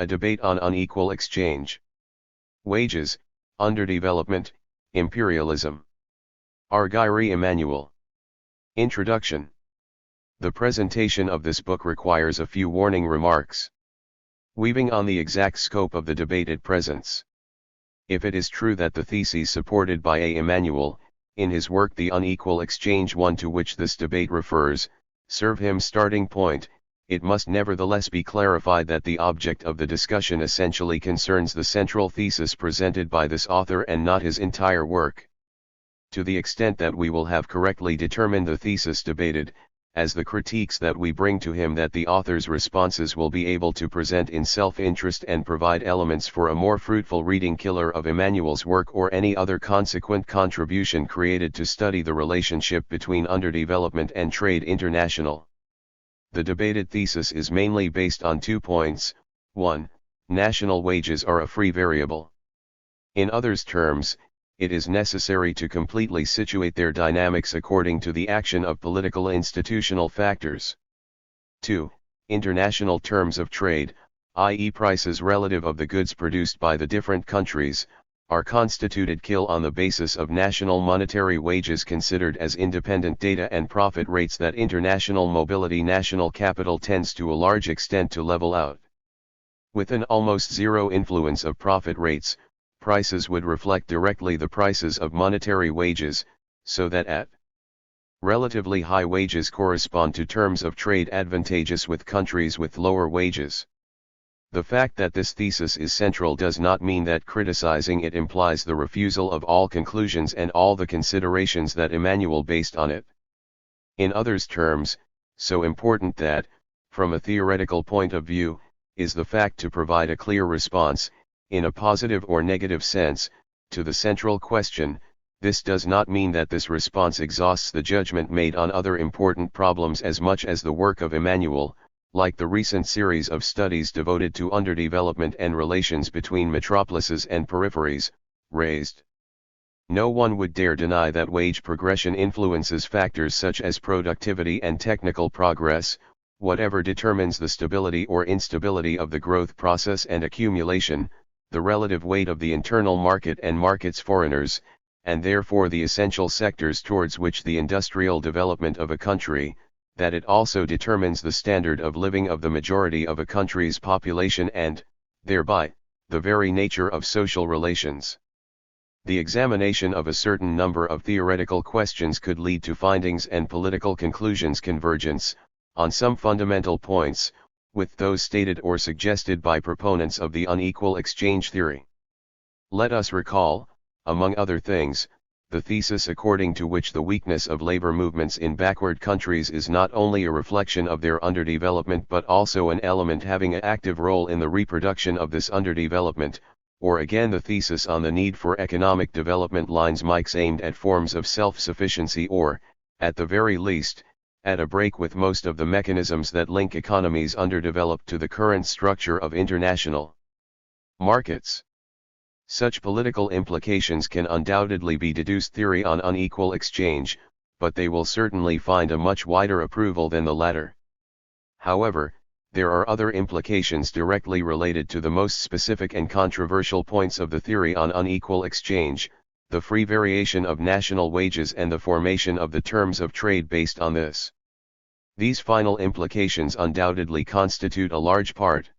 A debate on unequal exchange. Wages, underdevelopment, imperialism. A Emmanuel. Introduction. The presentation of this book requires a few warning remarks. Weaving on the exact scope of the debate it presents. If it is true that the theses supported by A Emmanuel, in his work The Unequal Exchange, one to which this debate refers, serve him starting point, it must nevertheless be clarified that the object of the discussion essentially concerns the central thesis presented by this author and not his entire work. To the extent that we will have correctly determined the thesis debated, as the critiques that we bring to him that the author's responses will be able to present in self-interest and provide elements for a more fruitful reading killer of Emmanuel's work or any other consequent contribution created to study the relationship between underdevelopment and trade international. The debated thesis is mainly based on 2 points. 1. National wages are a free variable. In others' terms, it is necessary to completely situate their dynamics according to the action of political institutional factors. 2. International terms of trade, i.e. prices relative of the goods produced by the different countries, are constituted on the basis of national monetary wages considered as independent data and profit rates that international mobility national capital tends to a large extent to level out. With an almost zero influence of profit rates, prices would reflect directly the prices of monetary wages, so that at relatively high wages correspond to terms of trade advantageous with countries with lower wages. The fact that this thesis is central does not mean that criticizing it implies the refusal of all conclusions and all the considerations that Emmanuel based on it. In others' terms, so important that, from a theoretical point of view, is the fact to provide a clear response, in a positive or negative sense, to the central question. This does not mean that this response exhausts the judgment made on other important problems as much as the work of Emmanuel, like the recent series of studies devoted to underdevelopment and relations between metropolises and peripheries, raised. No one would dare deny that wage progression influences factors such as productivity and technical progress, whatever determines the stability or instability of the growth process and accumulation, the relative weight of the internal market and markets foreigners, and therefore the essential sectors towards which the industrial development of a country, that it also determines the standard of living of the majority of a country's population and, thereby, the very nature of social relations. The examination of a certain number of theoretical questions could lead to findings and political conclusions convergence, on some fundamental points, with those stated or suggested by proponents of the unequal exchange theory. Let us recall, among other things, the thesis according to which the weakness of labor movements in backward countries is not only a reflection of their underdevelopment but also an element having an active role in the reproduction of this underdevelopment, or again the thesis on the need for economic development lines mics aimed at forms of self-sufficiency or, at the very least, at a break with most of the mechanisms that link economies underdeveloped to the current structure of international markets. Such political implications can undoubtedly be deduced theory on unequal exchange, but they will certainly find a much wider approval than the latter. However, there are other implications directly related to the most specific and controversial points of the theory on unequal exchange, the free variation of national wages and the formation of the terms of trade based on this. These final implications undoubtedly constitute a large part.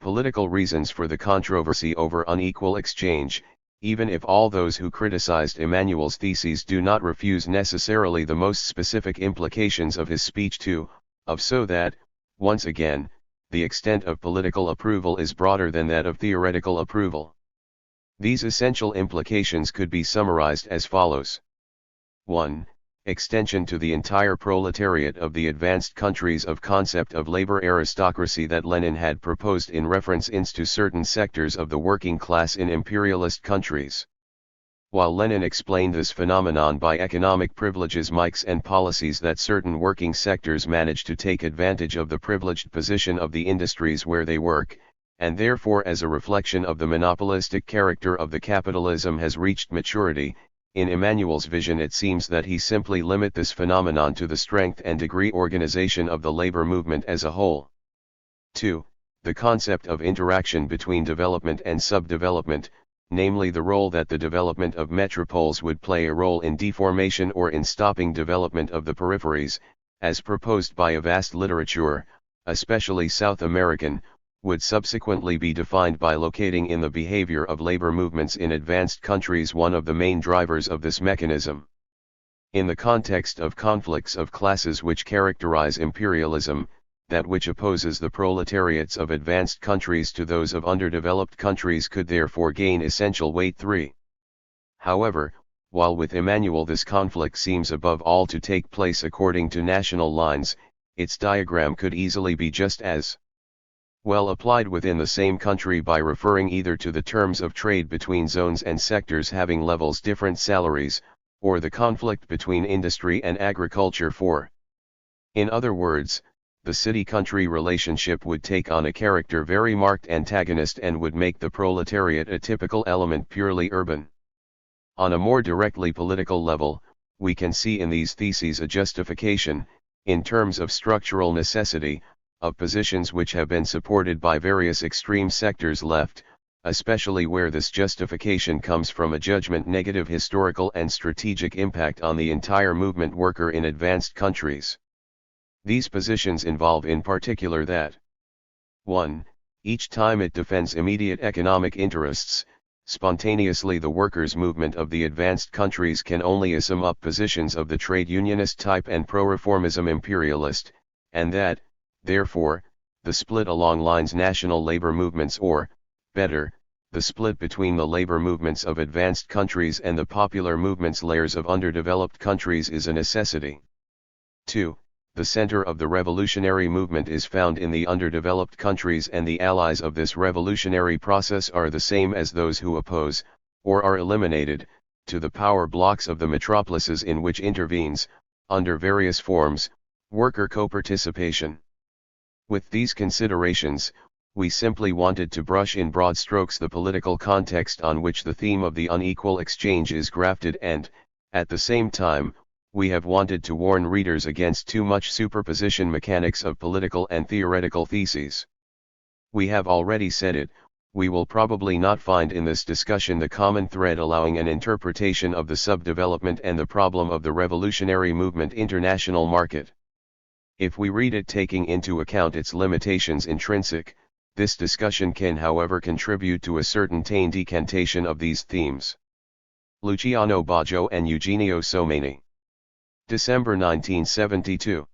Political reasons for the controversy over unequal exchange, even if all those who criticized Emmanuel's theses do not refuse necessarily the most specific implications of his speech too, so that, once again, the extent of political approval is broader than that of theoretical approval. These essential implications could be summarized as follows. 1. Extension to the entire proletariat of the advanced countries of concept of labor aristocracy that Lenin had proposed in reference to certain sectors of the working class in imperialist countries. While Lenin explained this phenomenon by economic privileges mics and policies that certain working sectors manage to take advantage of the privileged position of the industries where they work, and therefore as a reflection of the monopolistic character of the capitalism has reached maturity, in Emmanuel's vision it seems that he simply limit this phenomenon to the strength and degree organization of the labor movement as a whole. 2. the concept of interaction between development and subdevelopment, namely the role that the development of metropoles would play a role in deformation or in stopping development of the peripheries, as proposed by a vast literature, especially South American, would subsequently be defined by locating in the behavior of labor movements in advanced countries one of the main drivers of this mechanism. In the context of conflicts of classes which characterize imperialism, that which opposes the proletariats of advanced countries to those of underdeveloped countries could therefore gain essential weight. 3. However, while with Emmanuel this conflict seems above all to take place according to national lines, its diagram could easily be just as well applied within the same country by referring either to the terms of trade between zones and sectors having levels different salaries, or the conflict between industry and agriculture. 4. In other words, the city-country relationship would take on a character very marked antagonist and would make the proletariat a typical element purely urban. On a more directly political level, we can see in these theses a justification, in terms of structural necessity, of positions which have been supported by various extreme sectors left, especially where this justification comes from a judgment negative historical and strategic impact on the entire movement worker in advanced countries. These positions involve in particular that 1. Each time it defends immediate economic interests, spontaneously the workers' movement of the advanced countries can only assume up positions of the trade unionist type and pro-reformism imperialist, and that, therefore, the split along lines national labor movements or, better, the split between the labor movements of advanced countries and the popular movements layers of underdeveloped countries is a necessity. 2. The center of the revolutionary movement is found in the underdeveloped countries and the allies of this revolutionary process are the same as those who oppose, or are eliminated, to the power blocks of the metropolises in which intervenes, under various forms, worker co-participation. With these considerations, we simply wanted to brush in broad strokes the political context on which the theme of the unequal exchange is grafted and, at the same time, we have wanted to warn readers against too much superposition mechanics of political and theoretical theses. We have already said it, we will probably not find in this discussion the common thread allowing an interpretation of the subdevelopment and the problem of the revolutionary movement international market. If we read it taking into account its limitations intrinsic, this discussion can however contribute to a certain decantation of these themes. Luciano Baggio and Eugenio Someni. December 1972.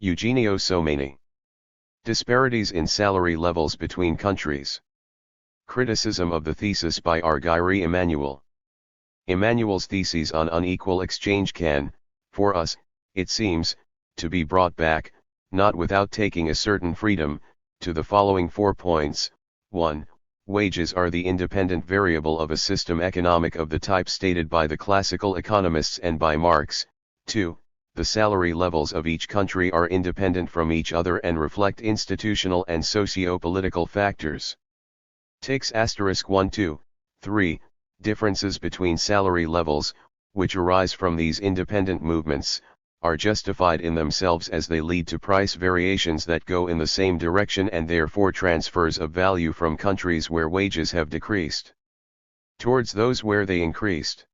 Eugenio Someni. Disparities in salary levels between countries. Criticism of the thesis by A Emmanuel. Emmanuel's theses on unequal exchange can, for us, it seems, to be brought back, not without taking a certain freedom, to the following 4 points. 1. Wages are the independent variable of a system economic of the type stated by the classical economists and by Marx. 2. The salary levels of each country are independent from each other and reflect institutional and socio-political factors. Takes *1 2. 3. Differences between salary levels, which arise from these independent movements, are justified in themselves as they lead to price variations that go in the same direction and therefore transfers of value from countries where wages have decreased towards those where they increased.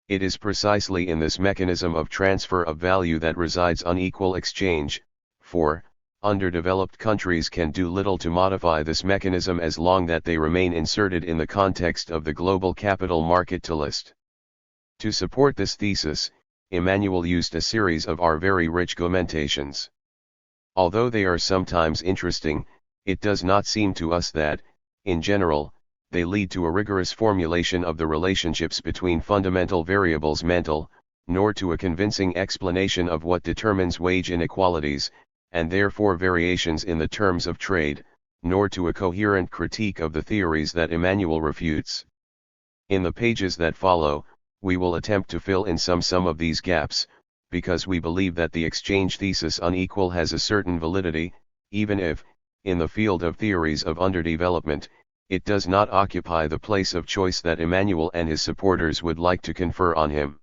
It is precisely in this mechanism of transfer of value that resides unequal exchange, for, underdeveloped countries can do little to modify this mechanism as long that they remain inserted in the context of the global capital market. To support this thesis, Emmanuel used a series of our very rich argumentations. Although they are sometimes interesting, it does not seem to us that, in general, they lead to a rigorous formulation of the relationships between fundamental variables mental, nor to a convincing explanation of what determines wage inequalities, and therefore variations in the terms of trade, nor to a coherent critique of the theories that Emmanuel refutes. In the pages that follow, we will attempt to fill in some of these gaps, because we believe that the exchange thesis unequal has a certain validity, even if, in the field of theories of underdevelopment, it does not occupy the place of choice that Emmanuel and his supporters would like to confer on him.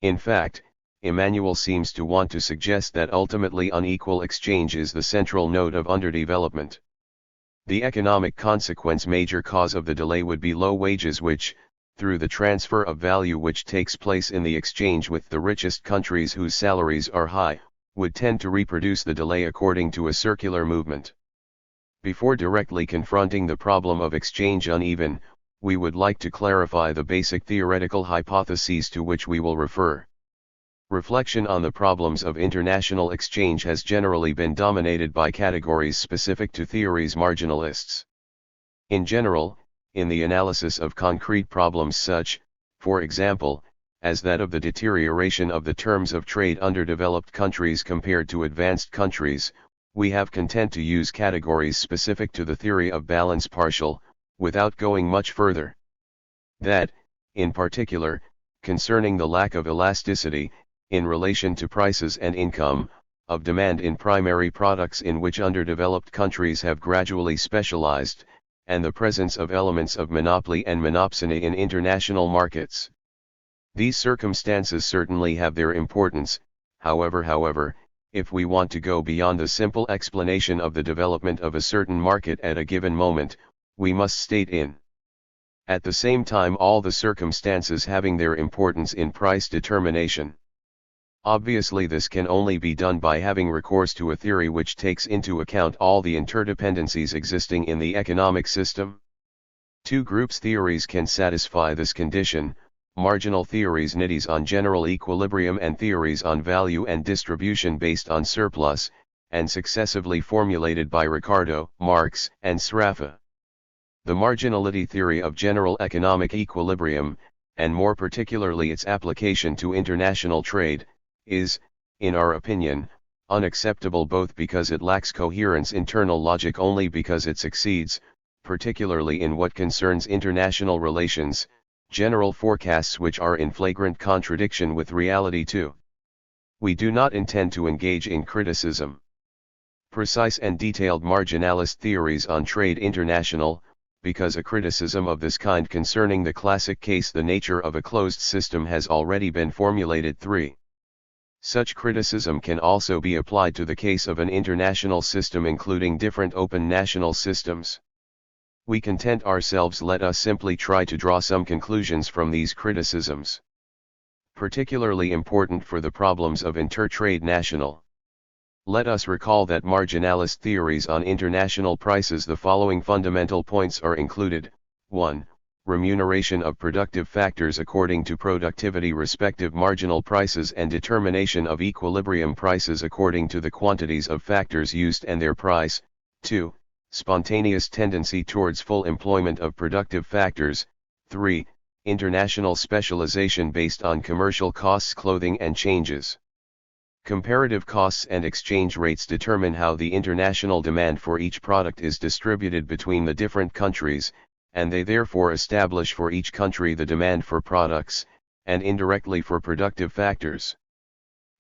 In fact, Emmanuel seems to want to suggest that ultimately unequal exchange is the central note of underdevelopment. The economic consequence, major cause of the delay, would be low wages which, through the transfer of value which takes place in the exchange with the richest countries whose salaries are high, would tend to reproduce the delay according to a circular movement. Before directly confronting the problem of exchange uneven, we would like to clarify the basic theoretical hypotheses to which we will refer. Reflection on the problems of international exchange has generally been dominated by categories specific to theories marginalists. In general, in the analysis of concrete problems such, for example, as that of the deterioration of the terms of trade underdeveloped countries compared to advanced countries, we have content to use categories specific to the theory of balance partial, without going much further. That, in particular, concerning the lack of elasticity, in relation to prices and income, of demand in primary products in which underdeveloped countries have gradually specialized, and the presence of elements of monopoly and monopsony in international markets. These circumstances certainly have their importance. However, if we want to go beyond the simple explanation of the development of a certain market at a given moment, we must state at the same time all the circumstances having their importance in price determination. Obviously, this can only be done by having recourse to a theory which takes into account all the interdependencies existing in the economic system. Two groups theories can satisfy this condition: marginal theories nitties on general equilibrium and theories on value and distribution based on surplus, and successively formulated by Ricardo, Marx, and Sraffa. The marginality theory of general economic equilibrium, and more particularly its application to international trade, is, in our opinion, unacceptable both because it lacks coherence internal logic only because it succeeds, particularly in what concerns international relations, general forecasts which are in flagrant contradiction with reality too. We do not intend to engage in criticism. Precise and detailed marginalist theories on trade international, because a criticism of this kind concerning the classic case the nature of a closed system has already been formulated. 3. Such criticism can also be applied to the case of an international system including different open national systems. We content ourselves. Let us simply try to draw some conclusions from these criticisms. Particularly important for the problems of intertrade national. Let us recall that marginalist theories on international prices, the following fundamental points are included. 1. Remuneration of productive factors according to productivity respective marginal prices and determination of equilibrium prices according to the quantities of factors used and their price. 2. Spontaneous tendency towards full employment of productive factors. 3. International specialization based on commercial costs, clothing and changes. Comparative costs and exchange rates determine how the international demand for each product is distributed between the different countries, and they therefore establish for each country the demand for products, and indirectly for productive factors.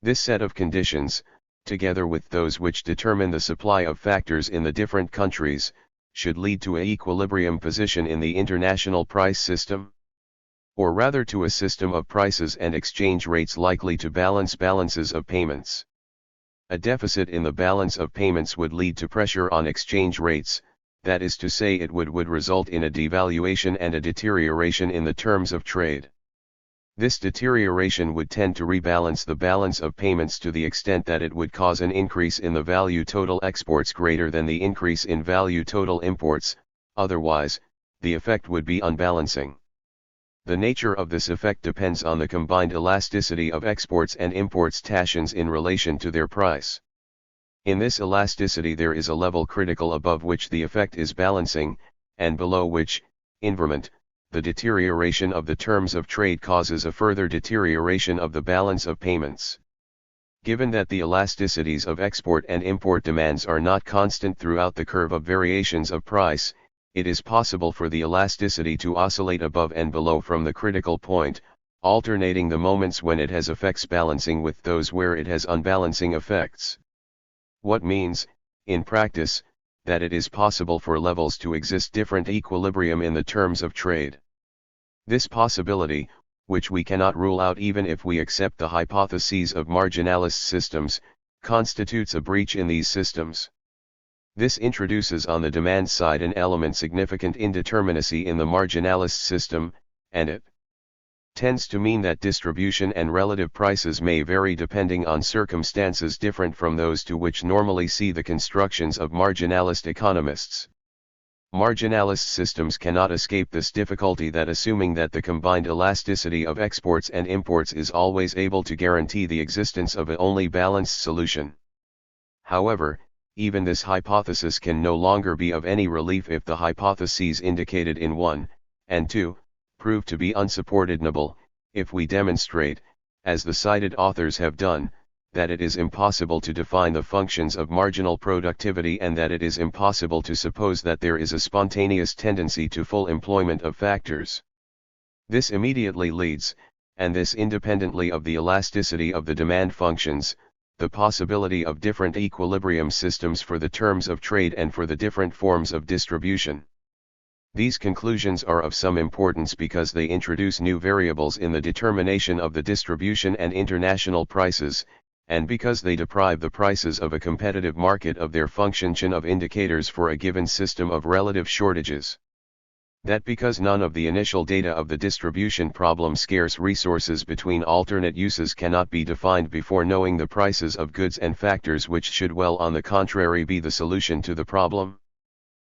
This set of conditions, together with those which determine the supply of factors in the different countries, should lead to an equilibrium position in the international price system, or rather to a system of prices and exchange rates likely to balance balances of payments. A deficit in the balance of payments would lead to pressure on exchange rates, that is to say it would result in a devaluation and a deterioration in the terms of trade. This deterioration would tend to rebalance the balance of payments to the extent that it would cause an increase in the value total exports greater than the increase in value total imports, otherwise, the effect would be unbalancing. The nature of this effect depends on the combined elasticity of exports and imports tations in relation to their price. In this elasticity there is a level critical above which the effect is balancing, and below which, inverment, the deterioration of the terms of trade causes a further deterioration of the balance of payments. Given that the elasticities of export and import demands are not constant throughout the curve of variations of price, it is possible for the elasticity to oscillate above and below from the critical point, alternating the moments when it has effects balancing with those where it has unbalancing effects. What means, in practice, that it is possible for levels to exist different equilibrium in the terms of trade. This possibility, which we cannot rule out even if we accept the hypotheses of marginalist systems, constitutes a breach in these systems. This introduces on the demand side an element significant indeterminacy in the marginalist system, and it tends to mean that distribution and relative prices may vary depending on circumstances different from those to which normally see the constructions of marginalist economists. Marginalist systems cannot escape this difficulty that assuming that the combined elasticity of exports and imports is always able to guarantee the existence of an only balanced solution. However, even this hypothesis can no longer be of any relief if the hypotheses indicated in 1 and 2 prove to be unsupportable, if we demonstrate, as the cited authors have done, that it is impossible to define the functions of marginal productivity and that it is impossible to suppose that there is a spontaneous tendency to full employment of factors. This immediately leads, and this independently of the elasticity of the demand functions, the possibility of different equilibrium systems for the terms of trade and for the different forms of distribution. These conclusions are of some importance because they introduce new variables in the determination of the distribution and international prices, and because they deprive the prices of a competitive market of their function of indicators for a given system of relative shortages. That because none of the initial data of the distribution problem scarce resources between alternate uses cannot be defined before knowing the prices of goods and factors which should well on the contrary be the solution to the problem.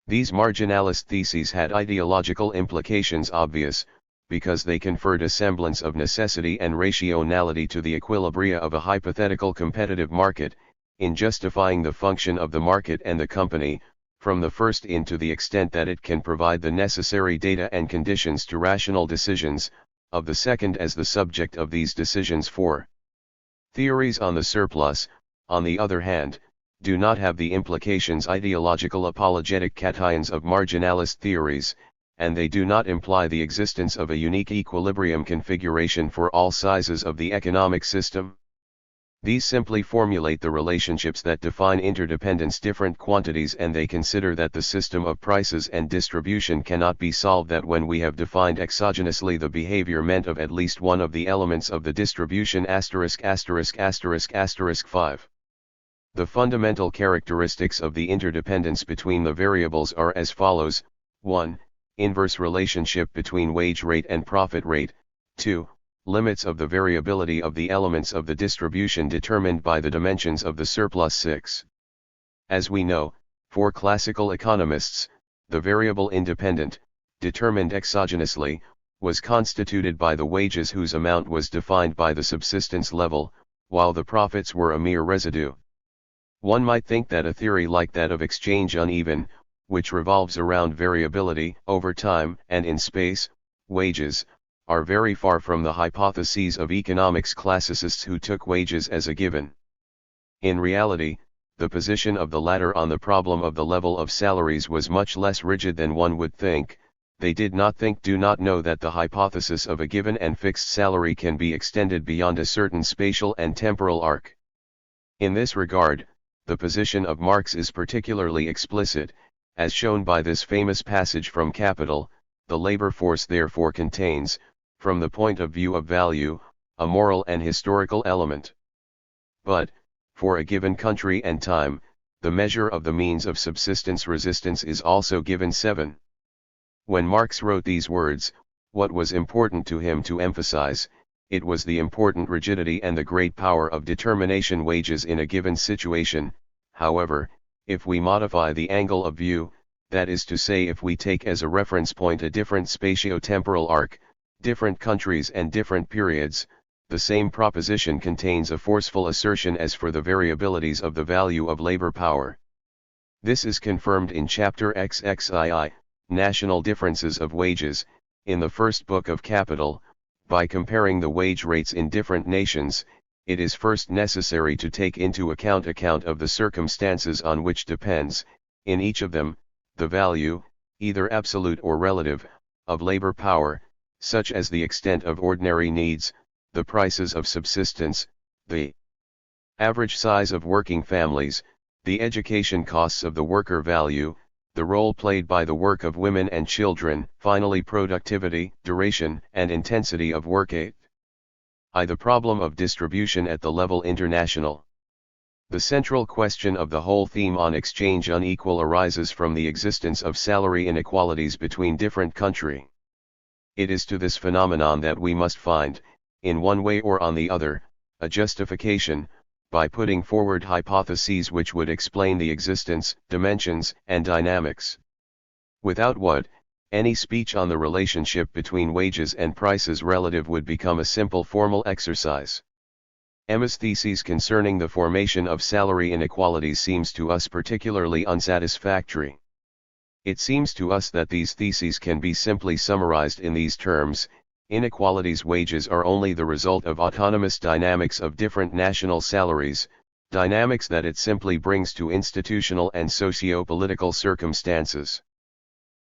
These marginalist theses had ideological implications obvious, because they conferred a semblance of necessity and rationality to the equilibria of a hypothetical competitive market, in justifying the function of the market and the company, from the first in to the extent that it can provide the necessary data and conditions to rational decisions, of the second as the subject of these decisions for. Theories on the surplus, on the other hand, do not have the implications ideological apologetic cations of marginalist theories, and they do not imply the existence of a unique equilibrium configuration for all sizes of the economic system. These simply formulate the relationships that define interdependence different quantities, and they consider that the system of prices and distribution cannot be solved that when we have defined exogenously the behavior meant of at least one of the elements of the distribution ********5. The fundamental characteristics of the interdependence between the variables are as follows: 1. Inverse relationship between wage rate and profit rate. 2. Limits of the variability of the elements of the distribution determined by the dimensions of the surplus. 6. As we know, for classical economists, the variable independent, determined exogenously, was constituted by the wages whose amount was defined by the subsistence level, while the profits were a mere residue. One might think that a theory like that of exchange uneven, which revolves around variability over time and in space, wages, are very far from the hypotheses of economics classicists who took wages as a given. In reality, the position of the latter on the problem of the level of salaries was much less rigid than one would think. They did not do not know that the hypothesis of a given and fixed salary can be extended beyond a certain spatial and temporal arc. In this regard, the position of Marx is particularly explicit, as shown by this famous passage from Capital: the labor force therefore contains, from the point of view of value, a moral and historical element. But, for a given country and time, the measure of the means of subsistence resistance is also given. 7. When Marx wrote these words, what was important to him to emphasize? It was the important rigidity and the great power of determination wages in a given situation. However, if we modify the angle of view, that is to say if we take as a reference point a different spatio-temporal arc, different countries and different periods, the same proposition contains a forceful assertion as for the variabilities of the value of labor power. This is confirmed in chapter XXII, National Differences of Wages, in the first book of Capital. By comparing the wage rates in different nations, it is first necessary to take into account of the circumstances on which depends, in each of them, the value, either absolute or relative, of labor power, such as the extent of ordinary needs, the prices of subsistence, the average size of working families, the education costs of the worker value, the role played by the work of women and children, finally productivity, duration, and intensity of work. 8. The problem of distribution at the level international. The central question of the whole theme on exchange unequal arises from the existence of salary inequalities between different countries. It is to this phenomenon that we must find, in one way or on the other, a justification, by putting forward hypotheses which would explain the existence, dimensions, and dynamics. Without what, any speech on the relationship between wages and prices relative would become a simple formal exercise. Emma's thesis concerning the formation of salary inequalities seems to us particularly unsatisfactory. It seems to us that these theses can be simply summarized in these terms: inequalities wages are only the result of autonomous dynamics of different national salaries, dynamics that it simply brings to institutional and socio-political circumstances.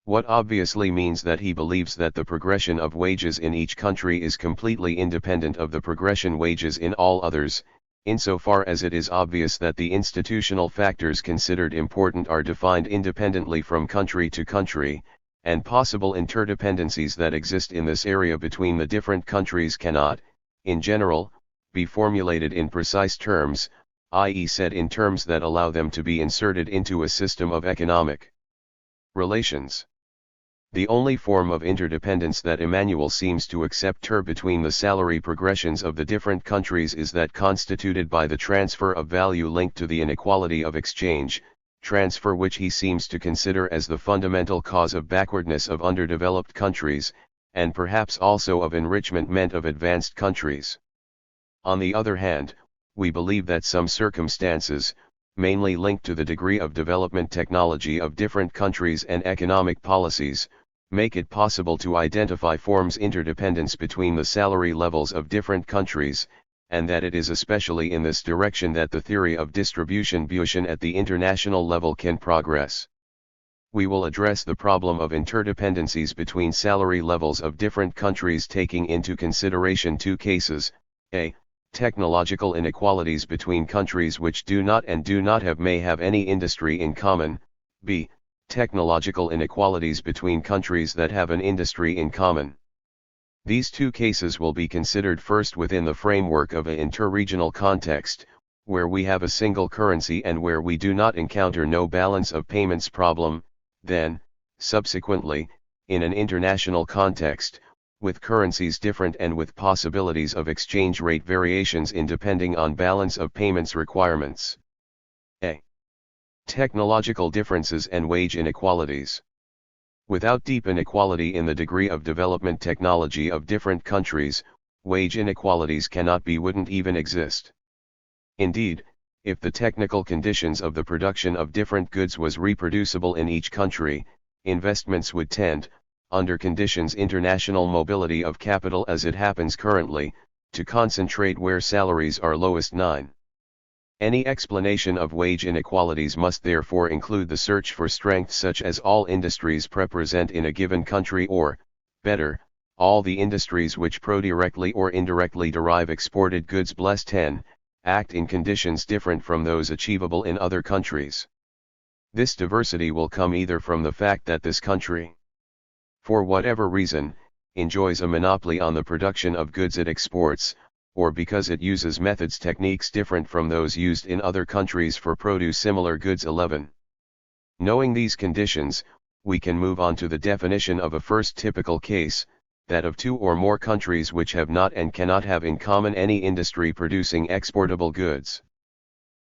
What obviously means that he believes that the progression of wages in each country is completely independent of the progression wages in all others, insofar as it is obvious that the institutional factors considered important are defined independently from country to country, and possible interdependencies that exist in this area between the different countries cannot, in general, be formulated in precise terms, i.e. said in terms that allow them to be inserted into a system of economic relations. The only form of interdependence that Emmanuel seems to accept between the salary progressions of the different countries is that constituted by the transfer of value linked to the inequality of exchange, transfer which he seems to consider as the fundamental cause of backwardness of underdeveloped countries, and perhaps also of enrichment meant of advanced countries. On the other hand, we believe that some circumstances, mainly linked to the degree of development technology of different countries and economic policies, make it possible to identify forms interdependence between the salary levels of different countries, and that it is especially in this direction that the theory of distribution at the international level can progress. We will address the problem of interdependencies between salary levels of different countries taking into consideration two cases: a. Technological inequalities between countries which do not may have any industry in common; b. Technological inequalities between countries that have an industry in common. These two cases will be considered first within the framework of an interregional context, where we have a single currency and where we do not encounter no balance of payments problem, then, subsequently, in an international context, with currencies different and with possibilities of exchange rate variations in depending on balance of payments requirements. A. Technological differences and wage inequalities. Without deep inequality in the degree of development technology of different countries, wage inequalities wouldn't even exist. Indeed, if the technical conditions of the production of different goods was reproducible in each country, investments would tend, under conditions international mobility of capital as it happens currently, to concentrate where salaries are lowest. 9. Any explanation of wage inequalities must therefore include the search for strength such as all industries represent in a given country, or, better, all the industries which directly or indirectly derive exported goods. 10. Act in conditions different from those achievable in other countries. This diversity will come either from the fact that this country, for whatever reason, enjoys a monopoly on the production of goods it exports, or because it uses techniques different from those used in other countries for produce similar goods. 11. Knowing these conditions, we can move on to the definition of a first typical case, that of two or more countries which have not and cannot have in common any industry producing exportable goods.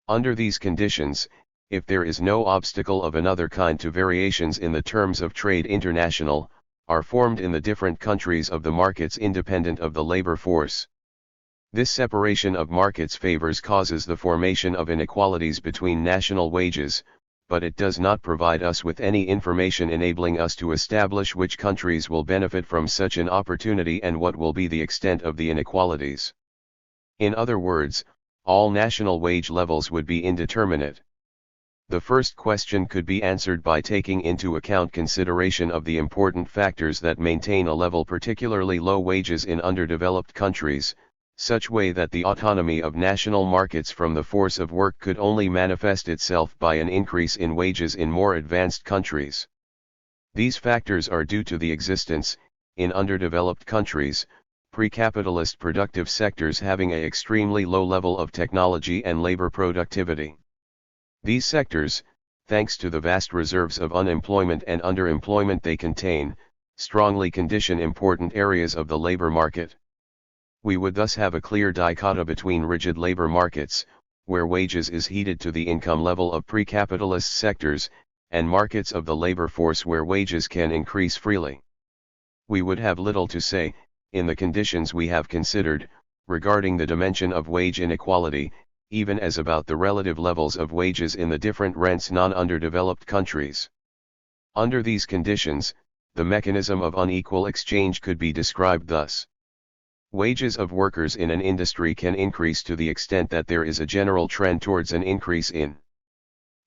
Under these conditions, if there is no obstacle of another kind to variations in the terms of trade international, are formed in the different countries of the markets independent of the labor force. This separation of markets causes the formation of inequalities between national wages, but it does not provide us with any information enabling us to establish which countries will benefit from such an opportunity and what will be the extent of the inequalities. In other words, all national wage levels would be indeterminate. The first question could be answered by taking into account consideration of the important factors that maintain a level particularly low wages in underdeveloped countries, such way that the autonomy of national markets from the force of work could only manifest itself by an increase in wages in more advanced countries. These factors are due to the existence, in underdeveloped countries, pre-capitalist productive sectors having an extremely low level of technology and labor productivity. These sectors, thanks to the vast reserves of unemployment and underemployment they contain, strongly condition important areas of the labor market. We would thus have a clear dichotomy between rigid labor markets, where wages is heated to the income level of pre-capitalist sectors, and markets of the labor force where wages can increase freely. We would have little to say, in the conditions we have considered, regarding the dimension of wage inequality, even as about the relative levels of wages in the different rents non-underdeveloped countries. Under these conditions, the mechanism of unequal exchange could be described thus. Wages of workers in an industry can increase to the extent that there is a general trend towards an increase in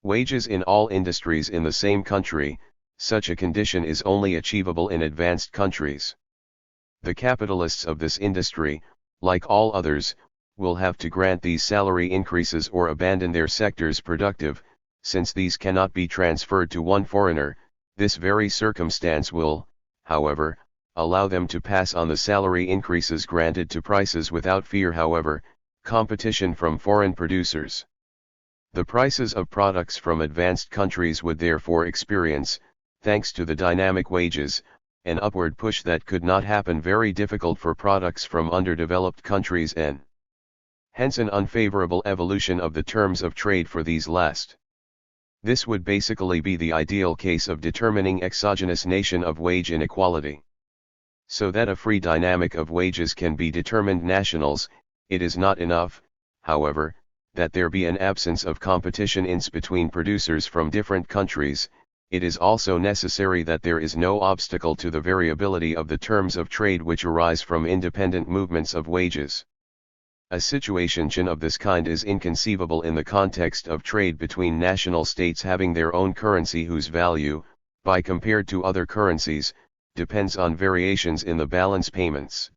wages in all industries in the same country. Such a condition is only achievable in advanced countries. The capitalists of this industry, like all others, will have to grant these salary increases or abandon their sectors productive. Since these cannot be transferred to one foreigner, this very circumstance will, however, allow them to pass on the salary increases granted to prices without fear, however, competition from foreign producers. The prices of products from advanced countries would therefore experience, thanks to the dynamic wages, an upward push that could not happen very difficult for products from underdeveloped countries and hence an unfavorable evolution of the terms of trade for these last. This would basically be the ideal case of determining exogenous nation of wage inequality. So that a free dynamic of wages can be determined nationals, it is not enough, however, that there be an absence of competition between producers from different countries. It is also necessary that there is no obstacle to the variability of the terms of trade which arise from independent movements of wages. A situation of this kind is inconceivable in the context of trade between national states having their own currency whose value, by compared to other currencies, depends on variations in the balance payments.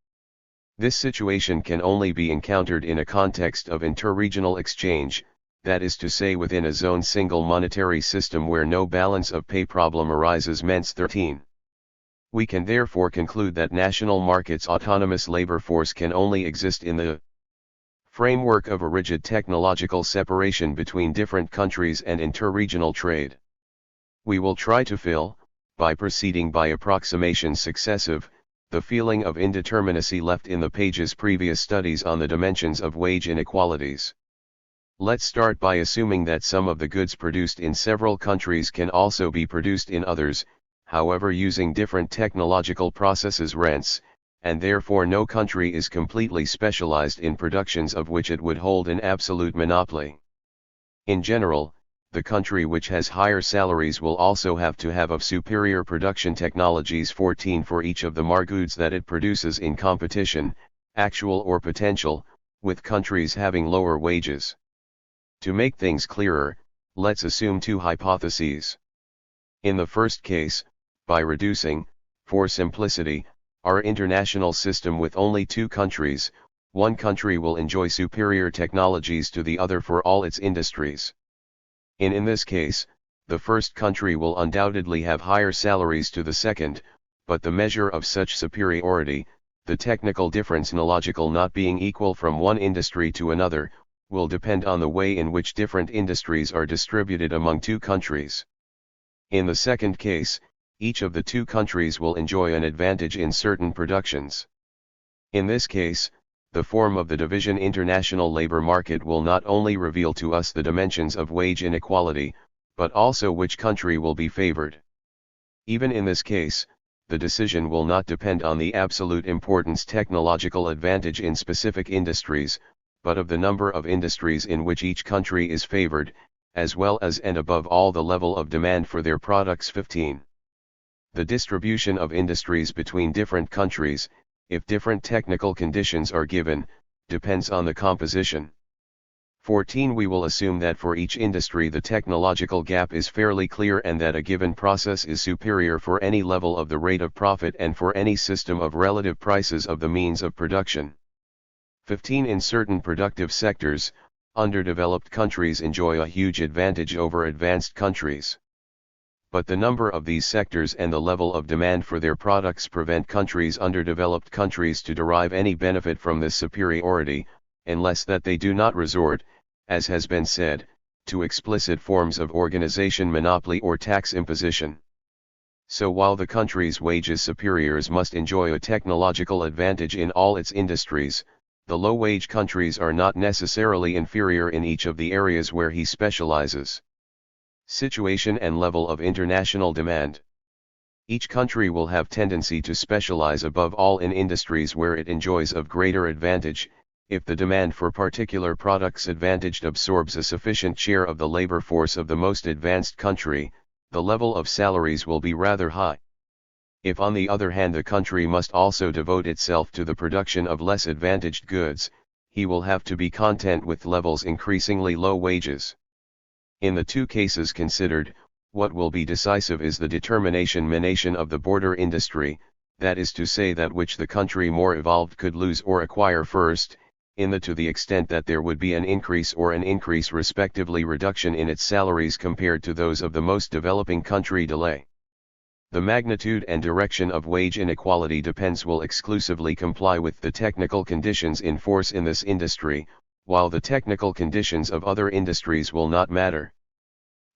This situation can only be encountered in a context of interregional exchange, that is to say within a zone single monetary system where no balance of pay problem arises. Mens 13. We can therefore conclude that national markets' autonomous labor force can only exist in the framework of a rigid technological separation between different countries and interregional trade. We will try to fill, by proceeding by approximations successive, the feeling of indeterminacy left in the page's previous studies on the dimensions of wage inequalities. Let's start by assuming that some of the goods produced in several countries can also be produced in others, however using different technological processes rents, and therefore no country is completely specialized in productions of which it would hold an absolute monopoly. In general, the country which has higher salaries will also have to have of superior production technologies 14 for each of the goods that it produces in competition, actual or potential, with countries having lower wages. To make things clearer, let's assume two hypotheses. In the first case, by reducing, for simplicity, our international system with only two countries, one country will enjoy superior technologies to the other for all its industries. In this case, the first country will undoubtedly have higher salaries to the second, but the measure of such superiority, the technical difference logical not being equal from one industry to another, will depend on the way in which different industries are distributed among two countries. In the second case, each of the two countries will enjoy an advantage in certain productions. In this case, the form of the division international labor market will not only reveal to us the dimensions of wage inequality, but also which country will be favored. Even in this case, the decision will not depend on the absolute importance technological advantage in specific industries, but of the number of industries in which each country is favored, as well as and above all the level of demand for their products. 15. The distribution of industries between different countries, if different technical conditions are given, depends on the composition. 14. We will assume that for each industry the technological gap is fairly clear and that a given process is superior for any level of the rate of profit and for any system of relative prices of the means of production. 15. In certain productive sectors, underdeveloped countries enjoy a huge advantage over advanced countries. but the number of these sectors and the level of demand for their products prevent underdeveloped countries to derive any benefit from this superiority, unless that they do not resort, as has been said, to explicit forms of organization, monopoly or tax imposition. So while the country's wages superiors must enjoy a technological advantage in all its industries, the low-wage countries are not necessarily inferior in each of the areas where he specializes. Situation and level of international demand. Each country will have tendency to specialize above all in industries where it enjoys of greater advantage. If the demand for particular products advantaged absorbs a sufficient share of the labor force of the most advanced country, the level of salaries will be rather high. If on the other hand the country must also devote itself to the production of less advantaged goods, he will have to be content with levels increasingly low wages. In the two cases considered, what will be decisive is the determination of the border industry, that is to say that which the country more evolved could lose or acquire first, to the extent that there would be an increase or an increase respectively reduction in its salaries compared to those of the most developing country delay. The magnitude and direction of wage inequality will exclusively comply with the technical conditions in force in this industry, while the technical conditions of other industries will not matter.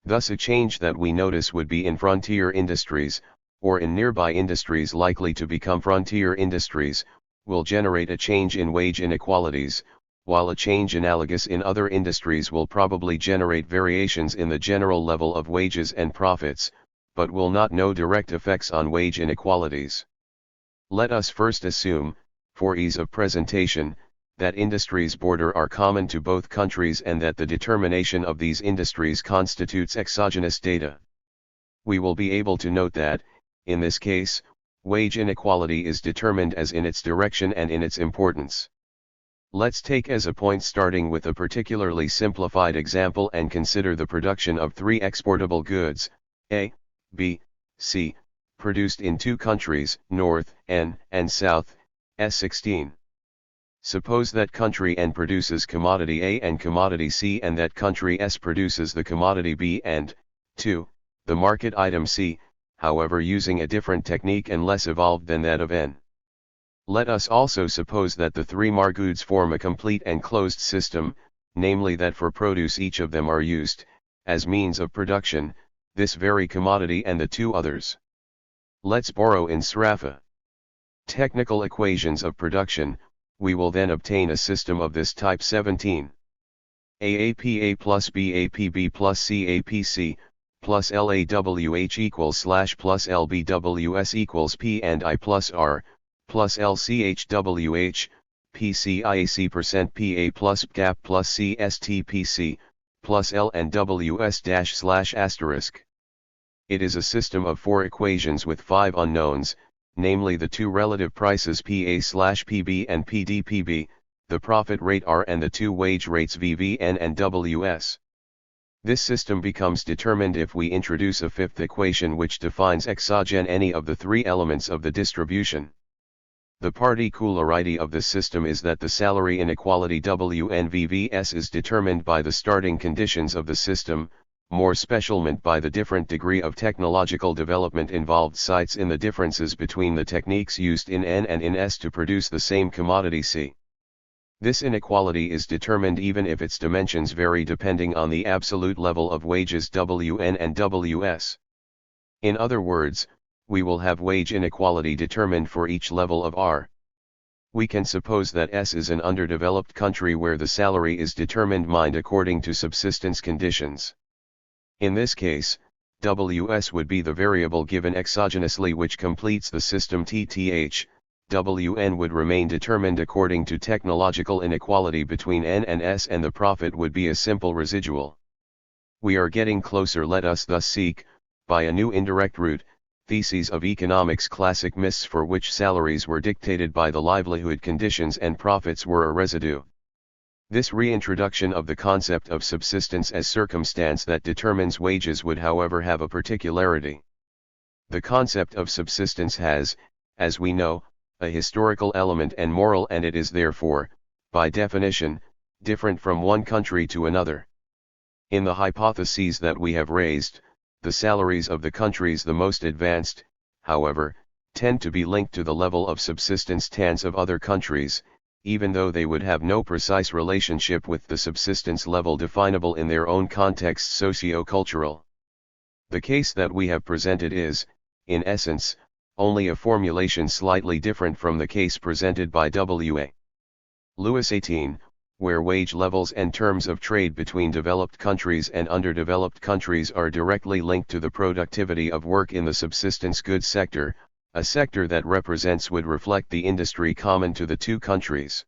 Thus a change that we notice would be in frontier industries, or in nearby industries likely to become frontier industries, will generate a change in wage inequalities, while a change analogous in other industries will probably generate variations in the general level of wages and profits, but will not know direct effects on wage inequalities. Let us first assume, for ease of presentation, that industries border are common to both countries and that the determination of these industries constitutes exogenous data. We will be able to note that, in this case, wage inequality is determined as in its direction and in its importance. Let's take as a point starting with a particularly simplified example and consider the production of three exportable goods, A, B, C, produced in two countries, North, N, and South, S16. Suppose that country N produces commodity A and commodity C and that country S produces the commodity B and, 2, the market item C, however using a different technique and less evolved than that of N. Let us also suppose that the three goods form a complete and closed system, namely that for produce each of them are used, as means of production, this very commodity and the two others. Let's borrow in Srafa technical equations of production. We will then obtain a system of this type 17. AAPA plus BAPB plus CAPC, plus LAWH equals / plus LBWS equals P and I plus R, plus LCHWH, PCIAC% PA plus GAP plus CSTPC, plus L and WS /*. It is a system of four equations with five unknowns, namely the two relative prices PA/PB and PDPB, the profit rate R and the two wage rates VVN and WS. This system becomes determined if we introduce a fifth equation which defines exogen any of the three elements of the distribution. The particularity of this system is that the salary inequality WNVVS is determined by the starting conditions of the system, more specialment by the different degree of technological development involved cites in the differences between the techniques used in N and in S to produce the same commodity C. This inequality is determined even if its dimensions vary depending on the absolute level of wages WN and WS. In other words, we will have wage inequality determined for each level of R. We can suppose that S is an underdeveloped country where the salary is determined according to subsistence conditions. In this case, WS would be the variable given exogenously which completes the system TTH, WN would remain determined according to technological inequality between N and S and the profit would be a simple residual. We are getting closer. Let us thus seek, by a new indirect route, theses of economics classic myths for which salaries were dictated by the livelihood conditions and profits were a residue. This reintroduction of the concept of subsistence as circumstance that determines wages would however have a particularity. The concept of subsistence has, as we know, a historical element and moral, and it is therefore, by definition, different from one country to another. In the hypotheses that we have raised, The salaries of the countries the most advanced, however, tend to be linked to the level of subsistence tans of other countries, even though they would have no precise relationship with the subsistence level definable in their own context socio-cultural. The case that we have presented is, in essence, only a formulation slightly different from the case presented by W.A. Lewis 18, where wage levels and terms of trade between developed countries and underdeveloped countries are directly linked to the productivity of work in the subsistence goods sector, a sector that represents would reflect the industry common to the two countries.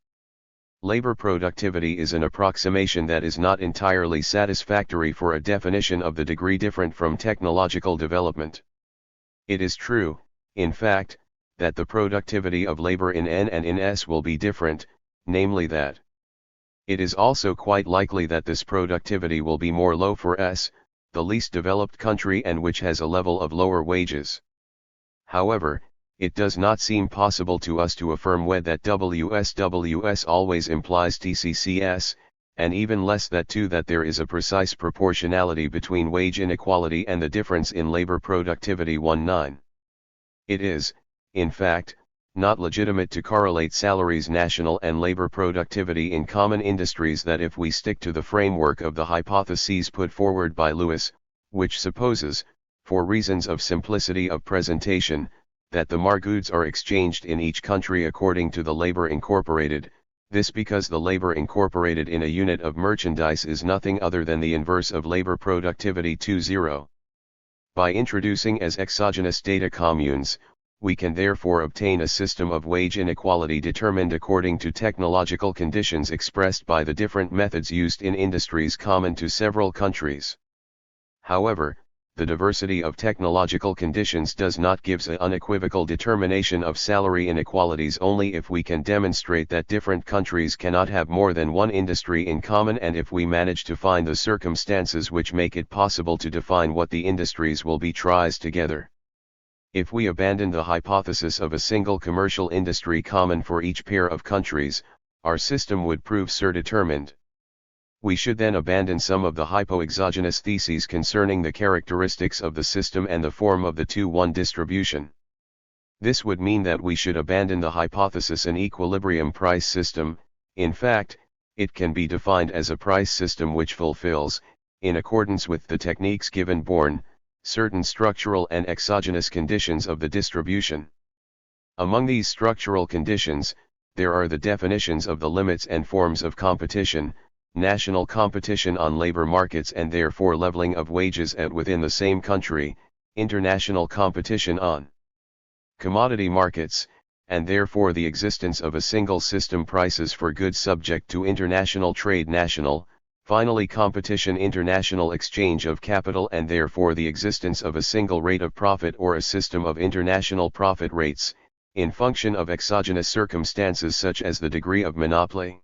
Labor productivity is an approximation that is not entirely satisfactory for a definition of the degree different from technological development. It is true, in fact, that the productivity of labor in N and in S will be different, namely that. It is also quite likely that this productivity will be more low for S, the least developed country and which has a level of lower wages. However, it does not seem possible to us to affirm that WS always implies TCCS, and even less that too that there is a precise proportionality between wage inequality and the difference in labor productivity 19. It is, in fact, not legitimate to correlate salaries national and labor productivity in common industries that if we stick to the framework of the hypotheses put forward by Lewis, which supposes, for reasons of simplicity of presentation, that the goods are exchanged in each country according to the labor incorporated, this because the labor incorporated in a unit of merchandise is nothing other than the inverse of labor productivity 20. By introducing as exogenous data communes, we can therefore obtain a system of wage inequality determined according to technological conditions expressed by the different methods used in industries common to several countries. However, the diversity of technological conditions does not give an unequivocal determination of salary inequalities only if we can demonstrate that different countries cannot have more than one industry in common and if we manage to find the circumstances which make it possible to define what the industries will be tries together. If we abandon the hypothesis of a single commercial industry common for each pair of countries, our system would prove surdetermined. We should then abandon some of the hypoexogenous theses concerning the characteristics of the system and the form of the 2-1 distribution. This would mean that we should abandon the hypothesis an equilibrium price system. In fact, it can be defined as a price system which fulfills, in accordance with the techniques given born, certain structural and exogenous conditions of the distribution. Among these structural conditions, there are the definitions of the limits and forms of competition, national competition on labor markets and therefore leveling of wages at within the same country, international competition on commodity markets, and therefore the existence of a single system prices for goods subject to international trade finally competition international exchange of capital and therefore the existence of a single rate of profit or a system of international profit rates, in function of exogenous circumstances such as the degree of monopoly.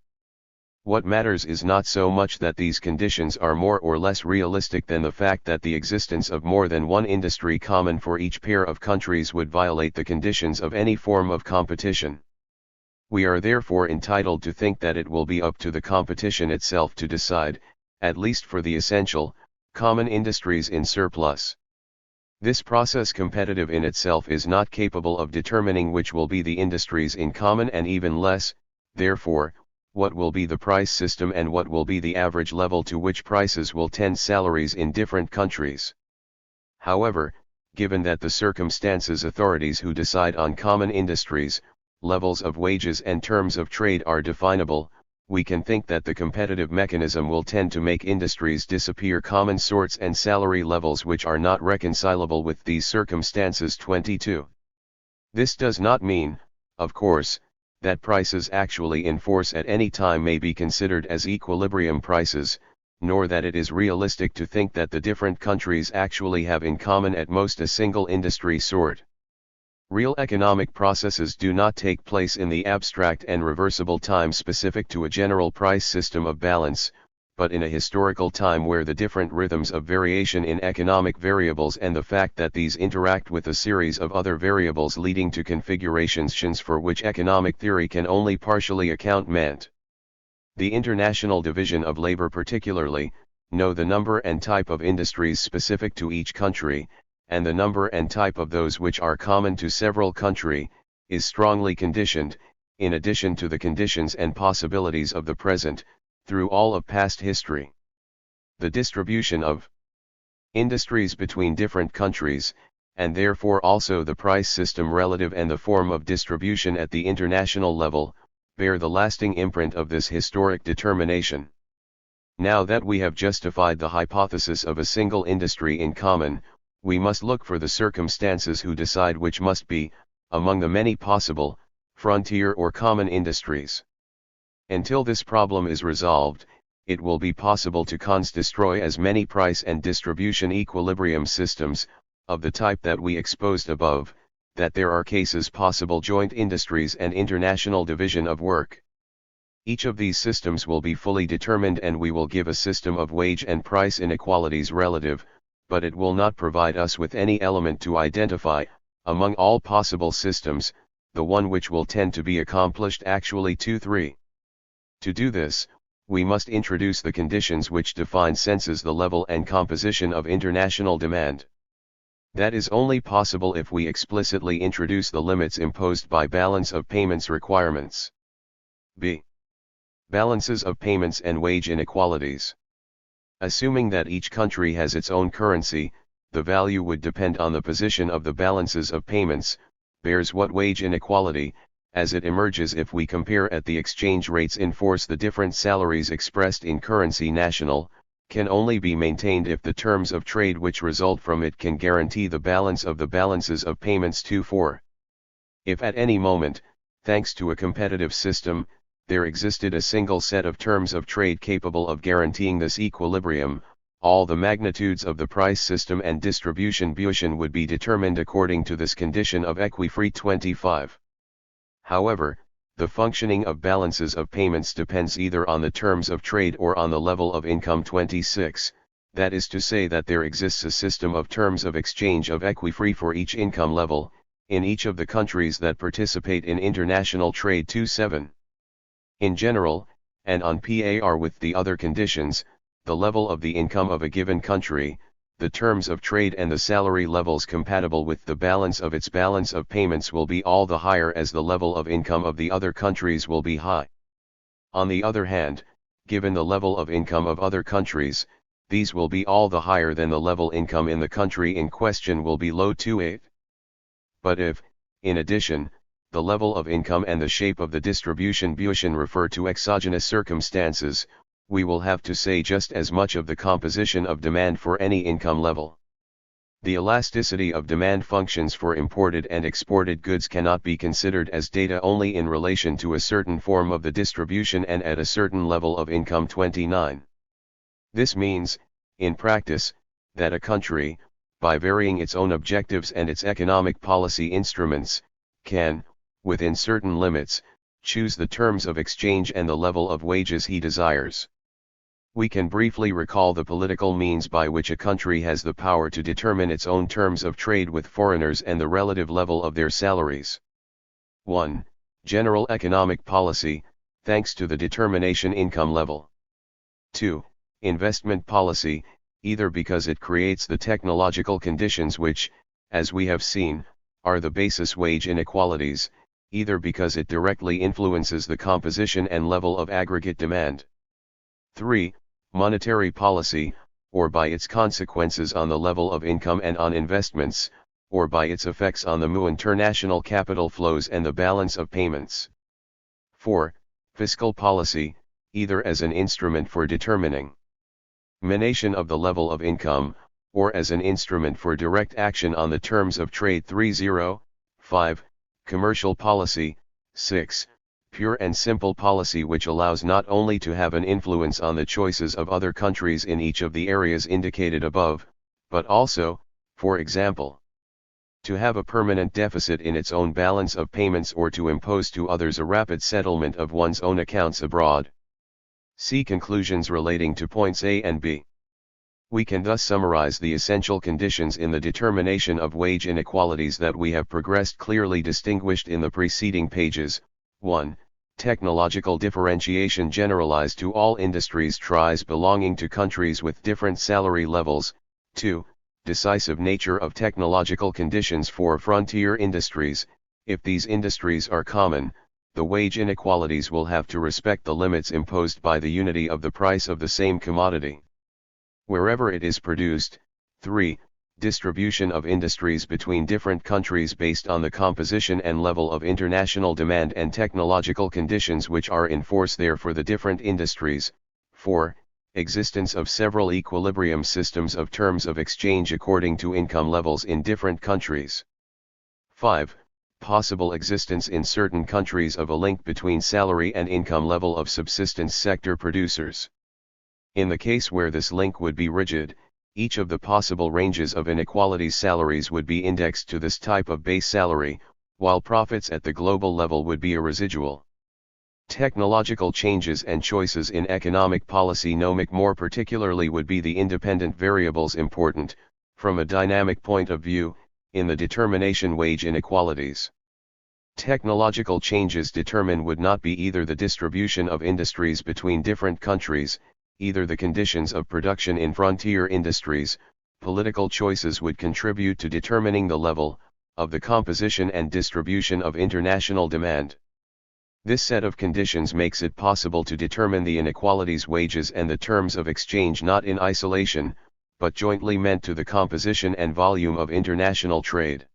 What matters is not so much that these conditions are more or less realistic than the fact that the existence of more than one industry common for each pair of countries would violate the conditions of any form of competition. We are therefore entitled to think that it will be up to the competition itself to decide, at least for the essential, common industries in surplus. This process competitive in itself is not capable of determining which will be the industries in common and even less, therefore, what will be the price system and what will be the average level to which prices will tend salaries in different countries. However, given that the circumstances authorities who decide on common industries, levels of wages and terms of trade are definable, we can think that the competitive mechanism will tend to make industries disappear common sorts and salary levels which are not reconcilable with these circumstances. 22. This does not mean, of course, that prices actually in force at any time may be considered as equilibrium prices, nor that it is realistic to think that the different countries actually have in common at most a single industry sort. Real economic processes do not take place in the abstract and reversible time specific to a general price system of balance, but in a historical time where the different rhythms of variation in economic variables and the fact that these interact with a series of other variables leading to configurations for which economic theory can only partially account meant. The international division of labor particularly, know the number and type of industries specific to each country, and the number and type of those which are common to several countries, is strongly conditioned, in addition to the conditions and possibilities of the present, through all of past history. The distribution of industries between different countries, and therefore also the price system relative and the form of distribution at the international level, bear the lasting imprint of this historic determination. Now that we have justified the hypothesis of a single industry in common, we must look for the circumstances who decide which must be, among the many possible, frontier or common industries. Until this problem is resolved, it will be possible to destroy as many price and distribution equilibrium systems, of the type that we exposed above, that there are cases possible joint industries and international division of work. Each of these systems will be fully determined and we will give a system of wage and price inequalities relative, but it will not provide us with any element to identify, among all possible systems, the one which will tend to be accomplished actually 2-3. To do this, we must introduce the conditions which define senses the level and composition of international demand. That is only possible if we explicitly introduce the limits imposed by balance of payments requirements. b. Balances of payments and wage inequalities. Assuming that each country has its own currency, the value would depend on the position of the balances of payments, bears what wage inequality, as it emerges if we compare at the exchange rates in force the different salaries expressed in currency national, can only be maintained if the terms of trade which result from it can guarantee the balance of the balances of payments 2-4. If at any moment, thanks to a competitive system, there existed a single set of terms of trade capable of guaranteeing this equilibrium, all the magnitudes of the price system and distribution would be determined according to this condition of equifree 25. However, the functioning of balances of payments depends either on the terms of trade or on the level of income 26, that is to say that there exists a system of terms of exchange of equifree for each income level, in each of the countries that participate in international trade 27. In general, and on par with the other conditions, the level of the income of a given country, the terms of trade and the salary levels compatible with the balance of its balance of payments will be all the higher as the level of income of the other countries will be high. On the other hand, given the level of income of other countries, these will be all the higher than the level income in the country in question will be low 2-8. But if, in addition, the level of income and the shape of the distribution refer to exogenous circumstances, we will have to say just as much of the composition of demand for any income level. The elasticity of demand functions for imported and exported goods cannot be considered as data only in relation to a certain form of the distribution and at a certain level of income 29. This means, in practice, that a country, by varying its own objectives and its economic policy instruments, can, within certain limits, choose the terms of exchange and the level of wages he desires. We can briefly recall the political means by which a country has the power to determine its own terms of trade with foreigners and the relative level of their salaries. 1. General economic policy, thanks to the determination income level. 2. Investment policy, either because it creates the technological conditions which, as we have seen, are the basis wage inequalities, either because it directly influences the composition and level of aggregate demand. 3. Monetary policy, or by its consequences on the level of income and on investments, or by its effects on the international capital flows and the balance of payments. 4. Fiscal policy, either as an instrument for determining mination of the level of income, or as an instrument for direct action on the terms of trade 30. 5. Commercial policy. 6. Pure and simple policy which allows not only to have an influence on the choices of other countries in each of the areas indicated above, but also, for example, to have a permanent deficit in its own balance of payments or to impose to others a rapid settlement of one's own accounts abroad. See conclusions relating to points A and B. We can thus summarize the essential conditions in the determination of wage inequalities that we have progressed clearly distinguished in the preceding pages. 1. Technological differentiation generalized to all industries tries belonging to countries with different salary levels. 2. Decisive nature of technological conditions for frontier industries. If these industries are common, the wage inequalities will have to respect the limits imposed by the unity of the price of the same commodity wherever it is produced. 3. Distribution of industries between different countries based on the composition and level of international demand and technological conditions which are in force there for the different industries. 4. Existence of several equilibrium systems of terms of exchange according to income levels in different countries. 5. Possible existence in certain countries of a link between salary and income level of subsistence sector producers. In the case where this link would be rigid, each of the possible ranges of inequalities salaries would be indexed to this type of base salary, while profits at the global level would be a residual. Technological changes and choices in economic policy more particularly would be the independent variables important, from a dynamic point of view, in the determination wage inequalities. Technological changes determined would not be either the distribution of industries between different countries, either the conditions of production in frontier industries. Political choices would contribute to determining the level of the composition and distribution of international demand. This set of conditions makes it possible to determine the inequalities wages and the terms of exchange not in isolation, but jointly meant to the composition and volume of international trade.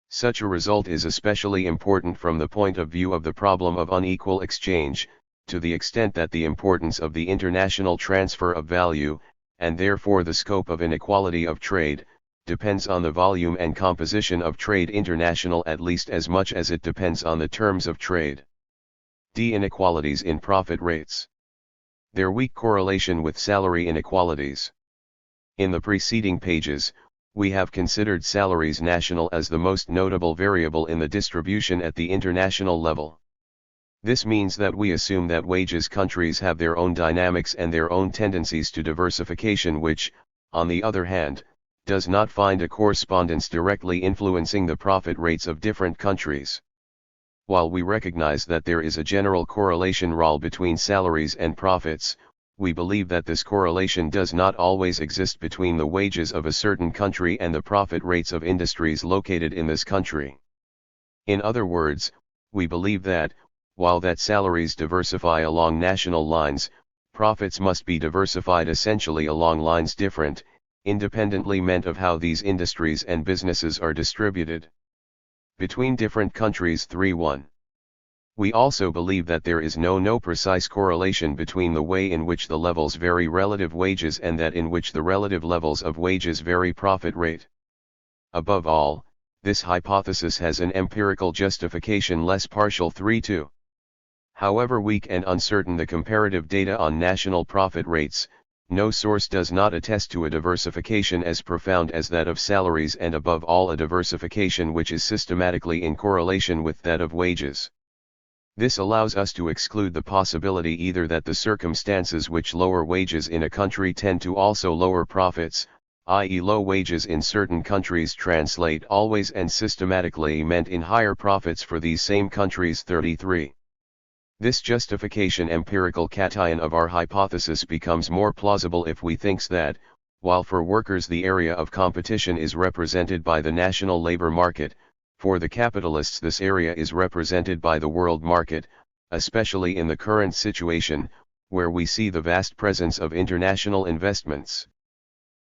Such a result is especially important from the point of view of the problem of unequal exchange, to the extent that the importance of the international transfer of value, and therefore the scope of inequality of trade, depends on the volume and composition of trade international at least as much as it depends on the terms of trade. D. Inequalities in profit rates. Their weak correlation with salary inequalities. In the preceding pages, we have considered salaries national as the most notable variable in the distribution at the international level. This means that we assume that wages countries have their own dynamics and their own tendencies to diversification which, on the other hand, does not find a correspondence directly influencing the profit rates of different countries. While we recognize that there is a general correlation rule between salaries and profits, we believe that this correlation does not always exist between the wages of a certain country and the profit rates of industries located in this country. In other words, we believe that, while that salaries diversify along national lines, profits must be diversified essentially along lines different, independently meant of how these industries and businesses are distributed between different countries. 3.1. We also believe that there is no precise correlation between the way in which the levels vary relative wages and that in which the relative levels of wages vary profit rate. Above all, this hypothesis has an empirical justification less partial. 3.2. However weak and uncertain the comparative data on national profit rates, no source does not attest to a diversification as profound as that of salaries and above all a diversification which is systematically in correlation with that of wages. This allows us to exclude the possibility either that the circumstances which lower wages in a country tend to also lower profits, i.e. low wages in certain countries translate always and systematically meant in higher profits for these same countries. 33. This justification empirical cation of our hypothesis becomes more plausible if we think that, while for workers the area of competition is represented by the national labor market, for the capitalists this area is represented by the world market, especially in the current situation, where we see the vast presence of international investments.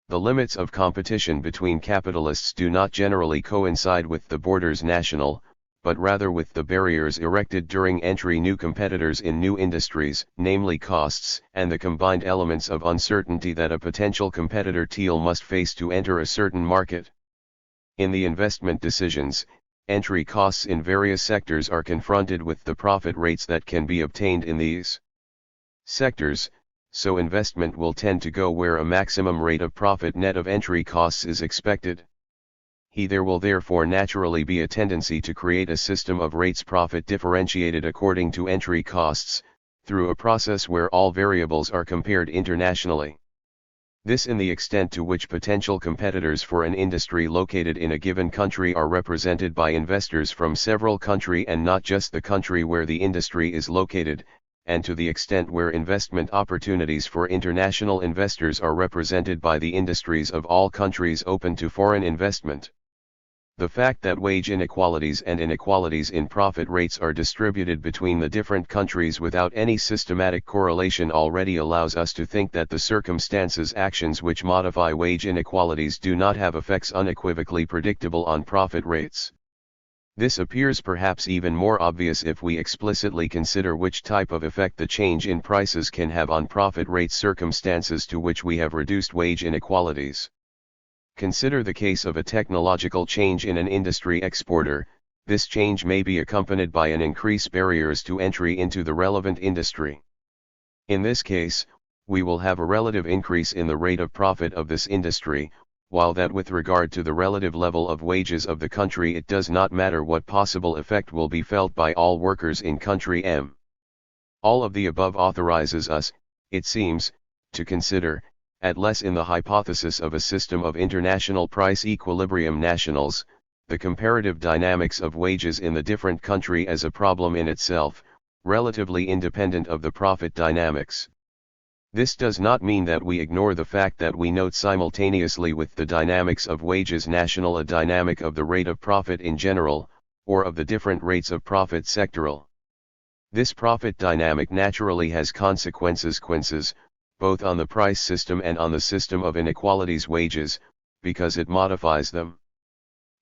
The limits of competition between capitalists do not generally coincide with the borders national, but rather with the barriers erected during entry new competitors in new industries, namely costs and the combined elements of uncertainty that a potential competitor must face to enter a certain market. In the investment decisions, entry costs in various sectors are confronted with the profit rates that can be obtained in these sectors, so investment will tend to go where a maximum rate of profit net of entry costs is expected. There will therefore naturally be a tendency to create a system of rates profit differentiated according to entry costs, through a process where all variables are compared internationally. This in the extent to which potential competitors for an industry located in a given country are represented by investors from several countries and not just the country where the industry is located, and to the extent where investment opportunities for international investors are represented by the industries of all countries open to foreign investment. The fact that wage inequalities and inequalities in profit rates are distributed between the different countries without any systematic correlation already allows us to think that the circumstances actions which modify wage inequalities do not have effects unequivocally predictable on profit rates. This appears perhaps even more obvious if we explicitly consider which type of effect the change in prices can have on profit rates, circumstances to which we have reduced wage inequalities. Consider the case of a technological change in an industry exporter. This change may be accompanied by an increased barriers to entry into the relevant industry. In this case, we will have a relative increase in the rate of profit of this industry, while that with regard to the relative level of wages of the country it does not matter what possible effect will be felt by all workers in country M. All of the above authorizes us, it seems, to consider, at less in the hypothesis of a system of international price equilibrium nationals, the comparative dynamics of wages in the different country as a problem in itself, relatively independent of the profit dynamics. This does not mean that we ignore the fact that we note simultaneously with the dynamics of wages national a dynamic of the rate of profit in general, or of the different rates of profit sectoral. This profit dynamic naturally has consequences both on the price system and on the system of inequalities wages, because it modifies them.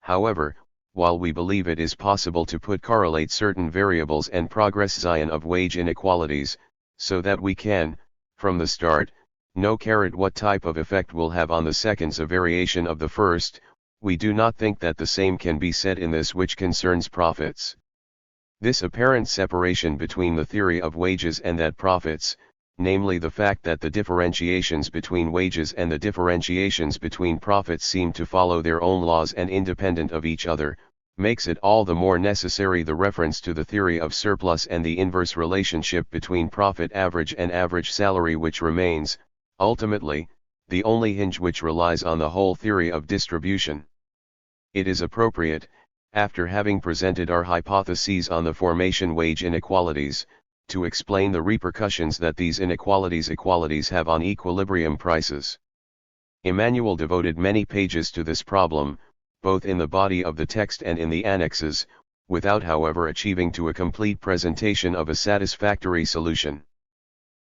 However, while we believe it is possible to correlate certain variables and progress of wage inequalities, so that we can, from the start, know what type of effect will have on the seconds a variation of the first, we do not think that the same can be said in this which concerns profits. This apparent separation between the theory of wages and that profits, namely the fact that the differentiations between wages and the differentiations between profits seem to follow their own laws and independent of each other, makes it all the more necessary the reference to the theory of surplus and the inverse relationship between profit average and average salary, which remains, ultimately, the only hinge which relies on the whole theory of distribution. It is appropriate, after having presented our hypotheses on the formation wage inequalities, to explain the repercussions that these inequalities have on equilibrium prices. Emmanuel devoted many pages to this problem, both in the body of the text and in the annexes, without however achieving to a complete presentation of a satisfactory solution.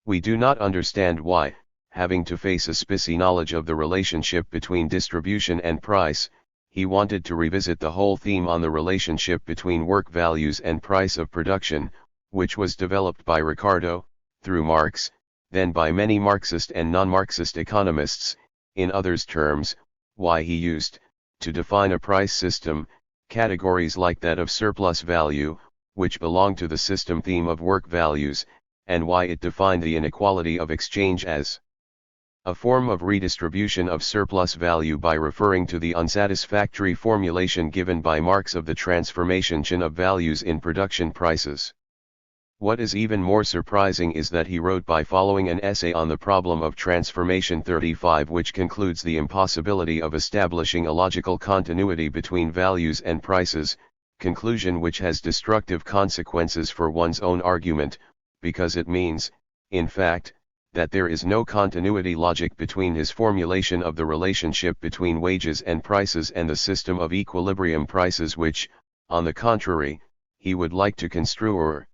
We do not understand why, having to face a spicy knowledge of the relationship between distribution and price, he wanted to revisit the whole theme on the relationship between work values and price of production, which was developed by Ricardo, through Marx, then by many Marxist and non-Marxist economists, in others' terms, why he used, to define a price system, categories like that of surplus value, which belong to the system theme of work values, and why it defined the inequality of exchange as a form of redistribution of surplus value by referring to the unsatisfactory formulation given by Marx of the transformation of values in production prices. What is even more surprising is that he wrote by following an essay on the problem of transformation 35, which concludes the impossibility of establishing a logical continuity between values and prices, conclusion which has destructive consequences for one's own argument, because it means, in fact, that there is no continuity logic between his formulation of the relationship between wages and prices and the system of equilibrium prices which, on the contrary, he would like to construe or.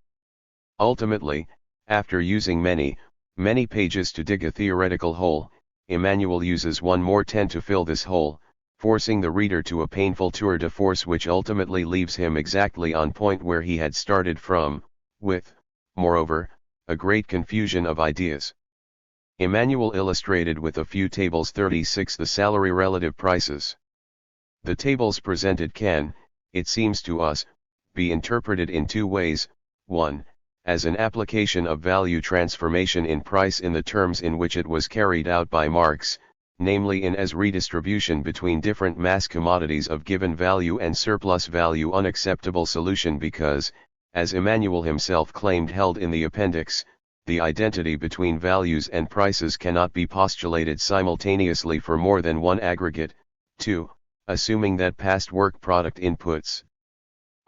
Ultimately, after using many pages to dig a theoretical hole, Emmanuel uses one more 10 to fill this hole, forcing the reader to a painful tour de force which ultimately leaves him exactly on point where he had started from, with, moreover, a great confusion of ideas. Emmanuel illustrated with a few tables 36 the salary relative prices. The tables presented can, it seems to us, be interpreted in two ways: 1. As an application of value transformation in price in the terms in which it was carried out by Marx, namely in as redistribution between different mass commodities of given value and surplus value, unacceptable solution because, as Emmanuel himself claimed held in the appendix, the identity between values and prices cannot be postulated simultaneously for more than one aggregate. 2. Assuming that past work product inputs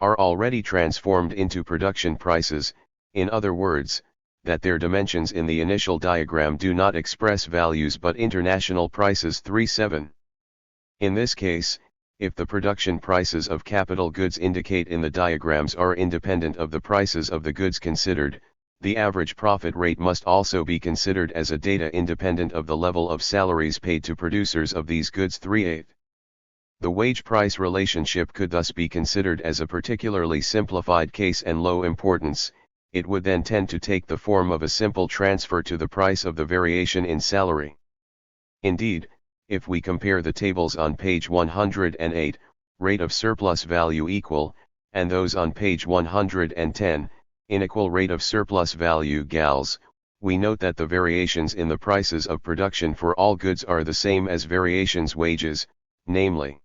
are already transformed into production prices, in other words, that their dimensions in the initial diagram do not express values but international prices. 3.7. In this case, if the production prices of capital goods indicate in the diagrams are independent of the prices of the goods considered, the average profit rate must also be considered as a data independent of the level of salaries paid to producers of these goods. 3.8. The wage-price relationship could thus be considered as a particularly simplified case and low importance. It would then tend to take the form of a simple transfer to the price of the variation in salary. Indeed, if we compare the tables on page 108, rate of surplus value equal, and those on page 110, unequal rate of surplus value gals, we note that the variations in the prices of production for all goods are the same as variations wages, namely,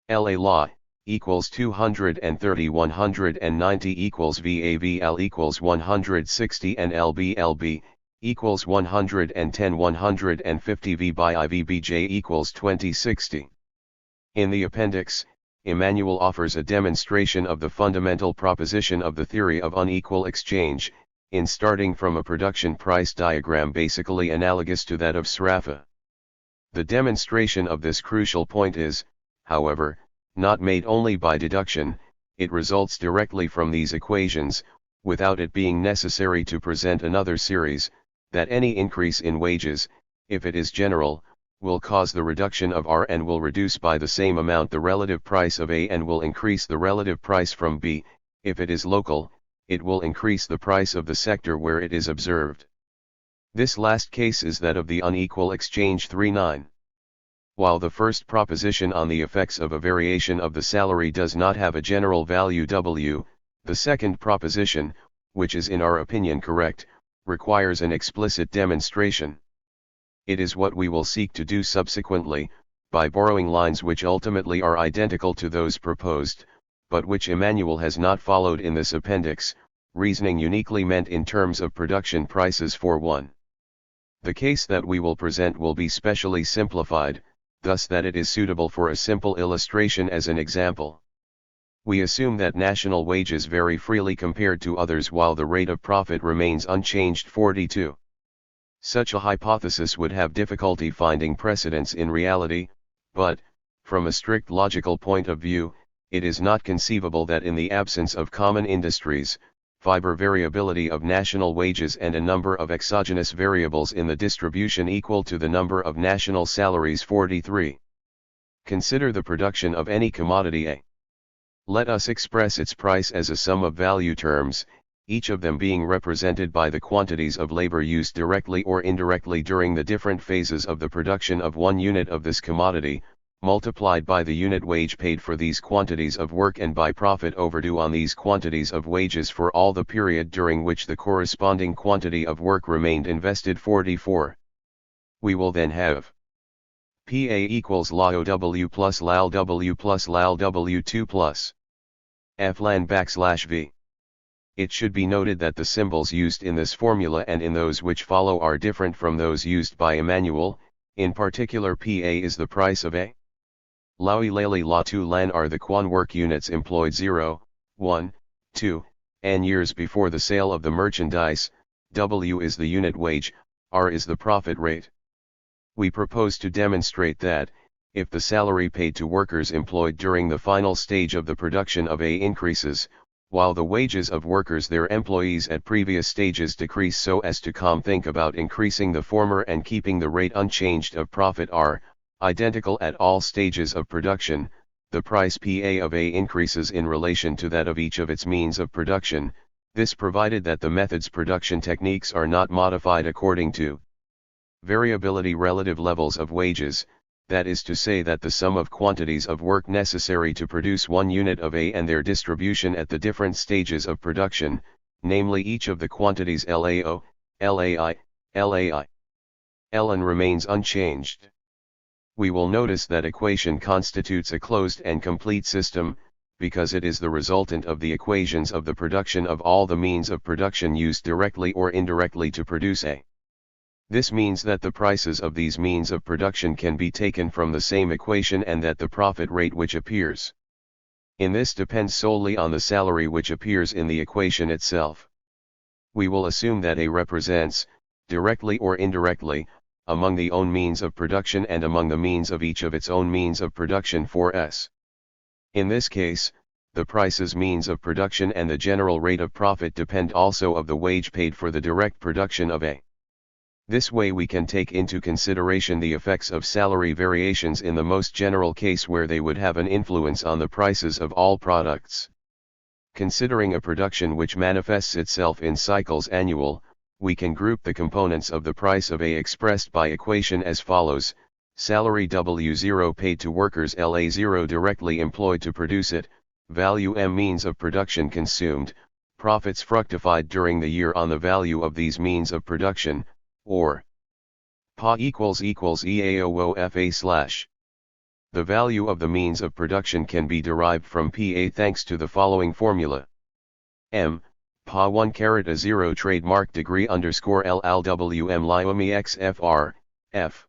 LA law equals 230 190 equals VAVL equals 160 and LBLB equals 110 150 V by IVBJ equals 2060. In the appendix, Emmanuel offers a demonstration of the fundamental proposition of the theory of unequal exchange, in starting from a production price diagram basically analogous to that of Sraffa. The demonstration of this crucial point is, however, not made only by deduction, it results directly from these equations, without it being necessary to present another series, that any increase in wages, if it is general, will cause the reduction of R and will reduce by the same amount the relative price of A and will increase the relative price from B. If it is local, it will increase the price of the sector where it is observed. This last case is that of the unequal exchange. 3.9. While the first proposition on the effects of a variation of the salary does not have a general value W, the second proposition, which is in our opinion correct, requires an explicit demonstration. It is what we will seek to do subsequently, by borrowing lines which ultimately are identical to those proposed, but which Emmanuel has not followed in this appendix, reasoning uniquely meant in terms of production prices for 1. The case that we will present will be specially simplified, thus that it is suitable for a simple illustration as an example. We assume that national wages vary freely compared to others while the rate of profit remains unchanged. 42. Such a hypothesis would have difficulty finding precedence in reality, but, from a strict logical point of view, it is not conceivable that in the absence of common industries, fiber variability of national wages and a number of exogenous variables in the distribution equal to the number of national salaries. 43. Consider the production of any commodity A. Let us express its price as a sum of value terms, each of them being represented by the quantities of labor used directly or indirectly during the different phases of the production of one unit of this commodity, multiplied by the unit wage paid for these quantities of work and by profit overdue on these quantities of wages for all the period during which the corresponding quantity of work remained invested. 44. We will then have PA equals LAOW plus LALW plus LALW2 plus FLAN / V. It should be noted that the symbols used in this formula and in those which follow are different from those used by Emmanuel. In particular, PA is the price of A. Laui Lali La Tu Lan are the quan work units employed 0, 1, 2, n years before the sale of the merchandise, W is the unit wage, R is the profit rate. We propose to demonstrate that, if the salary paid to workers employed during the final stage of the production of A increases, while the wages of workers their employees at previous stages decrease so as to think about increasing the former and keeping the rate unchanged of profit R, identical at all stages of production, the price PA of A increases in relation to that of each of its means of production, this provided that the method's production techniques are not modified according to variability relative levels of wages, that is to say that the sum of quantities of work necessary to produce one unit of A and their distribution at the different stages of production, namely each of the quantities LAO, LAI, LAI, LN remains unchanged. We will notice that equation constitutes a closed and complete system, because it is the resultant of the equations of the production of all the means of production used directly or indirectly to produce A. This means that the prices of these means of production can be taken from the same equation and that the profit rate which appears in this depends solely on the salary which appears in the equation itself. We will assume that A represents, directly or indirectly, among the own means of production and among the means of each of its own means of production for S. In this case, the prices means of production and the general rate of profit depend also of the wage paid for the direct production of A. This way we can take into consideration the effects of salary variations in the most general case where they would have an influence on the prices of all products. Considering a production which manifests itself in cycles annual, we can group the components of the price of A expressed by equation as follows: salary W0 paid to workers LA0 directly employed to produce it, value M means of production consumed, profits fructified during the year on the value of these means of production, or PA equals EAOOFA/. The value of the means of production can be derived from PA thanks to the following formula. M, PA 1 a 0 trademark degree underscore LLWM LIOME XFR, F.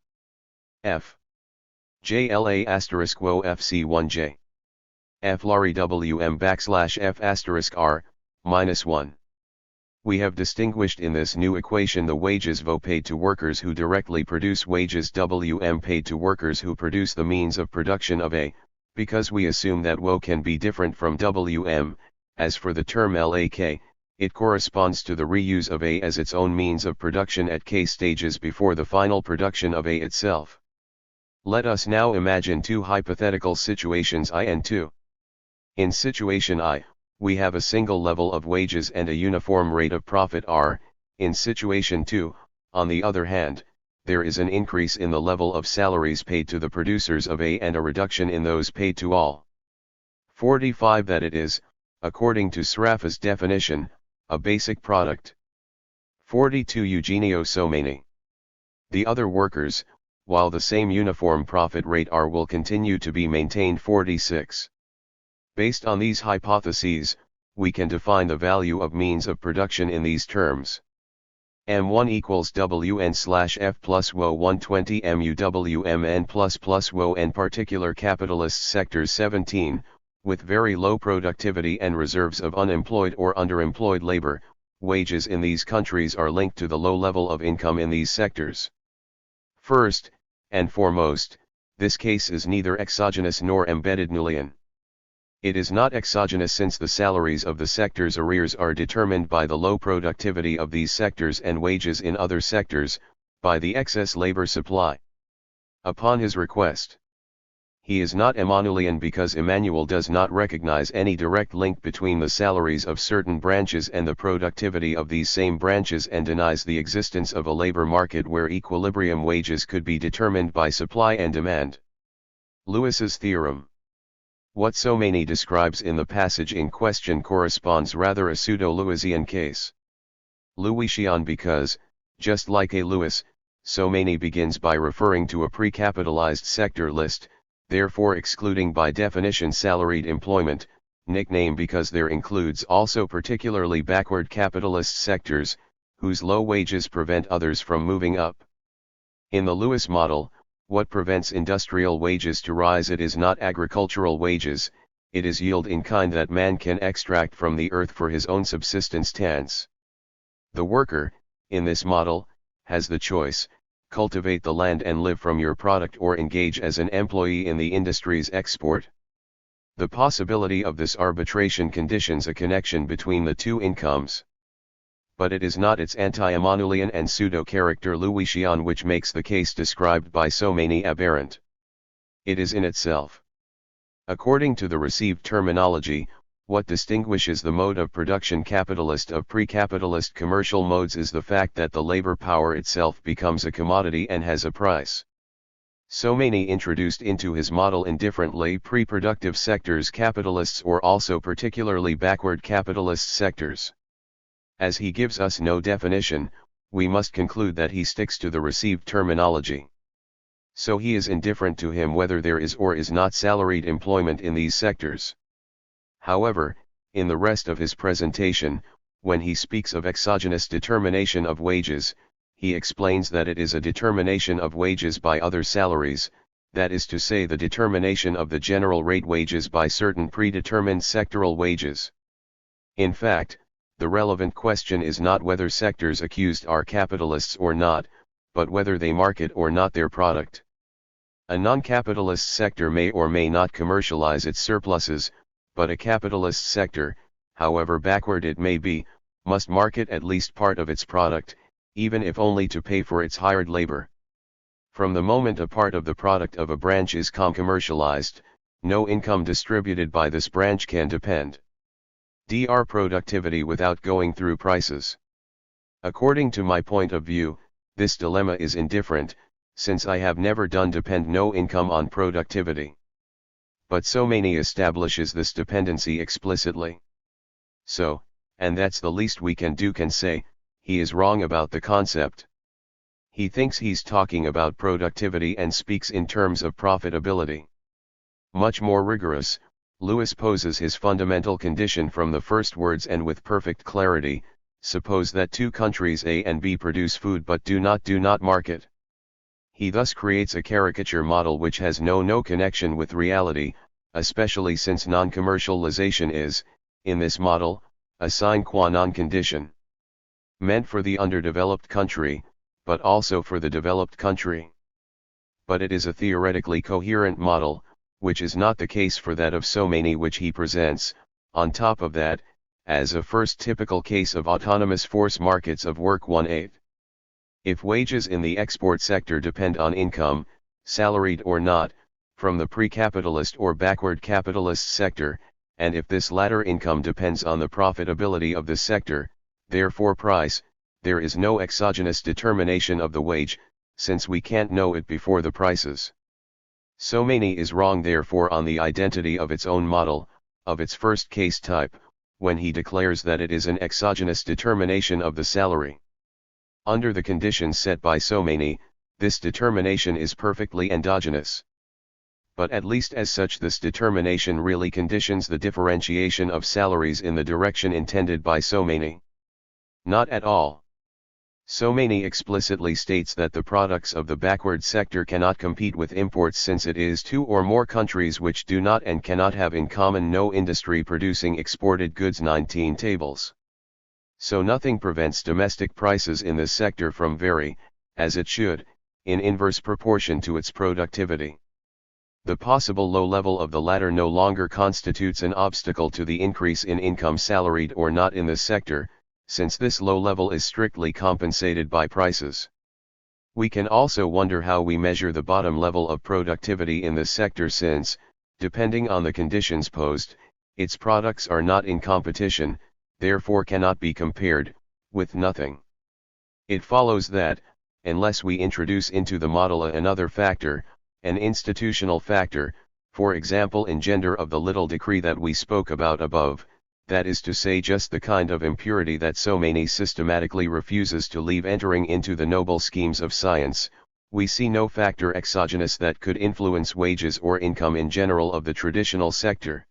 F. JLA asterisk WO FC1J. F Lari WM backslash F asterisk R, minus 1. We have distinguished in this new equation the wages VO paid to workers who directly produce wages WM paid to workers who produce the means of production of A, because we assume that WO can be different from WM. As for the term LAK, it corresponds to the reuse of A as its own means of production at K stages before the final production of A itself. Let us now imagine two hypothetical situations I and II. In situation I, we have a single level of wages and a uniform rate of profit R. In situation 2, on the other hand, there is an increase in the level of salaries paid to the producers of A and a reduction in those paid to all. 45 That it is, according to Sraffa's definition, a basic product. 42 Eugenio Someni. The other workers, while the same uniform profit rate R will continue to be maintained. 46. Based on these hypotheses, we can define the value of means of production in these terms. M1 equals WN/F plus WO 120 MUWMN plus WO N particular capitalist sectors 17, with very low productivity and reserves of unemployed or underemployed labor. Wages in these countries are linked to the low level of income in these sectors. First, and foremost, this case is neither exogenous nor embedded Nullian. It is not exogenous since the salaries of the sector's arrears are determined by the low productivity of these sectors and wages in other sectors, by the excess labor supply. Upon his request, he is not Emmanuelian because Emmanuel does not recognize any direct link between the salaries of certain branches and the productivity of these same branches and denies the existence of a labor market where equilibrium wages could be determined by supply and demand. Lewis's theorem. What Someni describes in the passage in question corresponds rather a pseudo-Lewisian case. Lewisian because, just like A. Lewis, Someni begins by referring to a pre-capitalized sector list, therefore excluding by definition salaried employment, nickname because there includes also particularly backward capitalist sectors, whose low wages prevent others from moving up. In the Lewis model, what prevents industrial wages to rise? It is not agricultural wages, it is yield in kind that man can extract from the earth for his own subsistence. Tense. The worker, in this model, has the choice: cultivate the land and live from your product or engage as an employee in the industry's export. The possibility of this arbitration conditions a connection between the two incomes. But it is not its anti-Emmanuelian and pseudo-character Lewisian which makes the case described by Someni aberrant. It is in itself. According to the received terminology, what distinguishes the mode of production capitalist of pre-capitalist commercial modes is the fact that the labor power itself becomes a commodity and has a price. Someni introduced into his model indifferently pre-productive sectors capitalists or also particularly backward capitalist sectors. As he gives us no definition, we must conclude that he sticks to the received terminology. So he is indifferent to him whether there is or is not salaried employment in these sectors. However, in the rest of his presentation, when he speaks of exogenous determination of wages, he explains that it is a determination of wages by other salaries, that is to say the determination of the general rate wages by certain predetermined sectoral wages. In fact, the relevant question is not whether sectors accused are capitalists or not, but whether they market or not their product. A non-capitalist sector may or may not commercialize its surpluses, but a capitalist sector, however backward it may be, must market at least part of its product, even if only to pay for its hired labor. From the moment a part of the product of a branch is commercialized, no income distributed by this branch can depend on productivity without going through prices. According to my point of view, this dilemma is indifferent, since I have never done depend no income on productivity. But Khomeini establishes this dependency explicitly. So, and that's the least we can say, he is wrong about the concept. He thinks he's talking about productivity and speaks in terms of profitability. Much more rigorous, Lewis poses his fundamental condition from the first words and with perfect clarity: suppose that two countries A and B produce food but do not market. He thus creates a caricature model which has no connection with reality, especially since non-commercialization is, in this model, a sine qua non condition. Meant for the underdeveloped country, but also for the developed country. But it is a theoretically coherent model, which is not the case for that of Khomeini which he presents, on top of that, as a first typical case of autonomous force markets of work 1/8. If wages in the export sector depend on income, salaried or not, from the pre-capitalist or backward capitalist sector, and if this latter income depends on the profitability of the sector, therefore price, there is no exogenous determination of the wage, since we can't know it before the prices. Khomeini is wrong therefore on the identity of its own model, of its first case type, when he declares that it is an exogenous determination of the salary. Under the conditions set by Khomeini, this determination is perfectly endogenous. But at least as such this determination really conditions the differentiation of salaries in the direction intended by Khomeini. Not at all. Khomeini explicitly states that the products of the backward sector cannot compete with imports since it is two or more countries which do not and cannot have in common no industry producing exported goods 19 tables. So nothing prevents domestic prices in this sector from vary, as it should, in inverse proportion to its productivity. The possible low level of the latter no longer constitutes an obstacle to the increase in income salaried or not in this sector, since this low level is strictly compensated by prices. We can also wonder how we measure the bottom level of productivity in this sector since, depending on the conditions posed, its products are not in competition, therefore cannot be compared with nothing. It follows that, unless we introduce into the model another factor, an institutional factor, for example engender of the little decree that we spoke about above, that is to say just the kind of impurity that Khomeini systematically refuses to leave entering into the noble schemes of science, we see no factor exogenous that could influence wages or income in general of the traditional sector.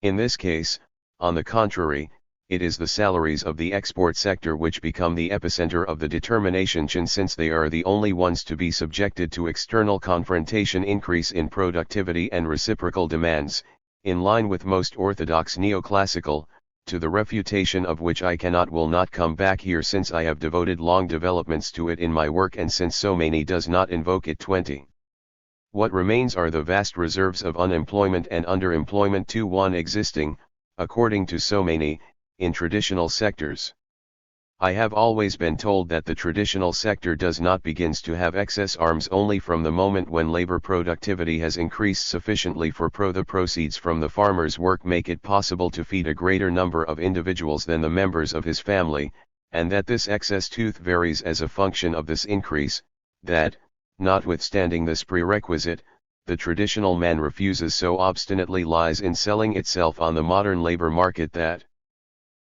In this case, on the contrary, it is the salaries of the export sector which become the epicenter of the determination since they are the only ones to be subjected to external confrontation, increase in productivity and reciprocal demands, in line with most orthodox neoclassical, to the refutation of which I will not come back here since I have devoted long developments to it in my work and since Khomeini does not invoke it. 20. What remains are the vast reserves of unemployment and underemployment to one existing, according to Khomeini, in traditional sectors. I have always been told that the traditional sector does not begins to have excess arms only from the moment when labor productivity has increased sufficiently for the proceeds from the farmer's work make it possible to feed a greater number of individuals than the members of his family, and that this excess tooth varies as a function of this increase, that, notwithstanding this prerequisite, the traditional man refuses so obstinately lies in selling itself on the modern labor market that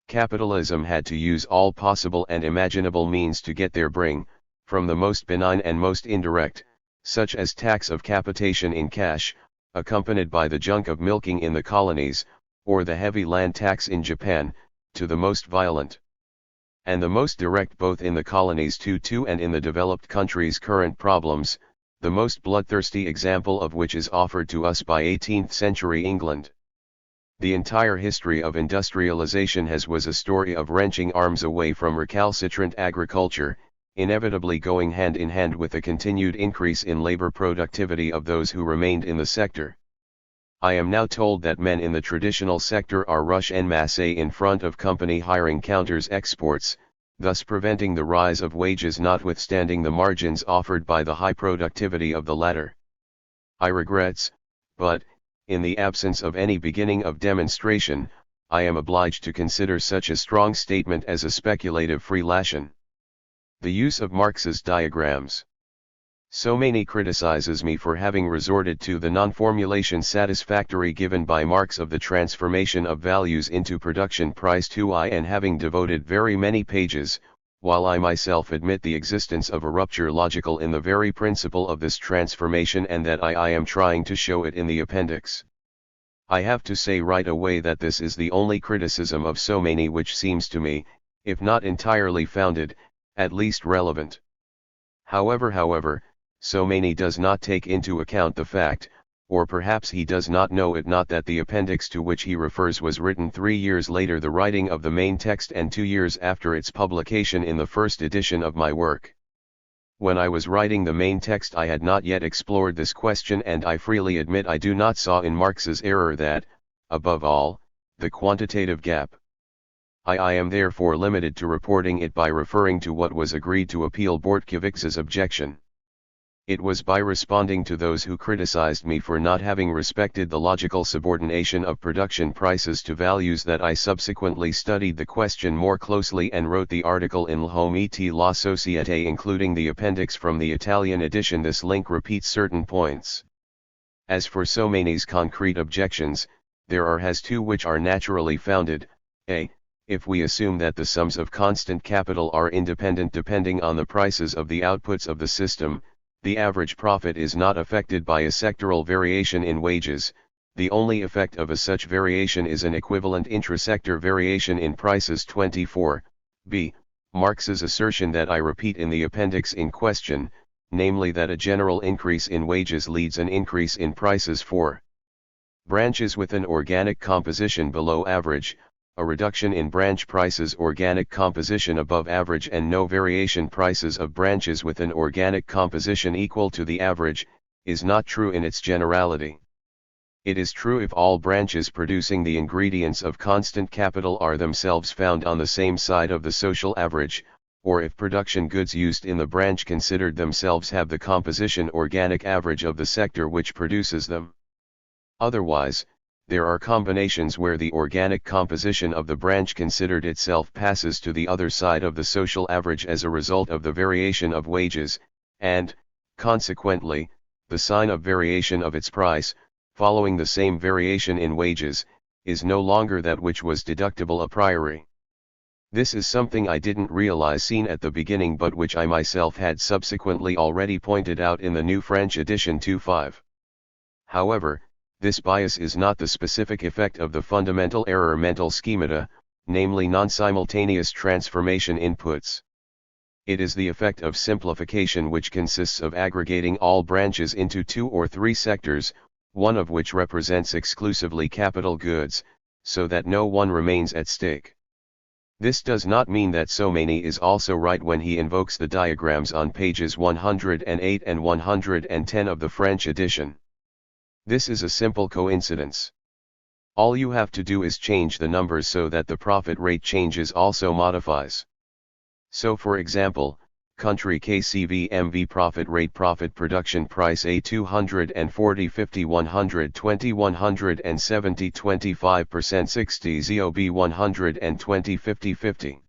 capitalism had to use all possible and imaginable means to get their bring, from the most benign and most indirect, such as tax of capitation in cash, accompanied by the junk of milking in the colonies, or the heavy land tax in Japan, to the most violent and the most direct both in the colonies too and in the developed countries' current problems, the most bloodthirsty example of which is offered to us by 18th century England. The entire history of industrialization was a story of wrenching arms away from recalcitrant agriculture, inevitably going hand in hand with a continued increase in labor productivity of those who remained in the sector. I am now told that men in the traditional sector are rush en masse in front of company hiring counters exports, thus preventing the rise of wages notwithstanding the margins offered by the high productivity of the latter. I regrets, but, in the absence of any beginning of demonstration, I am obliged to consider such a strong statement as a speculative freelation. The use of Marx's diagrams. So many criticizes me for having resorted to the non-formulation satisfactory given by Marx of the transformation of values into production price to I and having devoted very many pages, while I myself admit the existence of a rupture logical in the very principle of this transformation and that I am trying to show it in the appendix. I have to say right away that this is the only criticism of so many which seems to me, if not entirely founded, at least relevant. However, so many does not take into account the fact, or perhaps he does not know it, not that the appendix to which he refers was written 3 years later the writing of the main text and 2 years after its publication in the first edition of my work. When I was writing the main text I had not yet explored this question, and I freely admit I do not saw in Marx's error that, above all, the quantitative gap. I am therefore limited to reporting it by referring to what was agreed to appeal Bortkewicz's objection. It was by responding to those who criticized me for not having respected the logical subordination of production prices to values that I subsequently studied the question more closely and wrote the article in L'Homme et la Société including the appendix from the Italian edition. This link repeats certain points. As for so many's concrete objections, there are two which are naturally founded. A. If we assume that the sums of constant capital are independent depending on the prices of the outputs of the system, the average profit is not affected by a sectoral variation in wages, the only effect of a such variation is an equivalent intra-sector variation in prices. 24. B. Marx's assertion that I repeat in the appendix in question, namely that a general increase in wages leads an increase in prices for branches with an organic composition below average, a reduction in branch prices organic composition above average and no variation prices of branches with an organic composition equal to the average, is not true in its generality. It is true if all branches producing the ingredients of constant capital are themselves found on the same side of the social average, or if production goods used in the branch considered themselves have the composition organic average of the sector which produces them. Otherwise, there are combinations where the organic composition of the branch considered itself passes to the other side of the social average as a result of the variation of wages, and, consequently, the sign of variation of its price, following the same variation in wages, is no longer that which was deductible a priori. This is something I didn't realize seen at the beginning but which I myself had subsequently already pointed out in the new French edition 2.5. However, this bias is not the specific effect of the fundamental error mental schemata, namely non-simultaneous transformation inputs. It is the effect of simplification which consists of aggregating all branches into 2 or 3 sectors, one of which represents exclusively capital goods, so that no one remains at stake. This does not mean that so many is also right when he invokes the diagrams on pages 108 and 110 of the French edition. This is a simple coincidence. All you have to do is change the numbers so that the profit rate changes also modifies. So for example, country KCV profit production price A 240 50 120 170 25% 60 ZOB 120 50 50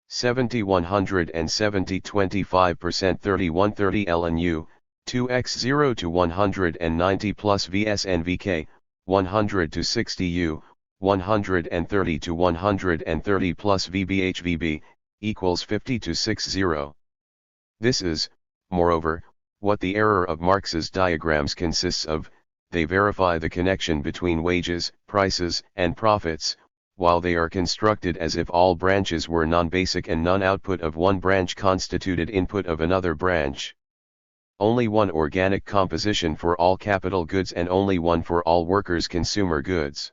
70 170 25% 31 30 LNU 2x0 to 190 plus VSNVK, 100 to 60 U, 130 to 130 plus VBHVB, equals 50 to 60. This is, moreover, what the error of Marx's diagrams consists of, they verify the connection between wages, prices, and profits, while they are constructed as if all branches were non-basic and non-output of one branch constituted input of another branch. Only one organic composition for all capital goods and only one for all workers' consumer goods.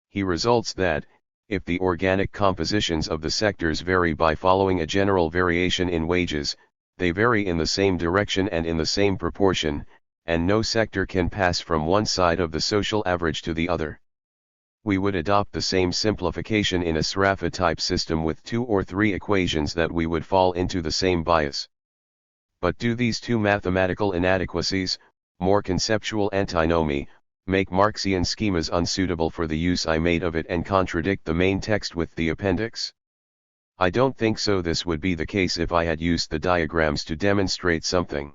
He results that, if the organic compositions of the sectors vary by following a general variation in wages, they vary in the same direction and in the same proportion, and no sector can pass from one side of the social average to the other. We would adopt the same simplification in a Sraffa-type system with 2 or 3 equations that we would fall into the same bias. But do these two mathematical inadequacies, more conceptual antinomy, make Marxian schemas unsuitable for the use I made of it and contradict the main text with the appendix? I don't think so. This would be the case if I had used the diagrams to demonstrate something.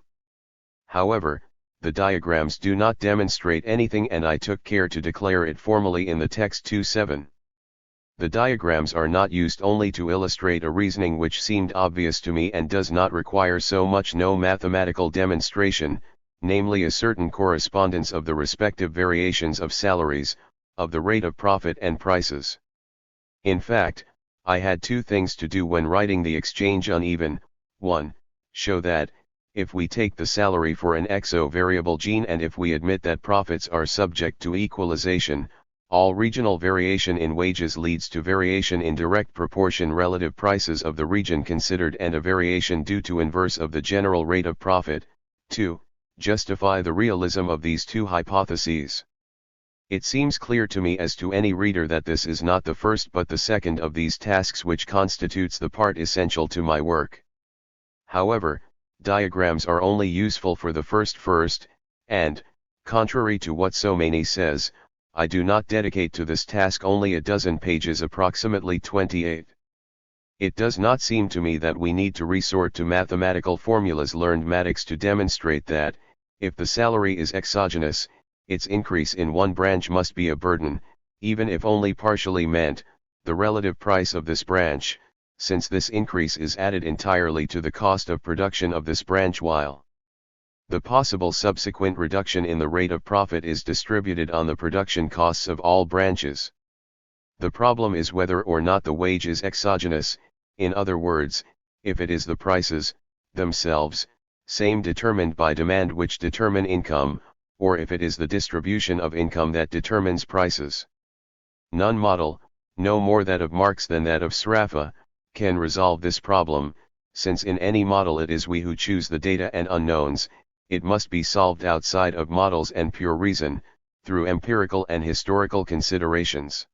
However, the diagrams do not demonstrate anything, and I took care to declare it formally in the text 2.7. The diagrams are not used only to illustrate a reasoning which seemed obvious to me and does not require so much no mathematical demonstration, namely a certain correspondence of the respective variations of salaries, of the rate of profit and prices. In fact, I had 2 things to do when writing the exchange uneven. 1. Show that, if we take the salary for an XO variable gene and if we admit that profits are subject to equalization, all regional variation in wages leads to variation in direct proportion relative prices of the region considered and a variation due to inverse of the general rate of profit. 2. Justify the realism of these 2 hypotheses. It seems clear to me as to any reader that this is not the first but the second of these tasks which constitutes the part essential to my work. However, diagrams are only useful for the first, and, contrary to what so many says, I do not dedicate to this task only a dozen pages, approximately 28. It does not seem to me that we need to resort to mathematical formulas learned mathematics to demonstrate that, if the salary is exogenous, its increase in one branch must be a burden, even if only partially meant, the relative price of this branch, since this increase is added entirely to the cost of production of this branch, while the possible subsequent reduction in the rate of profit is distributed on the production costs of all branches. The problem is whether or not the wage is exogenous, in other words, if it is the prices, themselves, same determined by demand which determine income, or if it is the distribution of income that determines prices. None model, no more that of Marx than that of Sraffa, can resolve this problem, since in any model it is we who choose the data and unknowns. It must be solved outside of models and pure reason, through empirical and historical considerations.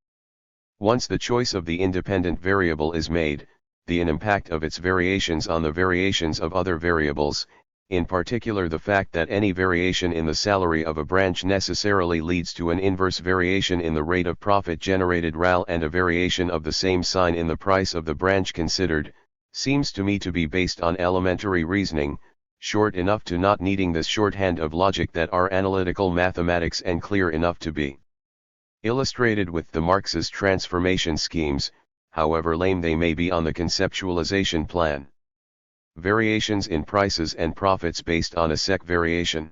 Once the choice of the independent variable is made, the impact of its variations on the variations of other variables, in particular the fact that any variation in the salary of a branch necessarily leads to an inverse variation in the rate of profit generated RAL and a variation of the same sign in the price of the branch considered, seems to me to be based on elementary reasoning, short enough to not needing this shorthand of logic that are analytical mathematics, and clear enough to be illustrated with the Marx's transformation schemes, however lame they may be on the conceptualization plan. Variations in prices and profits based on a sec variation.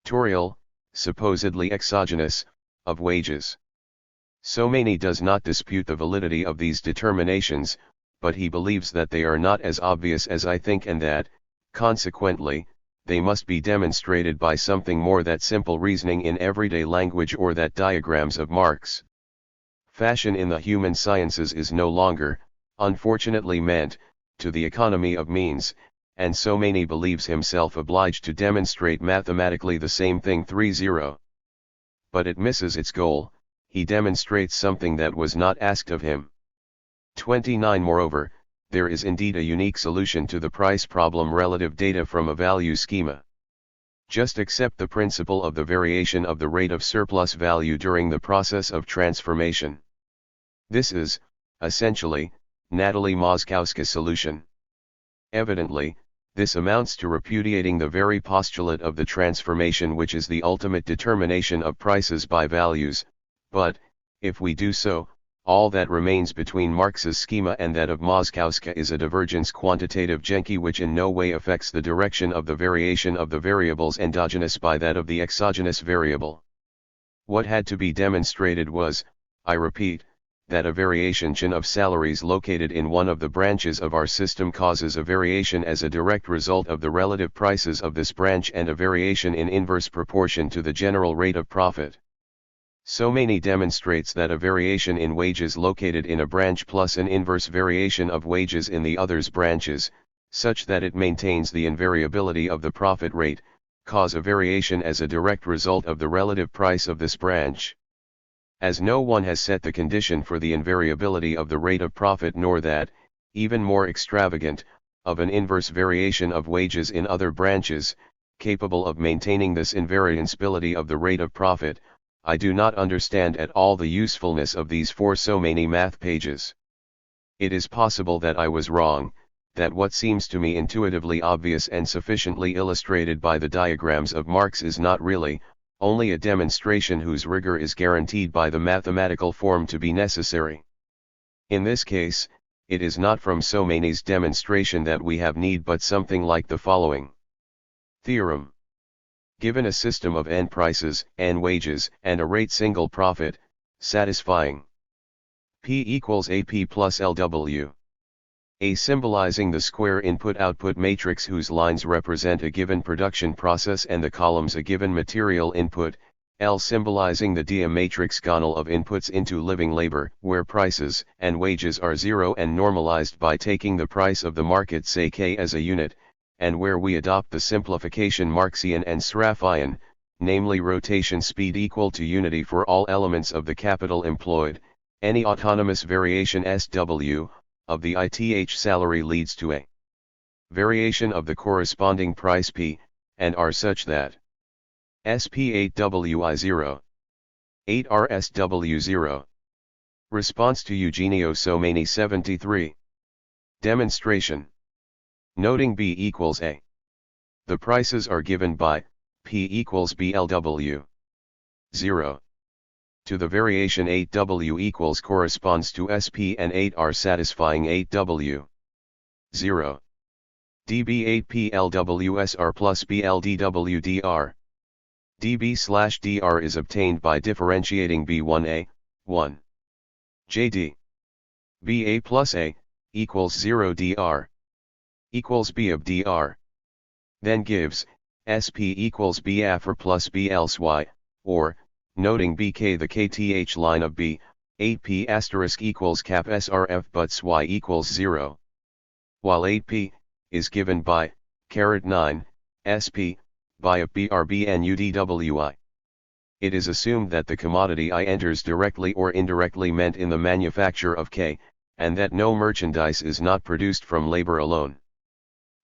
Toriel, supposedly exogenous, of wages. Somaini does not dispute the validity of these determinations, but he believes that they are not as obvious as I think, and that, consequently, they must be demonstrated by something more than simple reasoning in everyday language or that diagrams of Marx. Fashion in the human sciences is no longer, unfortunately, meant to the economy of means, and Somaini believes himself obliged to demonstrate mathematically the same thing 3.0. But it misses its goal. He demonstrates something that was not asked of him. 29. Moreover, there is indeed a unique solution to the price problem: relative data from a value schema. Just accept the principle of the variation of the rate of surplus value during the process of transformation. This is, essentially, Natalie Moskowska's solution. Evidently, this amounts to repudiating the very postulate of the transformation which is the ultimate determination of prices by values, but, if we do so, All that remains between Marx's schema and that of Moskowska is a divergence quantitative Genki which in no way affects the direction of the variation of the variables endogenous by that of the exogenous variable. What had to be demonstrated was, I repeat, that a variation of salaries located in one of the branches of our system causes a variation as a direct result of the relative prices of this branch and a variation in inverse proportion to the general rate of profit. Somaini demonstrates that a variation in wages located in a branch plus an inverse variation of wages in the other's branches, such that it maintains the invariability of the profit rate, cause a variation as a direct result of the relative price of this branch. As no one has set the condition for the invariability of the rate of profit nor that, even more extravagant, of an inverse variation of wages in other branches, capable of maintaining this invariability of the rate of profit, I do not understand at all the usefulness of these 4 so many math pages. It is possible that I was wrong, that what seems to me intuitively obvious and sufficiently illustrated by the diagrams of Marx is not really, only a demonstration whose rigor is guaranteed by the mathematical form to be necessary. In this case, it is not from Somaini's demonstration that we have need but something like the following. Theorem. Given a system of n prices, n wages, and a rate single profit, satisfying P equals AP plus LW. A symbolizing the square input-output matrix whose lines represent a given production process and the columns a given material input, L symbolizing the dia matrix gonal of inputs into living labor, where prices and wages are zero and normalized by taking the price of the market say K as a unit, and where we adopt the simplification Marxian and Sraffian, namely rotation speed equal to unity for all elements of the capital employed, any autonomous variation SW, of the ITH salary leads to a variation of the corresponding price P, and R such that SP8WI0, 8RSW0. Response to Eugenio Somaini 73. Demonstration. Noting B equals A. The prices are given by P equals BLW 0. To the variation 8W equals corresponds to SP and 8R satisfying 8W 0. dB8PLWSR plus BLDWDR. dB/dr is obtained by differentiating B1A, 1. JD. BA plus A, equals 0 dr. Equals B of dr. Then gives, SP equals BAFR plus BLSY, or, noting BK the KTH line of B, 8P asterisk equals cap SRF but SY equals 0. While 8P, is given by, 9, SP, by a BRB and UDWI. It is assumed that the commodity I enters directly or indirectly meant in the manufacture of K, and that no merchandise is not produced from labor alone.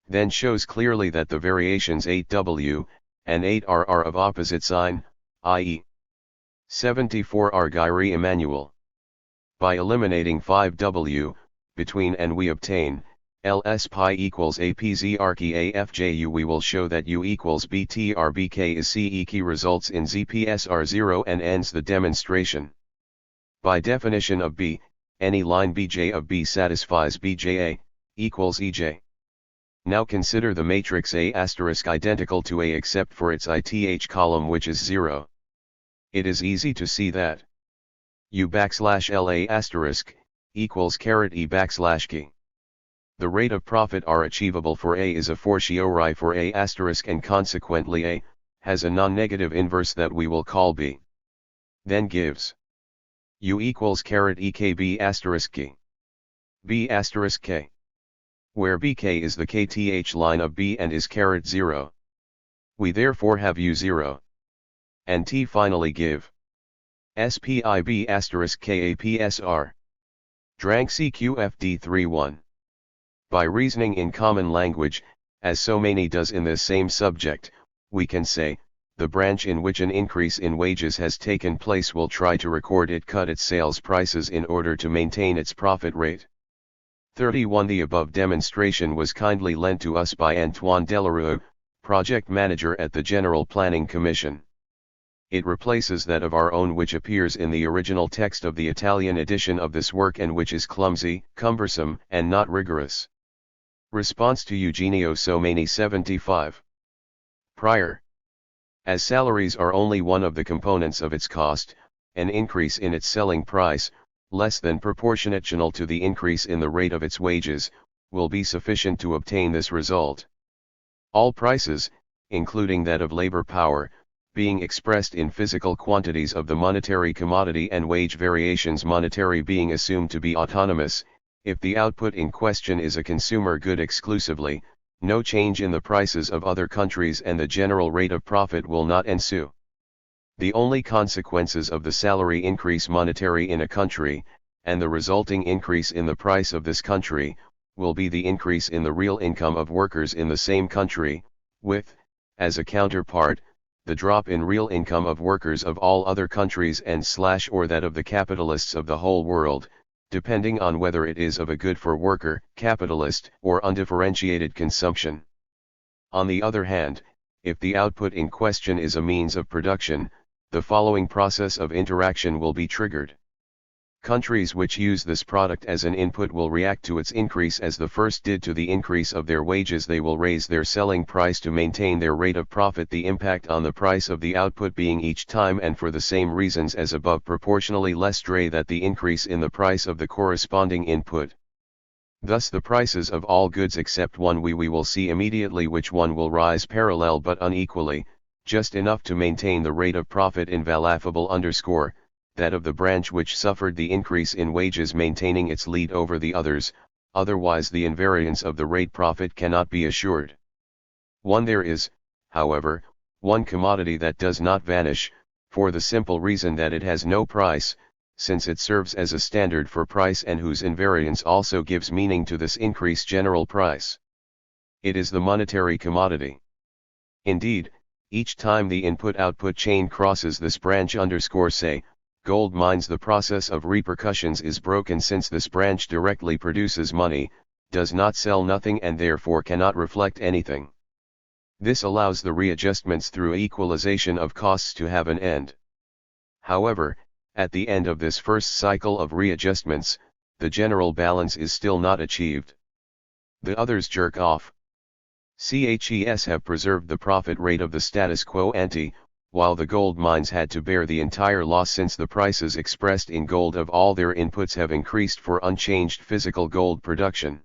Then shows clearly that the variations 8W, and 8R are of opposite sign, i.e. 74 are A Emmanuel. By eliminating 5W, between and we obtain, LS pi equals APZ archi AFJU. We will show that U equals BTRBK is CE. Key results in ZPSR0 and ends the demonstration. By definition of B, any line Bj of B satisfies Bja, equals Ej. Now consider the matrix A asterisk identical to A except for its ith column which is 0. It is easy to see that U backslash LA asterisk, equals E backslash K. The rate of profit R achievable for A is a fortiori for A asterisk and consequently A, has a non-negative inverse that we will call B. Then gives U equals EKB asterisk K. B asterisk K. Where BK is the KTH line of B and is 0. We therefore have U0. And T finally give SPIB asterisk KAPSR. Drank CQFD31. By reasoning in common language, as Somaini does in this same subject, we can say, the branch in which an increase in wages has taken place will try to record it cut its sales prices in order to maintain its profit rate. 31. The above demonstration was kindly lent to us by Antoine Delarue, project manager at the General Planning Commission. it replaces that of our own which appears in the original text of the Italian edition of this work and which is clumsy, cumbersome, and not rigorous. Response to Eugenio Somani 75. Prior. As salaries are only one of the components of its cost, an increase in its selling price, less than proportional to the increase in the rate of its wages, will be sufficient to obtain this result. All prices, including that of labor power, being expressed in physical quantities of the monetary commodity and wage variations monetary being assumed to be autonomous, if the output in question is a consumer good exclusively, no change in the prices of other countries and the general rate of profit will not ensue. The only consequences of the salary increase monetary in a country, and the resulting increase in the price of this country, will be the increase in the real income of workers in the same country, with, as a counterpart, the drop in real income of workers of all other countries and / or that of the capitalists of the whole world, depending on whether it is of a good for worker, capitalist, or undifferentiated consumption. On the other hand, if the output in question is a means of production, the following process of interaction will be triggered. Countries which use this product as an input will react to its increase as the first did to the increase of their wages. They will raise their selling price to maintain their rate of profit, the impact on the price of the output being each time and for the same reasons as above proportionally less than the increase in the price of the corresponding input. Thus the prices of all goods except one we will see immediately which one will rise parallel but unequally, just enough to maintain the rate of profit invalafable _ that of the branch which suffered the increase in wages maintaining its lead over the others, otherwise the invariance of the rate profit cannot be assured. There is, however, one commodity that does not vanish, for the simple reason that it has no price, since it serves as a standard for price and whose invariance also gives meaning to this increased general price. It is the monetary commodity. Indeed, each time the input-output chain crosses this branch say, gold mines, the process of repercussions is broken since this branch directly produces money, does not sell nothing and therefore cannot reflect anything. This allows the readjustments through equalization of costs to have an end. However, at the end of this first cycle of readjustments, the general balance is still not achieved. The others jerk off. CHES have preserved the profit rate of the status quo ante, while the gold mines had to bear the entire loss since the prices expressed in gold of all their inputs have increased for unchanged physical gold production.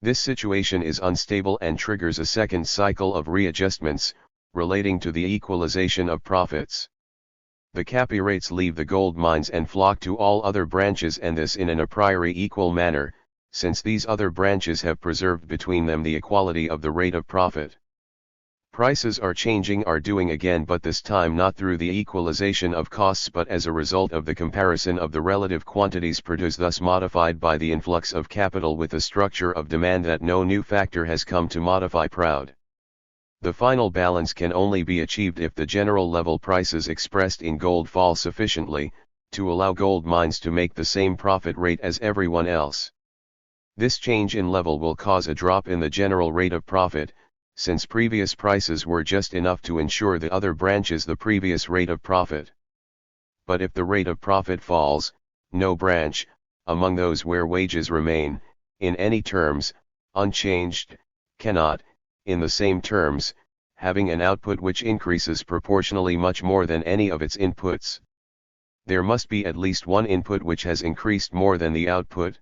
This situation is unstable and triggers a second cycle of readjustments, relating to the equalization of profits. The cappy rates leave the gold mines and flock to all other branches, and this in an a priori equal manner, since these other branches have preserved between them the equality of the rate of profit. Prices are doing again, but this time not through the equalization of costs but as a result of the comparison of the relative quantities produced, thus modified by the influx of capital with a structure of demand that no new factor has come to modify. The final balance can only be achieved if the general level prices expressed in gold fall sufficiently, to allow gold mines to make the same profit rate as everyone else. This change in level will cause a drop in the general rate of profit, since previous prices were just enough to ensure the other branches the previous rate of profit. But if the rate of profit falls, no branch, among those where wages remain, in any terms, unchanged, cannot, in the same terms, having an output which increases proportionally much more than any of its inputs. There must be at least one input which has increased more than the output.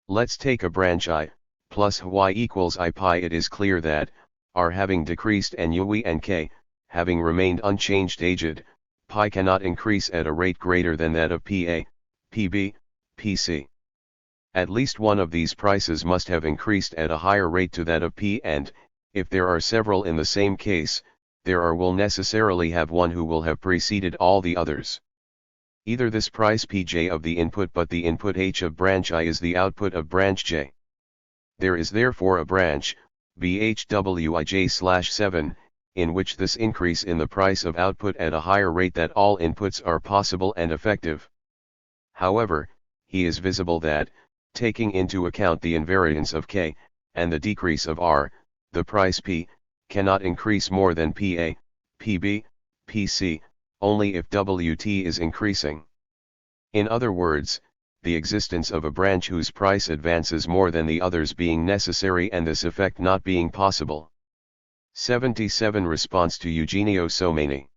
Let's take a branch I, plus y equals I pi. It is clear that, R having decreased and U and K, having remained unchanged aged, pi cannot increase at a rate greater than that of PA, PB, PC. At least one of these prices must have increased at a higher rate to that of P, and, if there are several in the same case, there will necessarily have one who will have preceded all the others. Either this price Pj of the input but the input H of branch I is the output of branch J. There is therefore a branch, BHWIJ/7, in which this increase in the price of output at a higher rate that all inputs are possible and effective. However, he is visible that, taking into account the invariance of K, and the decrease of R, the price P, cannot increase more than PA, PB, PC, only if WT is increasing. In other words, the existence of a branch whose price advances more than the others being necessary and this effect not being possible. 77 Response to Eugenio Someni.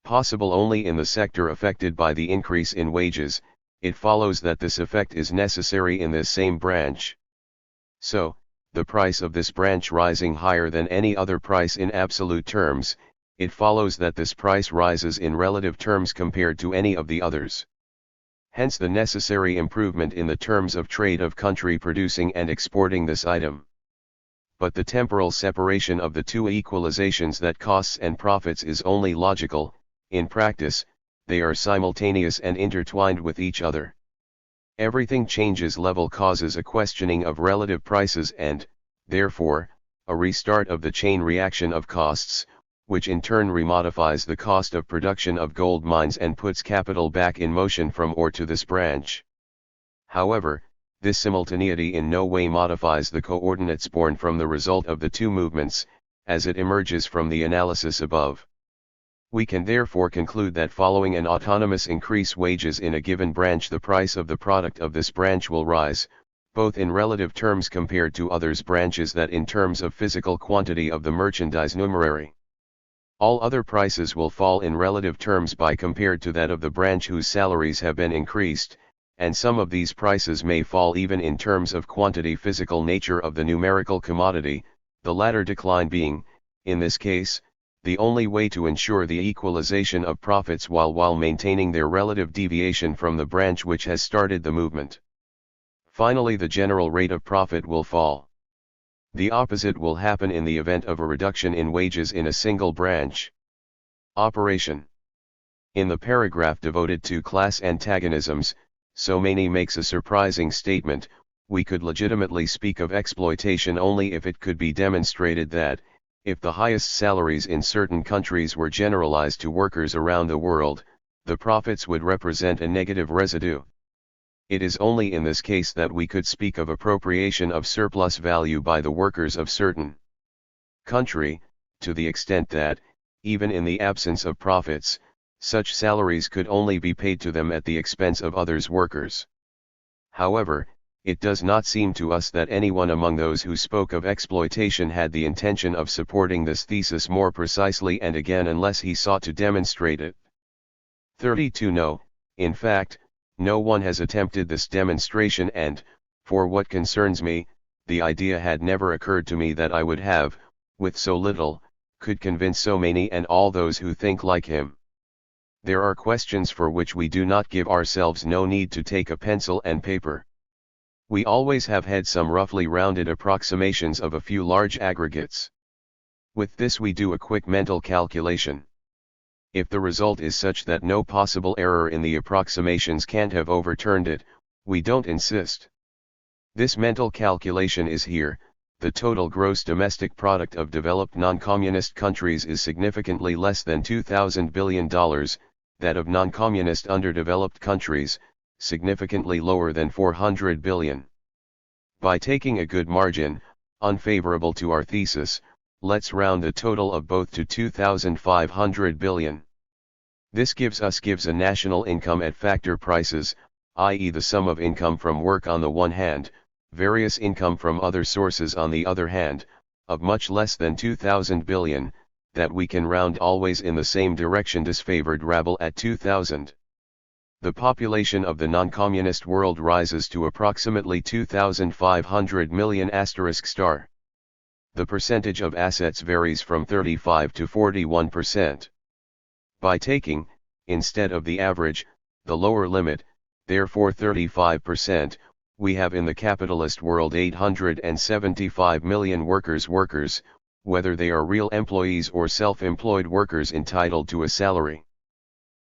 Possible only in the sector affected by the increase in wages. It follows that this effect is necessary in this same branch. So, the price of this branch rising higher than any other price in absolute terms, it follows that this price rises in relative terms compared to any of the others. Hence the necessary improvement in the terms of trade of country producing and exporting this item. But the temporal separation of the two equalizations that costs and profits is only logical. In practice, they are simultaneous and intertwined with each other. Everything changes level causes a questioning of relative prices and, therefore, a restart of the chain reaction of costs, which in turn remodifies the cost of production of gold mines and puts capital back in motion from ore to this branch. However, this simultaneity in no way modifies the coordinates born from the result of the two movements, as it emerges from the analysis above. We can therefore conclude that following an autonomous increase wages in a given branch, the price of the product of this branch will rise, both in relative terms compared to others branches that in terms of physical quantity of the merchandise numerary. All other prices will fall in relative terms by compared to that of the branch whose salaries have been increased, and some of these prices may fall even in terms of quantity physical nature of the numerical commodity, the latter decline being, in this case, the only way to ensure the equalization of profits while maintaining their relative deviation from the branch which has started the movement. Finally, the general rate of profit will fall. The opposite will happen in the event of a reduction in wages in a single branch. Operation. In the paragraph devoted to class antagonisms, Someni makes a surprising statement: we could legitimately speak of exploitation only if it could be demonstrated that, if the highest salaries in certain countries were generalized to workers around the world, the profits would represent a negative residue. It is only in this case that we could speak of appropriation of surplus value by the workers of certain country, to the extent that, even in the absence of profits, such salaries could only be paid to them at the expense of others' workers. However, it does not seem to us that anyone among those who spoke of exploitation had the intention of supporting this thesis more precisely and again unless he sought to demonstrate it. 32 No, in fact, no one has attempted this demonstration and, for what concerns me, the idea had never occurred to me that I would have, with so little, could convince so many and all those who think like him. There are questions for which we do not give ourselves no need to take a pencil and paper. We always have had some roughly rounded approximations of a few large aggregates. With this we do a quick mental calculation. If the result is such that no possible error in the approximations can't have overturned it, we don't insist. This mental calculation is here: the total gross domestic product of developed non-communist countries is significantly less than $2,000 billion, that of non-communist underdeveloped countries, significantly lower than 400 billion. By taking a good margin, unfavorable to our thesis, let's round the total of both to 2,500 billion. This gives a national income at factor prices, i.e. the sum of income from work on the one hand, various income from other sources on the other hand, of much less than 2,000 billion, that we can round always in the same direction disfavored rabble at 2,000. The population of the non-communist world rises to approximately 2,500 million ***. The percentage of assets varies from 35 to 41%. By taking, instead of the average, the lower limit, therefore 35%, we have in the capitalist world 875 million workers, whether they are real employees or self-employed workers entitled to a salary.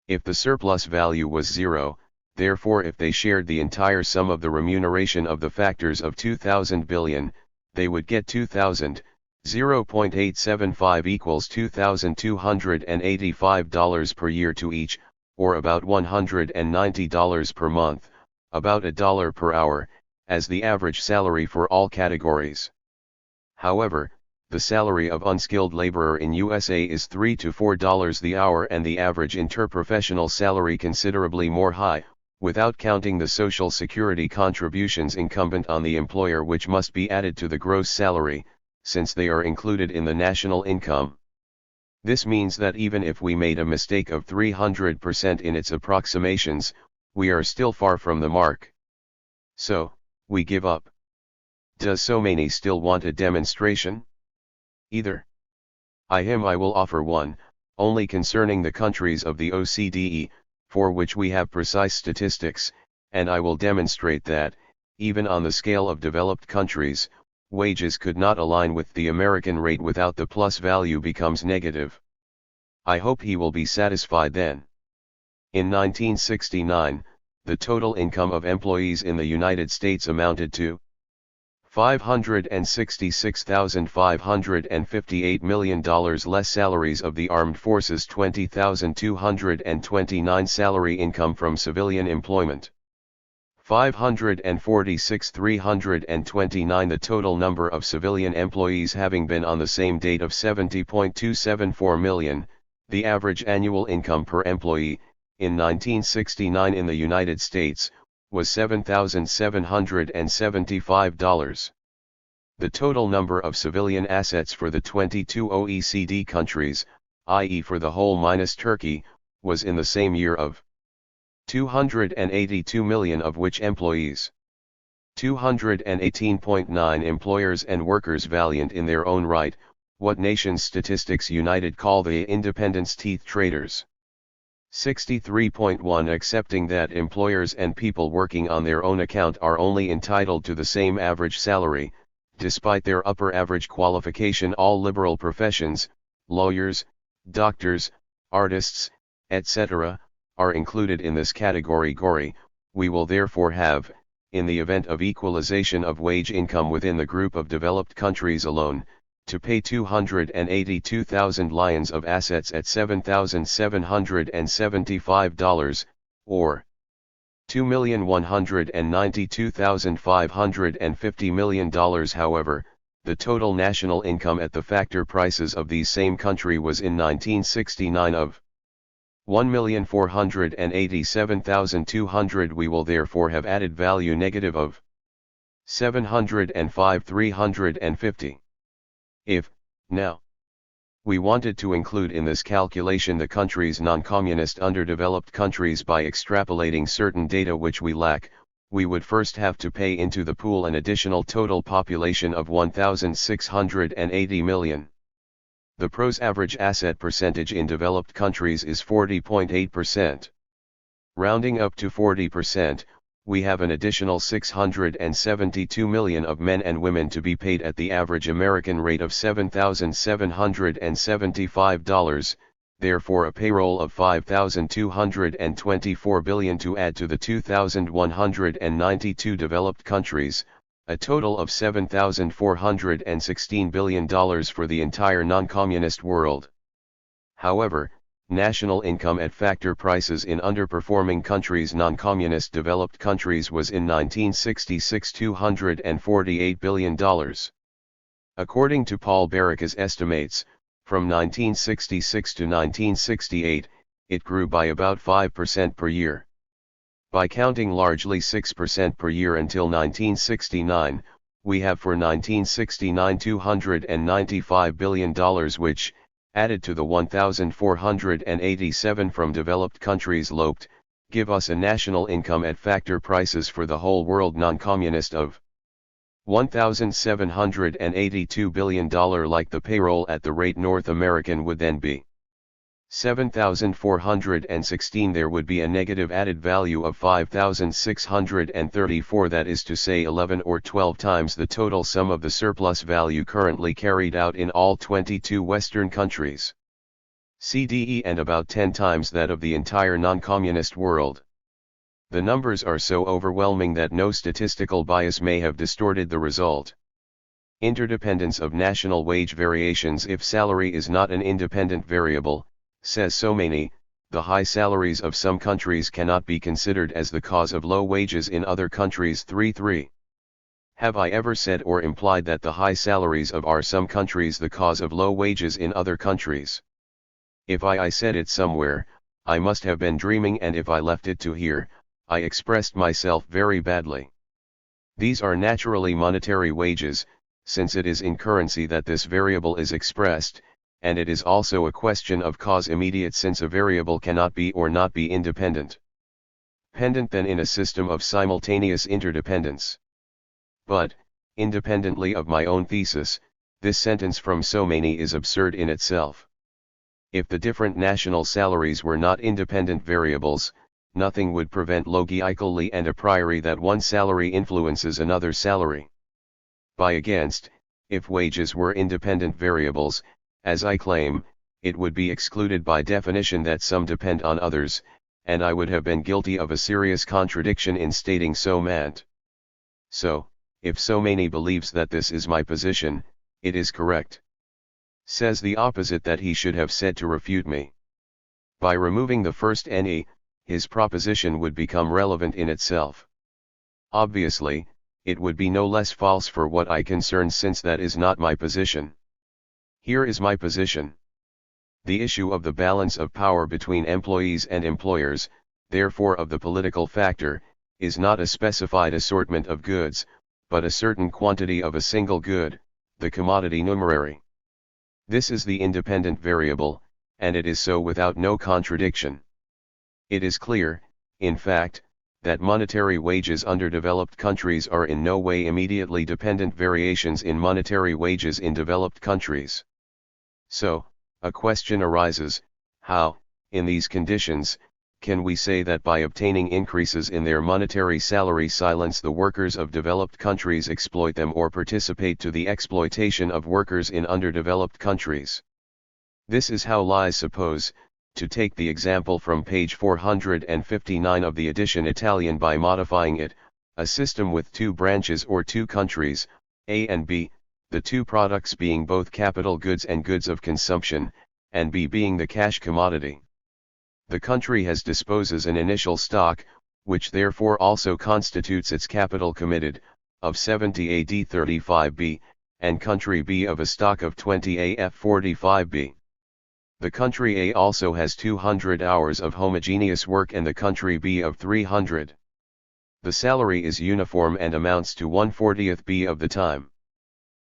If the surplus value was zero, therefore if they shared the entire sum of the remuneration of the factors of 2,000 billion, they would get 2,000, 0.875 equals $2,285 per year to each, or about $190 per month, about $1 per hour, as the average salary for all categories. However, the salary of unskilled laborer in USA is $3 to $4 the hour, and the average interprofessional salary considerably more high, without counting the Social Security contributions incumbent on the employer, which must be added to the gross salary, since they are included in the national income. This means that even if we made a mistake of 300% in its approximations, we are still far from the mark. So, we give up. Does so many still want a demonstration? Either. I will offer one, only concerning the countries of the OCDE, for which we have precise statistics, and I will demonstrate that, even on the scale of developed countries, wages could not align with the American rate without the plus value becomes negative. I hope he will be satisfied then. In 1969, the total income of employees in the United States amounted to $566,558 million, less salaries of the armed forces $20,229, salary income from civilian employment $546,329, the total number of civilian employees having been on the same date of 70.274 million, the average annual income per employee, in 1969 in the United States, was $7,775. The total number of civilian assets for the 22 OECD countries, i.e. for the whole minus Turkey, was in the same year of 282 million, of which employees 218.9 employers and workers valiant in their own right, what nation's Statistics United call the independence teeth traders. 63.1 accepting that employers and people working on their own account are only entitled to the same average salary, despite their upper average qualification. All liberal professions, lawyers, doctors, artists, etc., are included in this category. We will therefore have, in the event of equalization of wage income within the group of developed countries alone, to pay 282,000 lions of assets at $7,775, or $2,192,550 million. However, the total national income at the factor prices of these same country was in 1969 of $1,487,200. We will therefore have added value negative of $705,350. If, now, we wanted to include in this calculation the countries non-communist underdeveloped countries by extrapolating certain data which we lack, we would first have to pay into the pool an additional total population of 1,680 million. The PRO's average asset percentage in developed countries is 40.8%. Rounding up to 40%, we have an additional 672 million of men and women to be paid at the average American rate of $7,775, therefore a payroll of 5,224 billion to add to the 2,192 developed countries, a total of $7,416 billion for the entire non-communist world. However, national income at factor prices in underperforming countries, non-communist developed countries, was in 1966 $248 billion. According to Paul Baraka's estimates, from 1966 to 1968, it grew by about 5% per year. By counting largely 6% per year until 1969, we have for 1969 $295 billion, which, added to the 1,487 from developed countries loped, give us a national income at factor prices for the whole world non-communist of $1,782 billion. Like the payroll at the rate North American would then be 7,416. There would be a negative added value of 5,634, that is to say 11 or 12 times the total sum of the surplus value currently carried out in all 22 Western countries, CDE, and about 10 times that of the entire non-communist world. The numbers are so overwhelming that no statistical bias may have distorted the result. Interdependence of national wage variations. If salary is not an independent variable, says Somaini, the high salaries of some countries cannot be considered as the cause of low wages in other countries. 3.3. Have I ever said or implied that the high salaries of some countries the cause of low wages in other countries? If I said it somewhere, I must have been dreaming, and if I left it to here, I expressed myself very badly. These are naturally monetary wages, since it is in currency that this variable is expressed, and it is also a question of cause immediate, since a variable cannot be or not be independent. Pendant then in a system of simultaneous interdependence. But, independently of my own thesis, this sentence from Somaini is absurd in itself. If the different national salaries were not independent variables, nothing would prevent logically and a priori that one salary influences another salary. By against, if wages were independent variables, as I claim, it would be excluded by definition that some depend on others, and I would have been guilty of a serious contradiction in stating so meant. So, if Somaini believes that this is my position, it is correct. Says the opposite that he should have said to refute me. By removing the first "ne", his proposition would become relevant in itself. Obviously, it would be no less false for what I concern, since that is not my position. Here is my position. The issue of the balance of power between employees and employers, therefore of the political factor, is not a specified assortment of goods, but a certain quantity of a single good, the commodity numerary. This is the independent variable, and it is so without no contradiction. It is clear, in fact, that monetary wages under developed countries are in no way immediately dependent variations in monetary wages in developed countries. So, a question arises: how, in these conditions, can we say that by obtaining increases in their monetary salary silence the workers of developed countries, exploit them, or participate to the exploitation of workers in underdeveloped countries? This is how lies suppose, to take the example from page 459 of the edition Italian, by modifying it, a system with two branches or two countries, A and B, the two products being both capital goods and goods of consumption, and B being the cash commodity. The country has disposes an initial stock, which therefore also constitutes its capital committed, of 70 AD 35B, and country B of a stock of 20 AF 45B. The country A also has 200 hours of homogeneous work and the country B of 300. The salary is uniform and amounts to 1/40th B of the time.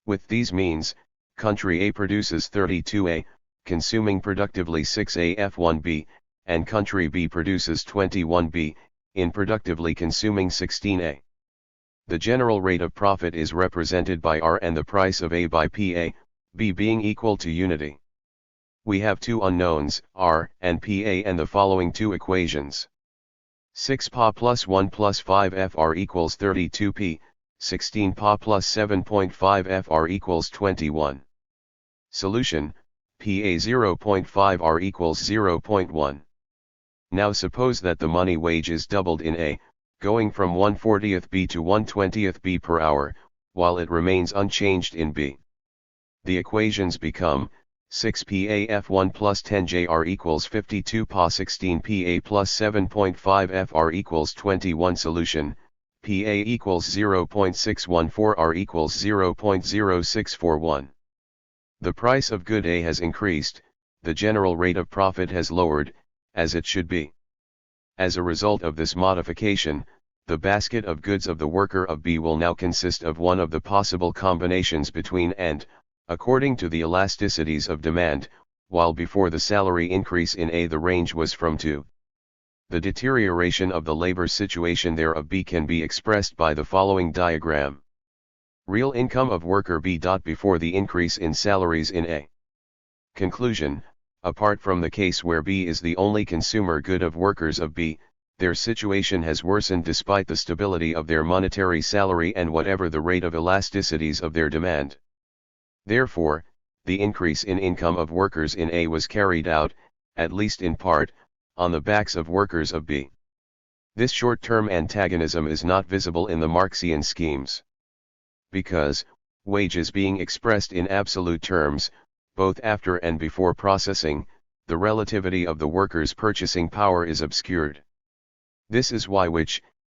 With these means, country A produces 32A, consuming productively 6A F1B, and country B produces 21B, unproductively consuming 16A. The general rate of profit is represented by R and the price of A by PA, B being equal to unity. We have two unknowns, R and PA, and the following two equations. 6 Pa plus 1 plus 5 FR equals 32P, 16 Pa plus 7.5 FR equals 21. Solution: PA 0.5 R equals 0.1. Now suppose that the money wage is doubled in A, going from 1/40th B to 1/20th B per hour, while it remains unchanged in B. The equations become: 6 PAF1 plus 10 JR equals 52 Pa 16 PA plus 7.5 FR equals 21. Solution: PA equals 0.614 R equals 0.0641. The price of good A has increased, the general rate of profit has lowered, as it should be. As a result of this modification, the basket of goods of the worker of B will now consist of one of the possible combinations between and, according to the elasticities of demand, while before the salary increase in A the range was from to. The deterioration of the labor situation there of B can be expressed by the following diagram. Real income of worker B. Before the increase in salaries in A. Conclusion: apart from the case where B is the only consumer good of workers of B, their situation has worsened despite the stability of their monetary salary and whatever the rate of elasticities of their demand. Therefore, the increase in income of workers in A was carried out, at least in part, on the backs of workers of B. This short-term antagonism is not visible in the Marxian schemes. Because, wages being expressed in absolute terms, both after and before processing, the relativity of the worker's purchasing power is obscured. This is why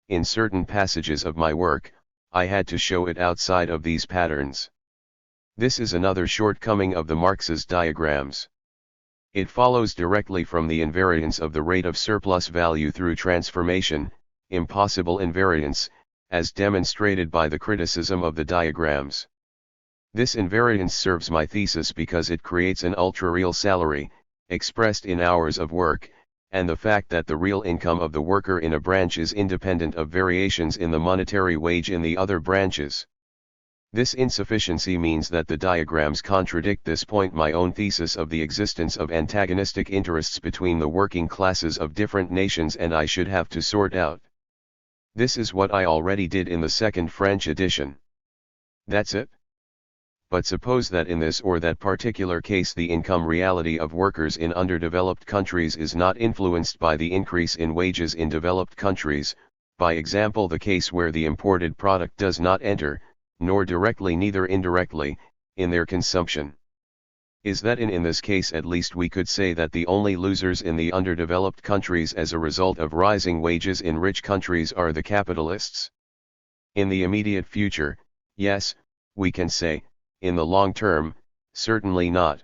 in certain passages of my work, I had to show it outside of these patterns. This is another shortcoming of the Marx's diagrams. It follows directly from the invariance of the rate of surplus value through transformation, impossible invariance, as demonstrated by the criticism of the diagrams. This invariance serves my thesis because it creates an ultra-real salary, expressed in hours of work, and the fact that the real income of the worker in a branch is independent of variations in the monetary wage in the other branches. This insufficiency means that the diagrams contradict this point, my own thesis of the existence of antagonistic interests between the working classes of different nations, and I should have to sort out. This is what I already did in the second French edition. That's it? But suppose that in this or that particular case the income reality of workers in underdeveloped countries is not influenced by the increase in wages in developed countries, by example the case where the imported product does not enter, nor directly neither indirectly, in their consumption. Is that in this case at least we could say that the only losers in the underdeveloped countries as a result of rising wages in rich countries are the capitalists? In the immediate future, yes, we can say, in the long term, certainly not.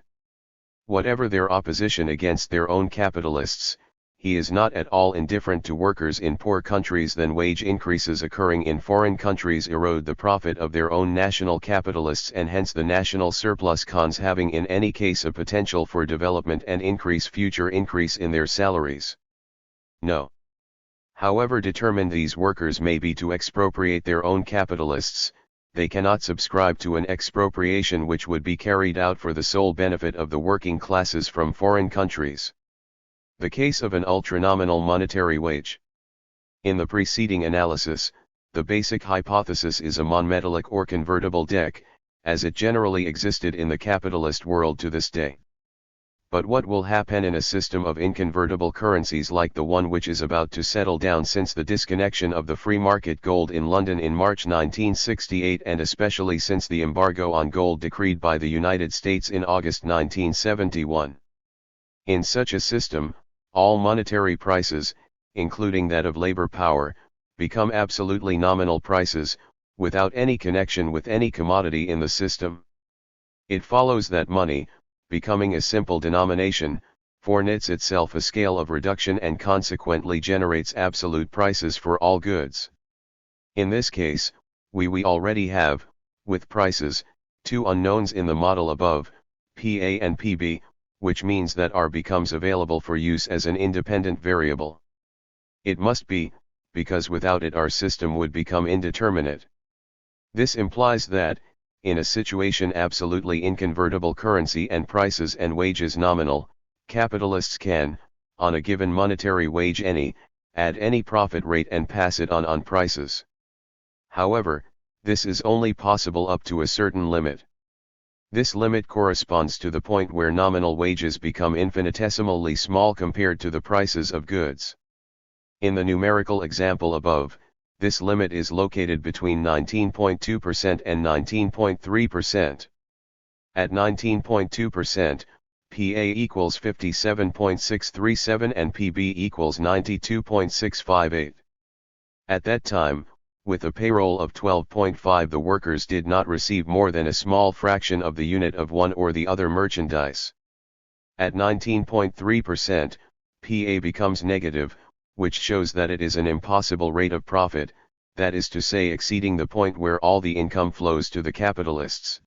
Whatever their opposition against their own capitalists, he is not at all indifferent to workers in poor countries. Then wage increases occurring in foreign countries erode the profit of their own national capitalists, and hence the national surplus cons having in any case a potential for development and future increase in their salaries. No. However determined these workers may be to expropriate their own capitalists, they cannot subscribe to an expropriation which would be carried out for the sole benefit of the working classes from foreign countries. The case of an ultranominal monetary wage. In the preceding analysis, the basic hypothesis is a monmetallic or convertible deck, as it generally existed in the capitalist world to this day. But what will happen in a system of inconvertible currencies like the one which is about to settle down since the disconnection of the free market gold in London in March 1968, and especially since the embargo on gold decreed by the United States in August 1971? In such a system, all monetary prices, including that of labor power, become absolutely nominal prices, without any connection with any commodity in the system. It follows that money, becoming a simple denomination, fornits itself a scale of reduction and consequently generates absolute prices for all goods. In this case, we already have, with prices, two unknowns in the model above, PA and PB, which means that R becomes available for use as an independent variable. It must be, because without it our system would become indeterminate. This implies that, in a situation absolutely inconvertible currency and prices and wages nominal, capitalists can, on a given monetary wage add any profit rate and pass it on prices. However, this is only possible up to a certain limit. This limit corresponds to the point where nominal wages become infinitesimally small compared to the prices of goods. In the numerical example above, this limit is located between 19.2% and 19.3%. At 19.2%, PA equals 57.637 and PB equals 92.658. At that time, with a payroll of 12.5, the workers did not receive more than a small fraction of the unit of one or the other merchandise. At 19.3%, PA becomes negative, which shows that it is an impossible rate of profit, that is to say exceeding the point where all the income flows to the capitalists.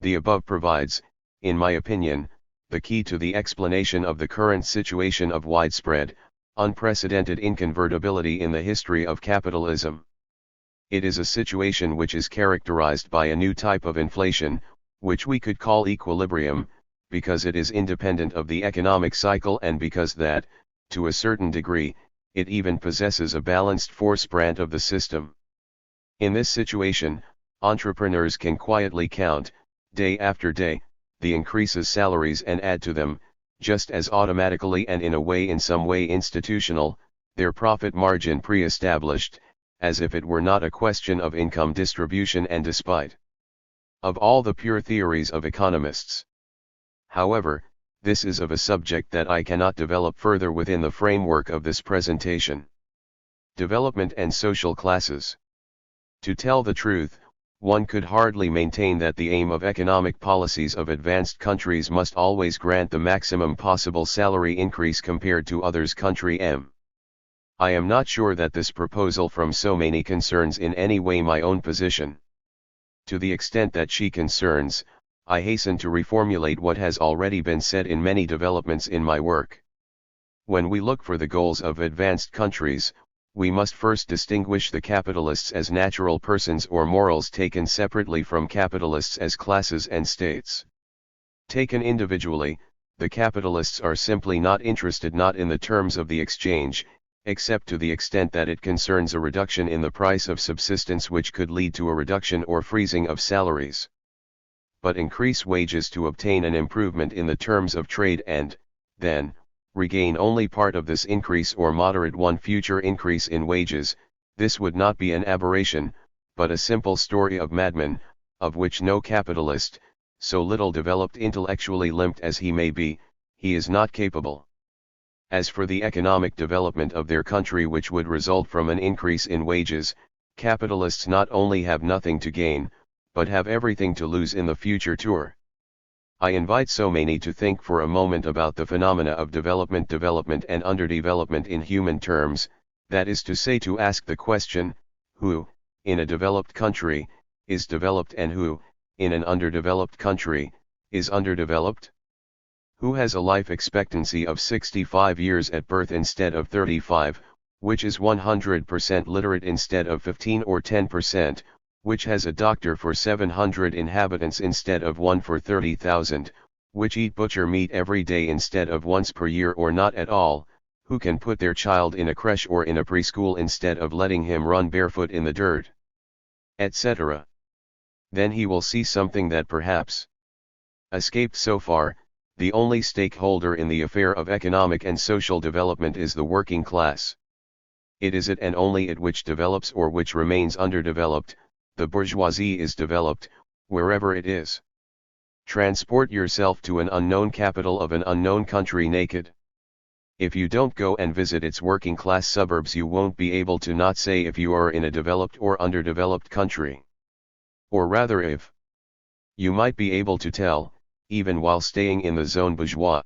The above provides, in my opinion, the key to the explanation of the current situation of widespread, unprecedented inconvertibility in the history of capitalism. It is a situation which is characterized by a new type of inflation, which we could call equilibrium, because it is independent of the economic cycle and because that, to a certain degree, it even possesses a balanced force branch of the system. In this situation, entrepreneurs can quietly count, day after day, the increases salaries and add to them, just as automatically and in some way institutional, their profit margin pre-established, as if it were not a question of income distribution and despite of all the pure theories of economists. However, this is of a subject that I cannot develop further within the framework of this presentation. Development and social classes. To tell the truth, one could hardly maintain that the aim of economic policies of advanced countries must always grant the maximum possible salary increase compared to others. Country M. I am not sure that this proposal from so many concerns in any way my own position. To the extent that she concerns, I hasten to reformulate what has already been said in many developments in my work. When we look for the goals of advanced countries, we must first distinguish the capitalists as natural persons or morals taken separately from capitalists as classes and states. Taken individually, the capitalists are simply not interested not in the terms of the exchange, except to the extent that it concerns a reduction in the price of subsistence which could lead to a reduction or freezing of salaries. But increase wages to obtain an improvement in the terms of trade and, then, regain only part of this increase or moderate one future increase in wages. This would not be an aberration, but a simple story of madmen, of which no capitalist, so little developed intellectually limped as he may be, he is not capable. As for the economic development of their country which would result from an increase in wages, capitalists not only have nothing to gain, but have everything to lose in the future tour. I invite so many to think for a moment about the phenomena of development and underdevelopment in human terms, that is to say, to ask the question, who, in a developed country, is developed and who, in an underdeveloped country, is underdeveloped? Who has a life expectancy of 65 years at birth instead of 35, which is 100% literate instead of 15 or 10%, which has a doctor for 700 inhabitants instead of one for 30,000, which eat butcher meat every day instead of once per year or not at all, who can put their child in a creche or in a preschool instead of letting him run barefoot in the dirt, etc. Then he will see something that perhaps escaped so far. The only stakeholder in the affair of economic and social development is the working class. It is it and only it which develops or which remains underdeveloped. The bourgeoisie is developed, wherever it is. Transport yourself to an unknown capital of an unknown country naked. If you don't go and visit its working class suburbs, you won't be able to not say if you are in a developed or underdeveloped country. Or rather, if you might be able to tell, even while staying in the zone bourgeois.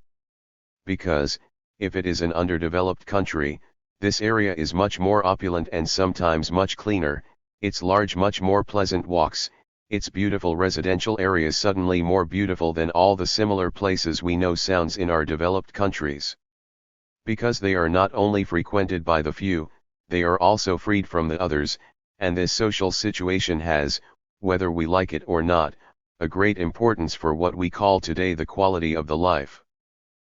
Because, if it is an underdeveloped country, this area is much more opulent and sometimes much cleaner, its large much more pleasant walks, its beautiful residential areas suddenly more beautiful than all the similar places we know sounds in our developed countries. Because they are not only frequented by the few, they are also freed from the others, and this social situation has, whether we like it or not, a great importance for what we call today the quality of the life.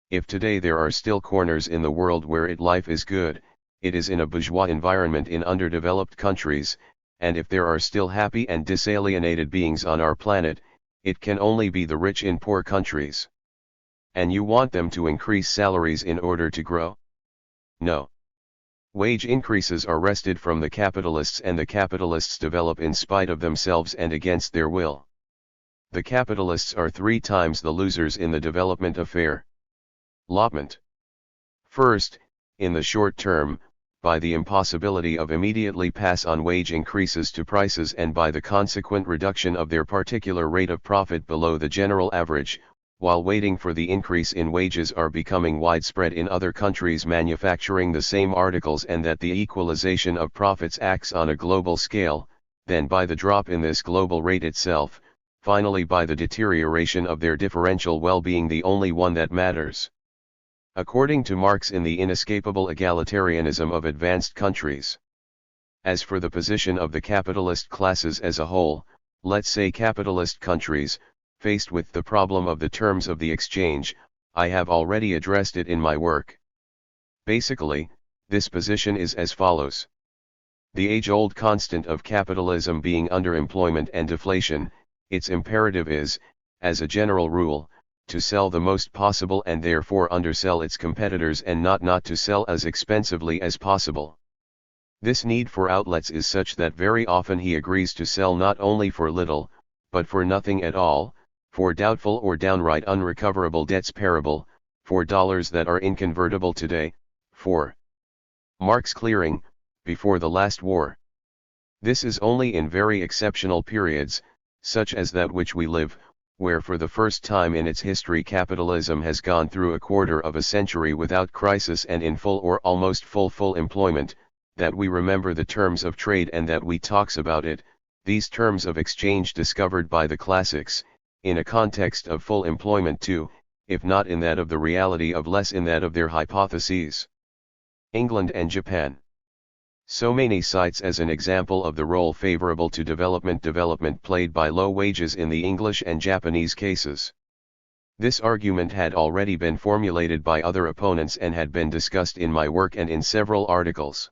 If today there are still corners in the world where life is good, it is in a bourgeois environment in underdeveloped countries, and if there are still happy and disalienated beings on our planet, it can only be the rich in poor countries. And you want them to increase salaries in order to grow? No. Wage increases are wrested from the capitalists, and the capitalists develop in spite of themselves and against their will. The capitalists are 3 times the losers in the development affair. Development. First, in the short term, by the impossibility of immediately pass on wage increases to prices and by the consequent reduction of their particular rate of profit below the general average, while waiting for the increase in wages are becoming widespread in other countries manufacturing the same articles, and that the equalization of profits acts on a global scale, then by the drop in this global rate itself, finally by the deterioration of their differential well-being, the only one that matters. According to Marx, in the inescapable egalitarianism of advanced countries. As for the position of the capitalist classes as a whole, let's say capitalist countries, faced with the problem of the terms of the exchange, I have already addressed it in my work. Basically, this position is as follows. The age-old constant of capitalism being underemployment and deflation, its imperative is, as a general rule, to sell the most possible and therefore undersell its competitors, and not to sell as expensively as possible. This need for outlets is such that very often he agrees to sell not only for little, but for nothing at all, for doubtful or downright unrecoverable debts payable, for dollars that are inconvertible today, for marks clearing, before the last war. This is only in very exceptional periods, such as that which we live, where for the first time in its history capitalism has gone through a quarter of a century without crisis and in full or almost full employment, that we remember the terms of trade and that we talks about it, these terms of exchange discovered by the classics, in a context of full employment too, if not in that of the reality of less in that of their hypotheses. England and Japan. So many cites as an example of the role favorable to development played by low wages in the English and Japanese cases. This argument had already been formulated by other opponents and had been discussed in my work and in several articles.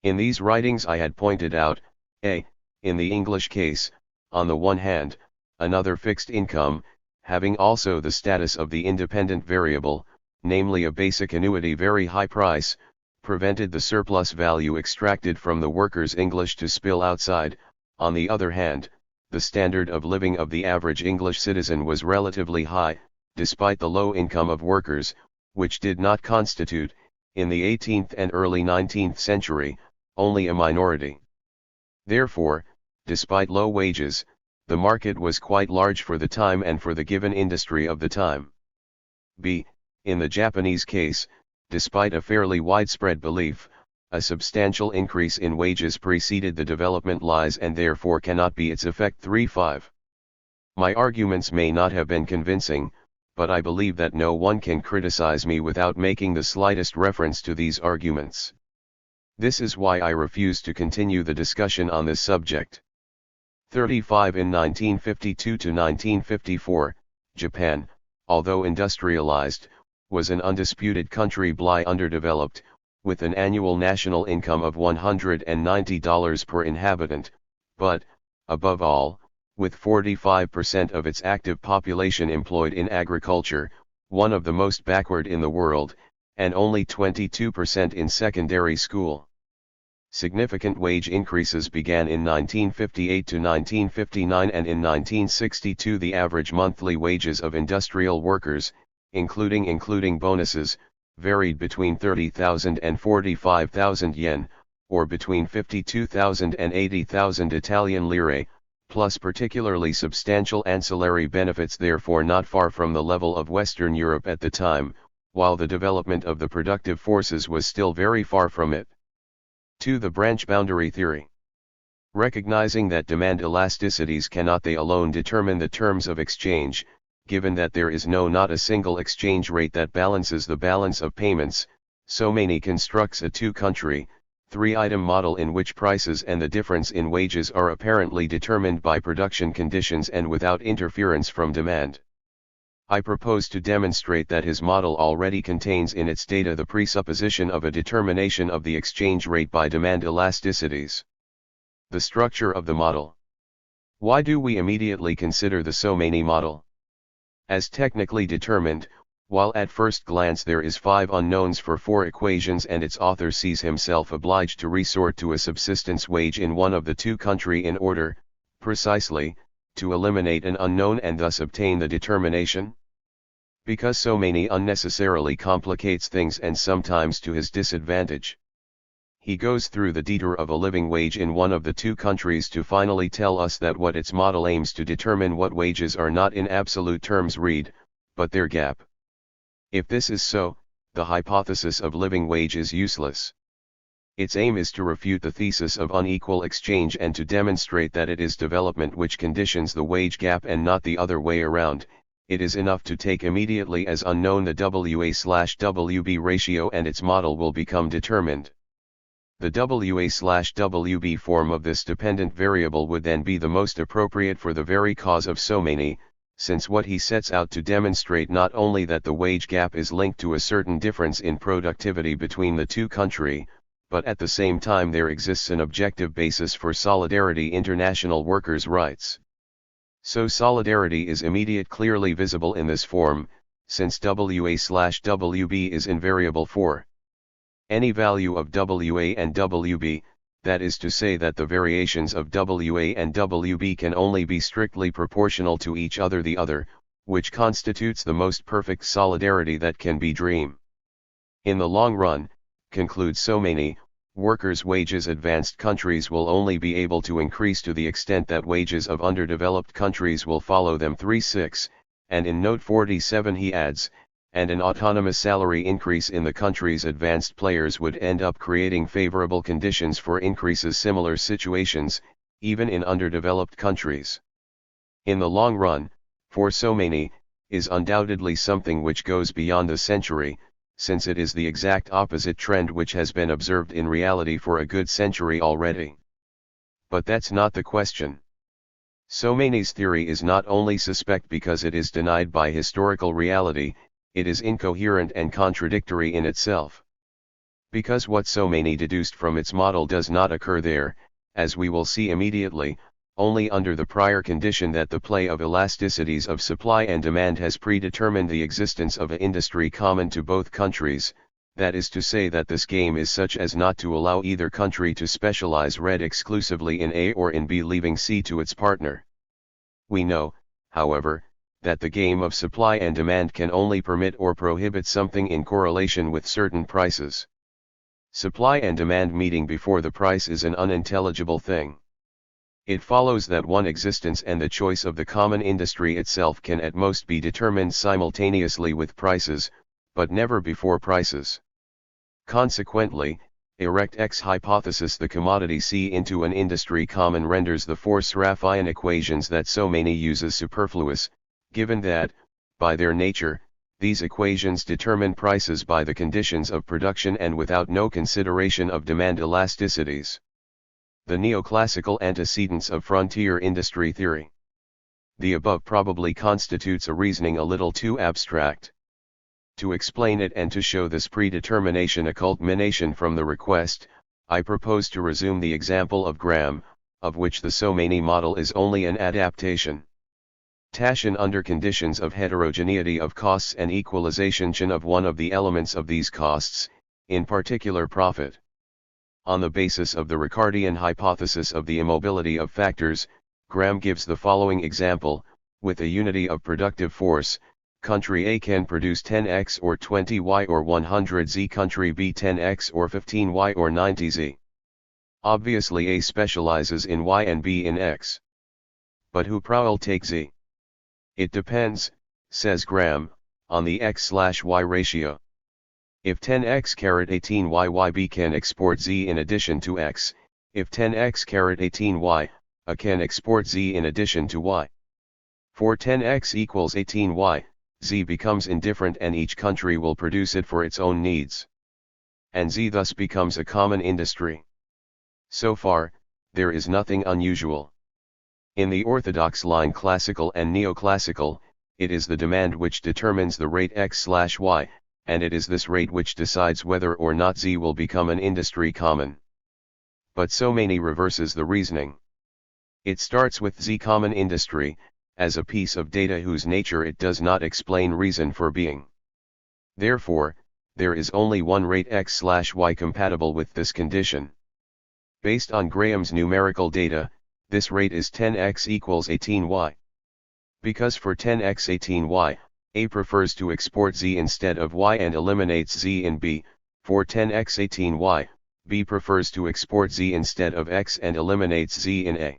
In these writings I had pointed out, a, in the English case, on the one hand, another fixed income, having also the status of the independent variable, namely a basic annuity very high price, prevented the surplus value extracted from the workers' English to spill outside. On the other hand, the standard of living of the average English citizen was relatively high, despite the low income of workers, which did not constitute, in the 18th and early 19th century, only a minority. Therefore, despite low wages, the market was quite large for the time and for the given industry of the time. b. In the Japanese case, despite a fairly widespread belief, a substantial increase in wages preceded the development lies and therefore cannot be its effect. 3.5. My arguments may not have been convincing, but I believe that no one can criticize me without making the slightest reference to these arguments. This is why I refuse to continue the discussion on this subject. 35. In 1952 to 1954, Japan, although industrialized, was an undisputed country underdeveloped, with an annual national income of $190 per inhabitant, but, above all, with 45% of its active population employed in agriculture, one of the most backward in the world, and only 22% in secondary school. Significant wage increases began in 1958 to 1959 and in 1962 the average monthly wages of industrial workers, including bonuses, varied between 30,000 and 45,000 yen, or between 52,000 and 80,000 Italian lire, plus particularly substantial ancillary benefits, therefore not far from the level of Western Europe at the time, while the development of the productive forces was still very far from it. 2. The branch boundary theory. Recognizing that demand elasticities cannot they alone determine the terms of exchange, given that there is not a single exchange rate that balances the balance of payments, so many constructs a two-country, three-item model in which prices and the difference in wages are apparently determined by production conditions and without interference from demand. I propose to demonstrate that his model already contains in its data the presupposition of a determination of the exchange rate by demand elasticities. The structure of the model. Why do we immediately consider the so-many model as technically determined, while at first glance there is 5 unknowns for 4 equations and its author sees himself obliged to resort to a subsistence wage in one of the two country in order, precisely, to eliminate an unknown and thus obtain the determination? Because so-many unnecessarily complicates things and sometimes to his disadvantage. He goes through the detour of a living wage in one of the two countries to finally tell us that what its model aims to determine what wages are not in absolute terms read, but their gap. If this is so, the hypothesis of living wage is useless. Its aim is to refute the thesis of unequal exchange and to demonstrate that it is development which conditions the wage gap and not the other way around. It is enough to take immediately as unknown the WA/WB ratio and its model will become determined. The WA/WB form of this dependent variable would then be the most appropriate for the very cause of so-many, since what he sets out to demonstrate not only that the wage gap is linked to a certain difference in productivity between the two country, but at the same time there exists an objective basis for solidarity, international workers' rights. So solidarity is clearly visible in this form, since WA/WB is invariable for any value of WA and WB, that is to say that the variations of WA and WB can only be strictly proportional to each other, the other, which constitutes the most perfect solidarity that can be dreamed. In the long run, concludes so-many, workers' wages advanced countries will only be able to increase to the extent that wages of underdeveloped countries will follow them. 3.6, and in note 47 he adds, and an autonomous salary increase in the country's advanced players would end up creating favorable conditions for increases. Similar situations, even in underdeveloped countries, in the long run, for so many, is undoubtedly something which goes beyond the century, since it is the exact opposite trend which has been observed in reality for a good century already. But that's not the question. So-many's theory is not only suspect because it is denied by historical reality, it is incoherent and contradictory in itself. Because what So-many deduced from its model does not occur there, as we will see immediately, only under the prior condition that the play of elasticities of supply and demand has predetermined the existence of an industry common to both countries, that is to say that this game is such as not to allow either country to specialize exclusively in A or in B, leaving C to its partner. We know, however, that the game of supply and demand can only permit or prohibit something in correlation with certain prices. Supply and demand meeting before the price is an unintelligible thing. It follows that one existence and the choice of the common industry itself can at most be determined simultaneously with prices, but never before prices. Consequently, erect X hypothesis, the commodity C into an industry common renders the Force-Raffian equations that So-many uses superfluous, given that, by their nature, these equations determine prices by the conditions of production and without no consideration of demand elasticities. The neoclassical antecedents of frontier industry theory. The above probably constitutes a reasoning a little too abstract. To explain it and to show this predetermination culmination from the request, I propose to resume the example of Graham, of which the So-many model is only an adaptation. Taschen under conditions of heterogeneity of costs and equalization of one of the elements of these costs, in particular profit. On the basis of the Ricardian hypothesis of the immobility of factors, Graham gives the following example: with a unity of productive force, country A can produce 10x or 20y or 100z, country B 10x or 15y or 90z. Obviously A specializes in y and B in x. But who will take z? It depends, says Graham, on the x/y ratio. If 10x-18y B can export z in addition to x, if 10x-18y, A can export z in addition to y. For 10x equals 18y, z becomes indifferent and each country will produce it for its own needs. And z thus becomes a common industry. So far, there is nothing unusual. In the orthodox line classical and neoclassical, it is the demand which determines the rate x/y, and it is this rate which decides whether or not z will become an industry common. But So-many reverses the reasoning. It starts with z common industry, as a piece of data whose nature it does not explain reason for being. Therefore, there is only one rate x/y compatible with this condition. Based on Graham's numerical data, this rate is 10x equals 18y. Because for 10x 18y, A prefers to export z instead of y and eliminates z in B, for 10x 18y, B prefers to export z instead of x and eliminates z in A.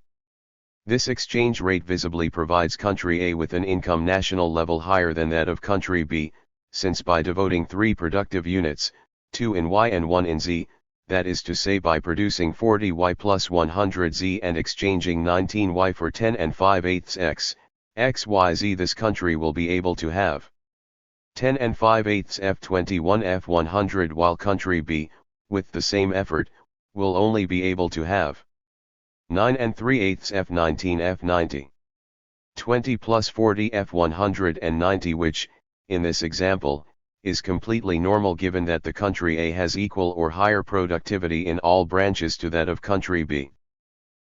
This exchange rate visibly provides country A with an income national level higher than that of country B, since by devoting 3 productive units, 2 in y and 1 in z, that is to say by producing 40y plus 100z and exchanging 19y for 10 and 5/8 x, xyz, this country will be able to have 10 and 5/8 f21 f100, while country B, with the same effort, will only be able to have 9 and 3/8 f19 f90. 20 plus 40 f190, which, in this example, is completely normal given that the country A has equal or higher productivity in all branches to that of country B.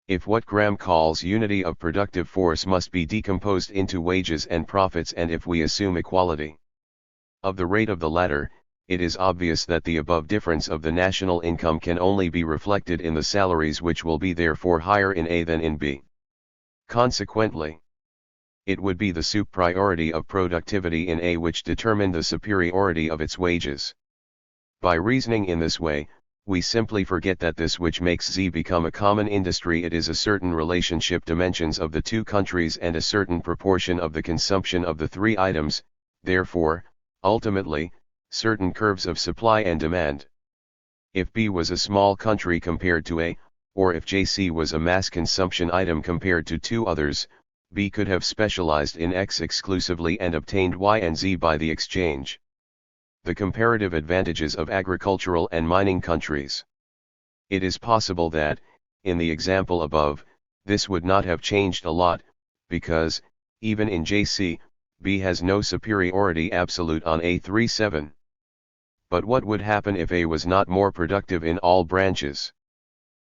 If what Graham calls unity of productive force must be decomposed into wages and profits, and if we assume equality of the rate of the latter, it is obvious that the above difference of the national income can only be reflected in the salaries, which will be therefore higher in A than in B. Consequently, it would be the superiority of productivity in A which determined the superiority of its wages. By reasoning in this way, we simply forget that this which makes Z become a common industry, it is a certain relationship dimensions of the two countries and a certain proportion of the consumption of the three items, therefore, ultimately, certain curves of supply and demand. If B was a small country compared to A, or if JC was a mass consumption item compared to two others, B could have specialized in X exclusively and obtained Y and Z by the exchange. The comparative advantages of agricultural and mining countries. It is possible that, in the example above, this would not have changed a lot, because, even in JC, B has no superiority absolute on A37. But what would happen if A was not more productive in all branches?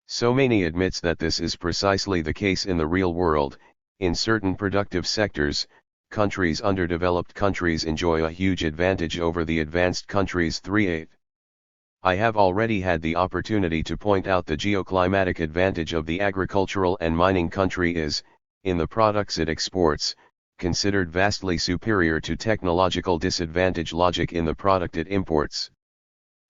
Somaini admits that this is precisely the case in the real world. In certain productive sectors, underdeveloped countries enjoy a huge advantage over the advanced countries. 3/8. I have already had the opportunity to point out the geoclimatic advantage of the agricultural and mining country is, in the products it exports, considered vastly superior to technological disadvantage logic in the product it imports.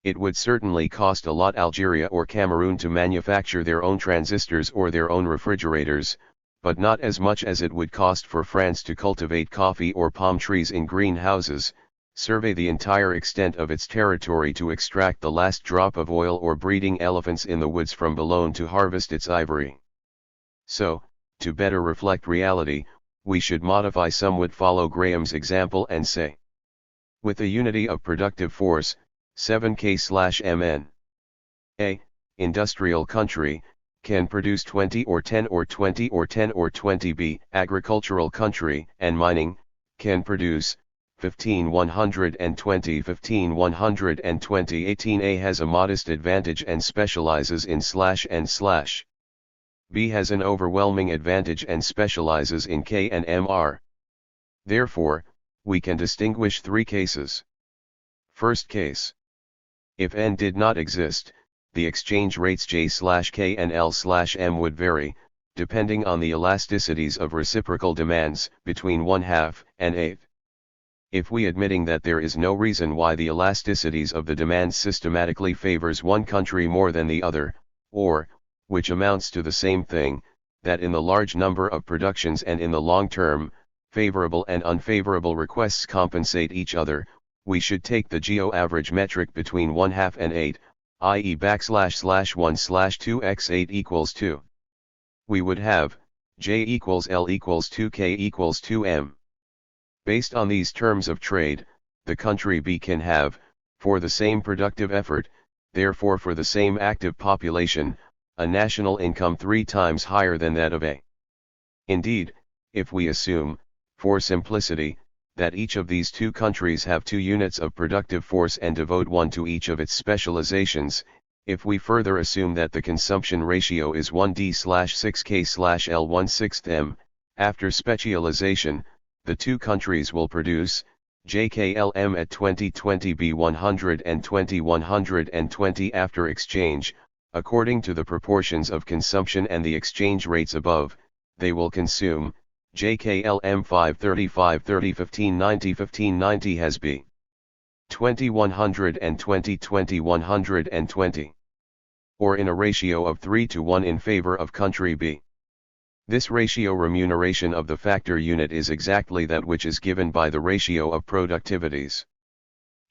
It would certainly cost a lot Algeria or Cameroon to manufacture their own transistors or their own refrigerators, but not as much as it would cost for France to cultivate coffee or palm trees in greenhouses, survey the entire extent of its territory to extract the last drop of oil, or breeding elephants in the woods from Boulogne to harvest its ivory. So, to better reflect reality, we should modify somewhat, follow Graham's example and say, with a unity of productive force, 7K/Mn. A, industrial country, can produce 20 or 10 or 20 or 10 or 20. B, agricultural country and mining, can produce 15 120 15 120. 18A has a modest advantage and specializes in /and/. B has an overwhelming advantage and specializes in K and MR. Therefore, we can distinguish three cases. First case. If N did not exist, the exchange rates J/K and L/M would vary, depending on the elasticities of reciprocal demands, between 1/2 and 1/8. If we admitting that there is no reason why the elasticities of the demands systematically favors one country more than the other, or, which amounts to the same thing, that in the large number of productions and in the long term, favorable and unfavorable requests compensate each other, we should take the geo-average metric between 1/2 and 1/8, i.e. /1/2x8 equals 2. We would have, J equals L equals 2K equals 2M. Based on these terms of trade, the country B can have, for the same productive effort, therefore for the same active population, a national income 3 times higher than that of A. Indeed, if we assume, for simplicity, that each of these two countries have 2 units of productive force and devote one to each of its specializations, if we further assume that the consumption ratio is 1D/6K/L 1/6 M, after specialization, the two countries will produce, JKLM at 2020 B 120 120 after exchange, according to the proportions of consumption and the exchange rates above, they will consume, JKLM 530 530 1590 1590 has B 20 120 20 120, or in a ratio of 3 to 1 in favor of country B. This ratio remuneration of the factor unit is exactly that which is given by the ratio of productivities.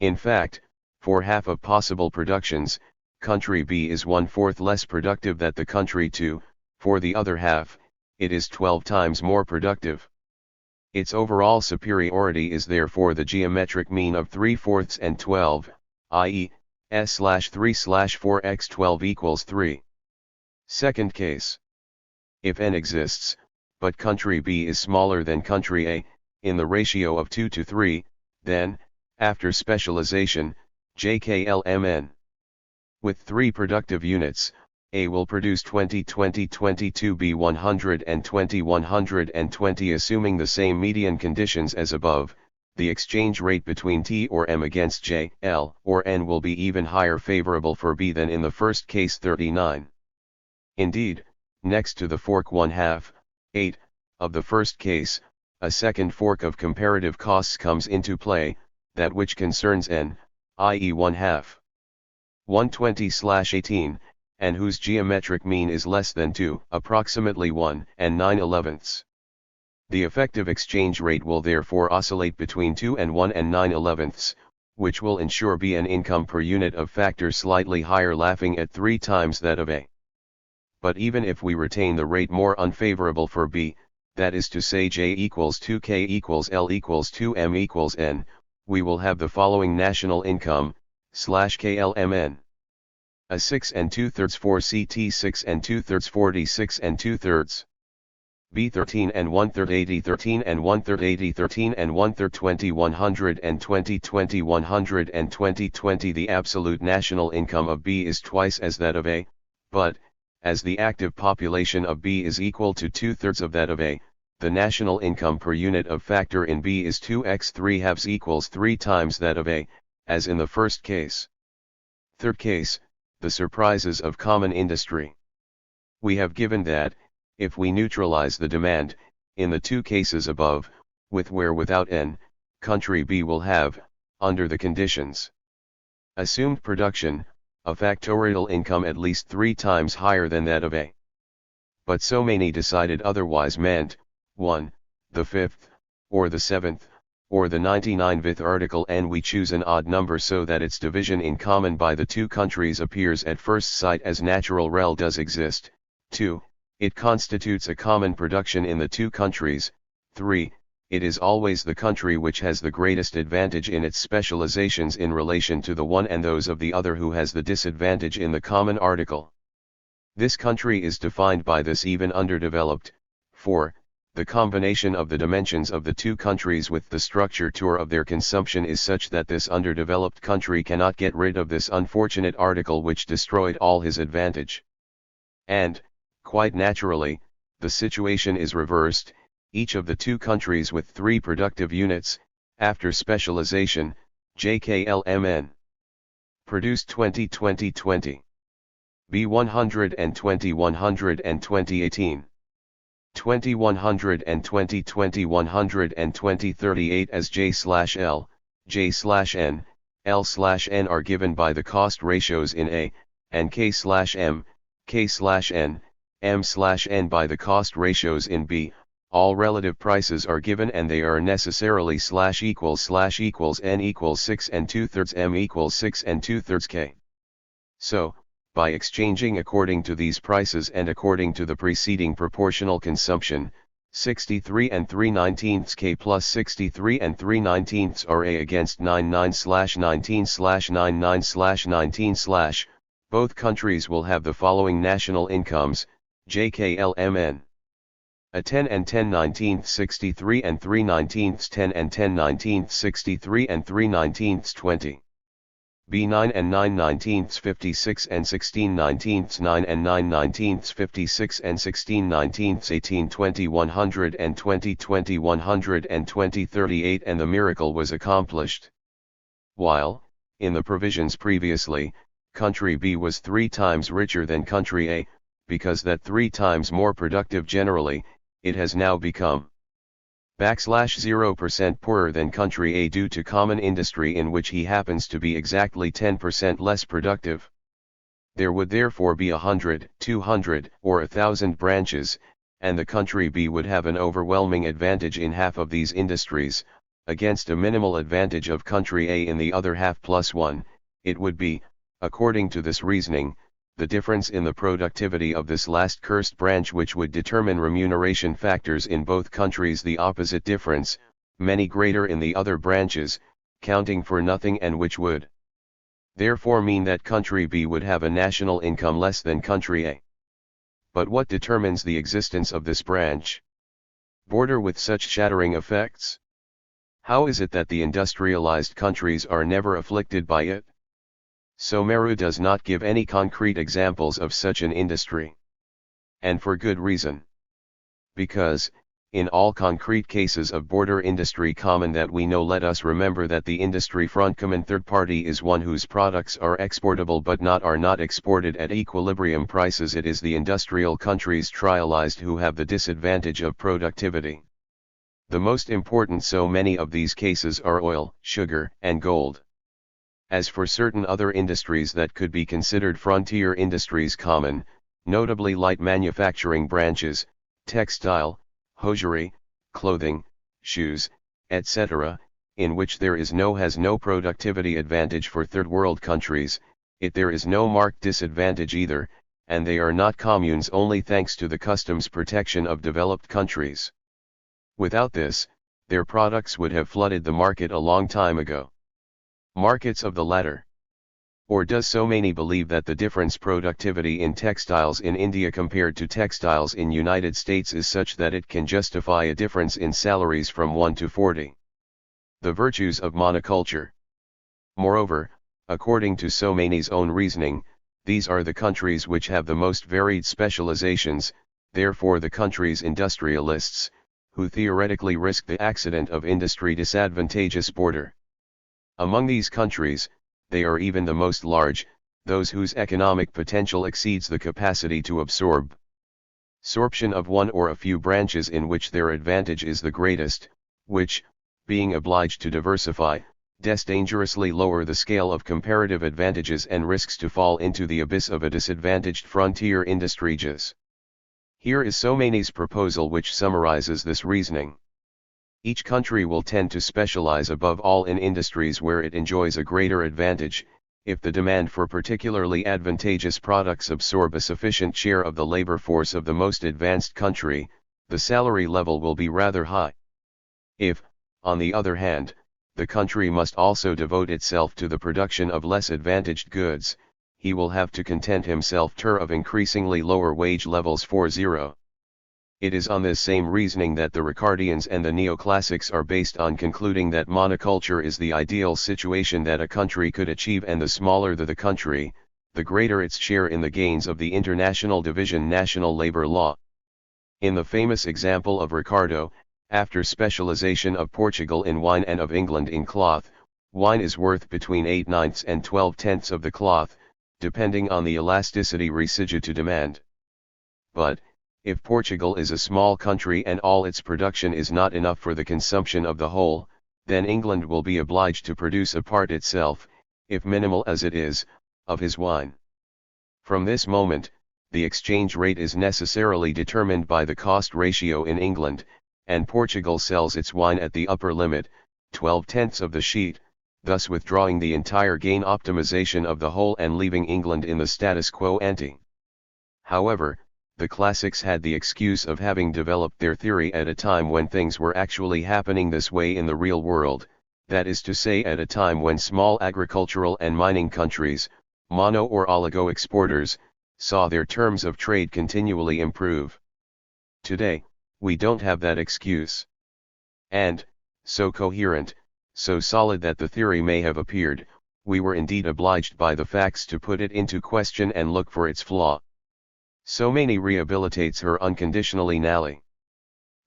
In fact, for half of possible productions, country B is 1/4 less productive than the country 2, for the other half, it is 12 times more productive. Its overall superiority is therefore the geometric mean of 3/4 and 12, i.e., S/3/4x 12 equals 3. Second case. If N exists, but country B is smaller than country A, in the ratio of 2 to 3, then, after specialization, JKLMN. With 3 productive units, A will produce 20 20 22 B 120 120 assuming the same median conditions as above. The exchange rate between T or M against J, L, or N will be even higher favorable for B than in the first case 39. Indeed, next to the fork 1/2, 8, of the first case, a second fork of comparative costs comes into play, that which concerns N, i.e. 1/2. 120/18, and whose geometric mean is less than 2, approximately 1 and 9/11. The effective exchange rate will therefore oscillate between 2 and 1 and 9/11, which will ensure B an income per unit of factor slightly higher, laughing at 3 times that of A. But even if we retain the rate more unfavorable for B, that is to say J equals 2 K equals L equals 2 M equals N, we will have the following national income, /KLMN. A 6 and 2/3 for CT 6 and 2/3 46 and 2/3. B 13 and 1/3 80 13 and 1/3 80 13 and 1/3 20 100 and 20 20 100 and 20 20. The absolute national income of B is twice as that of A, but, as the active population of B is equal to 2/3 of that of A, the national income per unit of factor in B is 2x 3/2 equals 3 times that of A, as in the first case. Third case, the surprises of common industry. We have given that, if we neutralize the demand, in the two cases above, with where without N, country B will have, under the conditions assumed production, a factorial income at least 3 times higher than that of A. But so many decided otherwise meant, 1, the 5th, or the 7th, or the 99th article, and we choose an odd number so that its division in common by the two countries appears at first sight as natural rel does exist. 2. It constitutes a common production in the two countries. 3. It is always the country which has the greatest advantage in its specializations in relation to the one and those of the other who has the disadvantage in the common article. This country is defined by this even underdeveloped. 4. The combination of the dimensions of the two countries with the structure of their consumption is such that this underdeveloped country cannot get rid of this unfortunate article which destroyed all his advantage. And, quite naturally, the situation is reversed. Each of the two countries with 3 productive units, after specialization, JKLMN, produced 20-20-20. B 120 120 18. 20 120 20 120 38 as J/L, J/N, L/N are given by the cost ratios in A, and K/M, K/N, M/N by the cost ratios in B. All relative prices are given and they are necessarily /equals N equals 6 and 2/3 M equals 6 and 2/3 K. So, by exchanging according to these prices and according to the preceding proportional consumption, 63 and 3/19 K plus 63 and 3/19 are A against 99/19/99/19/, both countries will have the following national incomes, JKLMN. A 10 and 10/19 63 and 3/19 10 and 10/19 63 and 3/19 20. B 9 and 9/19 56 and 16/19 9 and 9/19 56 and 16/19 18 20 120 20 120 38 and the miracle was accomplished. While, in the provisions previously, country B was 3 times richer than country A, because that 3 times more productive generally, it has now become /0% poorer than country A due to common industry in which he happens to be exactly 10% less productive. There would therefore be 100, 200, or 1,000 branches, and the country B would have an overwhelming advantage in half of these industries, against a minimal advantage of country A in the other half plus 1, it would be, according to this reasoning, the difference in the productivity of this last cursed branch which would determine remuneration factors in both countries, the opposite difference, many greater in the other branches, counting for nothing, and which would therefore mean that country B would have a national income less than country A. But what determines the existence of this branch border with such shattering effects? How is it that the industrialized countries are never afflicted by it? Someru does not give any concrete examples of such an industry. And for good reason. Because, in all concrete cases of border industry common that we know, let us remember that the industry front common third party is one whose products are exportable but are not exported at equilibrium prices. It is the industrial countries trialized who have the disadvantage of productivity. The most important so many of these cases are oil, sugar, and gold. As for certain other industries that could be considered frontier industries common, notably light manufacturing branches, textile, hosiery, clothing, shoes, etc., in which there has no productivity advantage for third world countries, there is no marked disadvantage either, and they are not communes only thanks to the customs protection of developed countries. Without this, their products would have flooded the market a long time ago. Markets of the latter. Or does so many believe that the difference productivity in textiles in India compared to textiles in United States is such that it can justify a difference in salaries from 1 to 40? The virtues of monoculture. Moreover, according to so many's own reasoning, these are the countries which have the most varied specializations, therefore the country's industrialists, who theoretically risk the accident of industry disadvantageous border. Among these countries, they are even the most large, those whose economic potential exceeds the capacity to absorb. Sorption of one or a few branches in which their advantage is the greatest, which, being obliged to diversify, dangerously lower the scale of comparative advantages and risks to fall into the abyss of a disadvantaged frontier industries. Here is so many's proposal which summarizes this reasoning. Each country will tend to specialize above all in industries where it enjoys a greater advantage. If the demand for particularly advantageous products absorb a sufficient share of the labor force of the most advanced country, the salary level will be rather high. If, on the other hand, the country must also devote itself to the production of less advantaged goods, he will have to content himself of increasingly lower wage levels for zero. It is on this same reasoning that the Ricardians and the neoclassics are based on concluding that monoculture is the ideal situation that a country could achieve, and the smaller the country, the greater its share in the gains of the international division national labor law. In the famous example of Ricardo, after specialization of Portugal in wine and of England in cloth, wine is worth between 8/9 and 12/10 of the cloth, depending on the elasticity residue to demand. But, if Portugal is a small country and all its production is not enough for the consumption of the whole, then England will be obliged to produce a part itself, if minimal as it is, of his wine. From this moment, the exchange rate is necessarily determined by the cost ratio in England, and Portugal sells its wine at the upper limit, 12/10 of the sheet, thus withdrawing the entire gain optimization of the whole and leaving England in the status quo ante. However, the classics had the excuse of having developed their theory at a time when things were actually happening this way in the real world, that is to say at a time when small agricultural and mining countries, mono or oligo exporters, saw their terms of trade continually improve. Today, we don't have that excuse. And, so coherent, so solid that the theory may have appeared, we were indeed obliged by the facts to put it into question and look for its flaw. So many rehabilitates her unconditionally nally.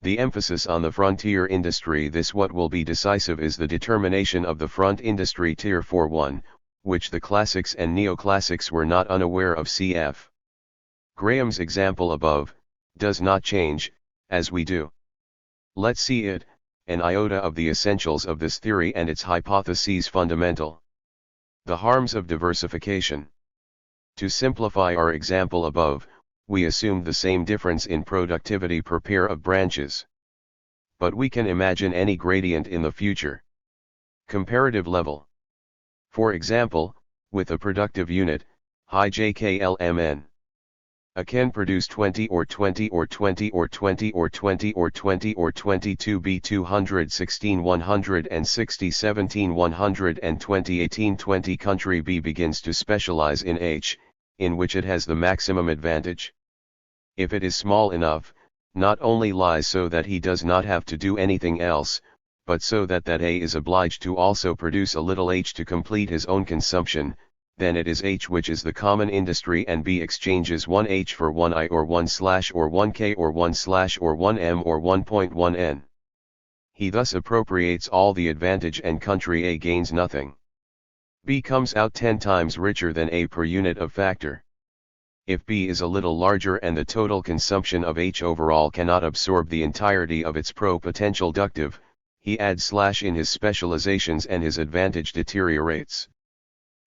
The emphasis on the frontier industry. This what will be decisive is the determination of the front industry tier 4-1, which the classics and neoclassics were not unaware of. Cf. Graham's example above, does not change, as we do. Let's see it, an iota of the essentials of this theory and its hypotheses fundamental. The harms of diversification. To simplify our example above, we assumed the same difference in productivity per pair of branches. But we can imagine any gradient in the future. Comparative level. For example, with a productive unit, high JKLMN. A can produce 20 or 20 or 20 or 20 or 20 or 20 or 22 B 216 160 17 120 18 20. Country B begins to specialize in H, in which it has the maximum advantage. If it is small enough, not only lies so that he does not have to do anything else, but so that A is obliged to also produce a little h to complete his own consumption, then it is H which is the common industry and B exchanges 1H for 1I or 1/ or 1K or 1/ or 1M or 1.1N. He thus appropriates all the advantage and country A gains nothing. B comes out 10 times richer than A per unit of factor. If B is a little larger and the total consumption of H overall cannot absorb the entirety of its pro-potential ductive, he adds / in his specializations and his advantage deteriorates.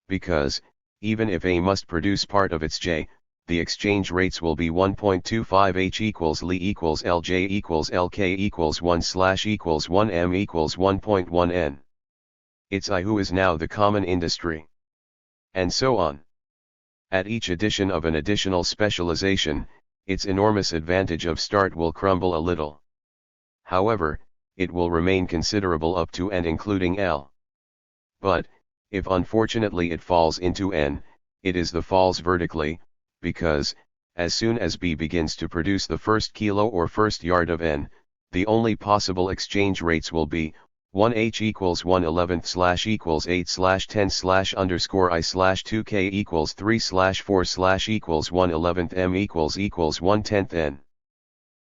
because, even if A must produce part of its J, the exchange rates will be 1.25 H equals Li equals LJ equals LK equals 1/1 M equals 1.1 N. It's I who is now the common industry. And so on. At each addition of an additional specialization, its enormous advantage of start will crumble a little. However, it will remain considerable up to and including L. But, if unfortunately it falls into N, it is the falls vertically, because, as soon as B begins to produce the first kilo or first yard of N, the only possible exchange rates will be 1H equals 1/11 equals 8/10 _I/2K equals 3/4 equals 1/11 M equals 1/10 N.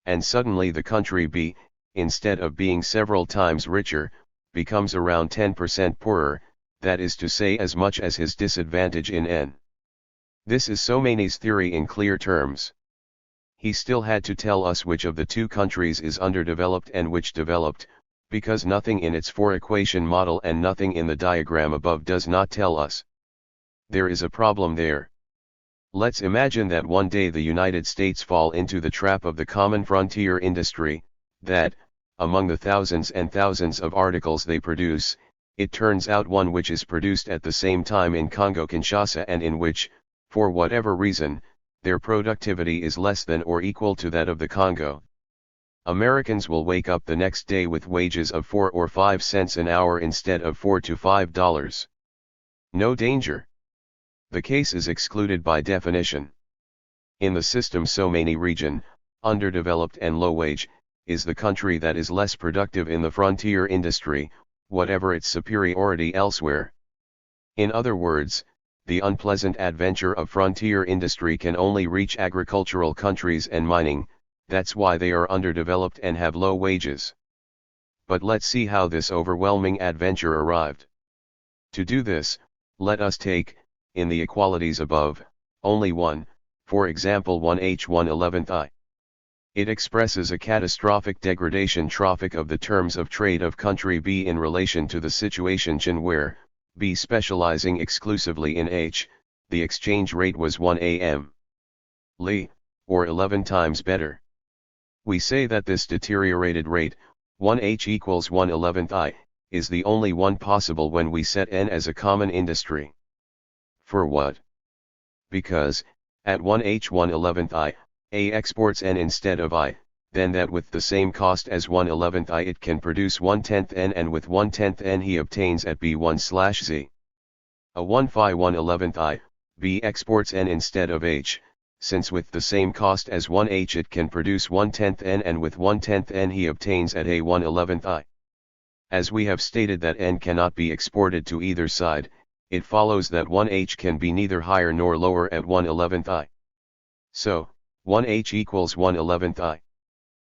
And suddenly the country B, instead of being several times richer, becomes around 10% poorer, that is to say as much as his disadvantage in N. This is Somaini's theory in clear terms. He still had to tell us which of the two countries is underdeveloped and which developed, because nothing in its four-equation model and nothing in the diagram above does not tell us. There is a problem there. Let's imagine that one day the United States fall into the trap of the common frontier industry, that, among the thousands and thousands of articles they produce, it turns out one which is produced at the same time in Congo-Kinshasa and in which, for whatever reason, their productivity is less than or equal to that of the Congo. Americans will wake up the next day with wages of 4 or 5 cents an hour instead of $4 to $5. No danger. The case is excluded by definition. In the system Somaini region, underdeveloped and low wage, is the country that is less productive in the frontier industry, whatever its superiority elsewhere. In other words, the unpleasant adventure of frontier industry can only reach agricultural countries and mining, that's why they are underdeveloped and have low wages. But let's see how this overwhelming adventure arrived. To do this, let us take, in the equalities above, only one, for example 1H 1/11 I. It expresses a catastrophic degradation trophic of the terms of trade of country B in relation to the situation Chen where, B specializing exclusively in H, the exchange rate was 1 AM. Li, or 11 times better. We say that this deteriorated rate, 1H equals 1/11 I, is the only one possible when we set N as a common industry. For what? Because, at 1H 1/11 I, A exports N instead of I, then that with the same cost as 1/11 I it can produce 1/10 N and with 1/10 N he obtains at B1/Z. A 1/Phi 1/11 I, B exports N instead of H, since with the same cost as 1H it can produce 1/10 N and with 1/10 N he obtains at A 1/11 I. As we have stated that N cannot be exported to either side, it follows that 1H can be neither higher nor lower at 1/11 I. So, 1H equals 1/11 I.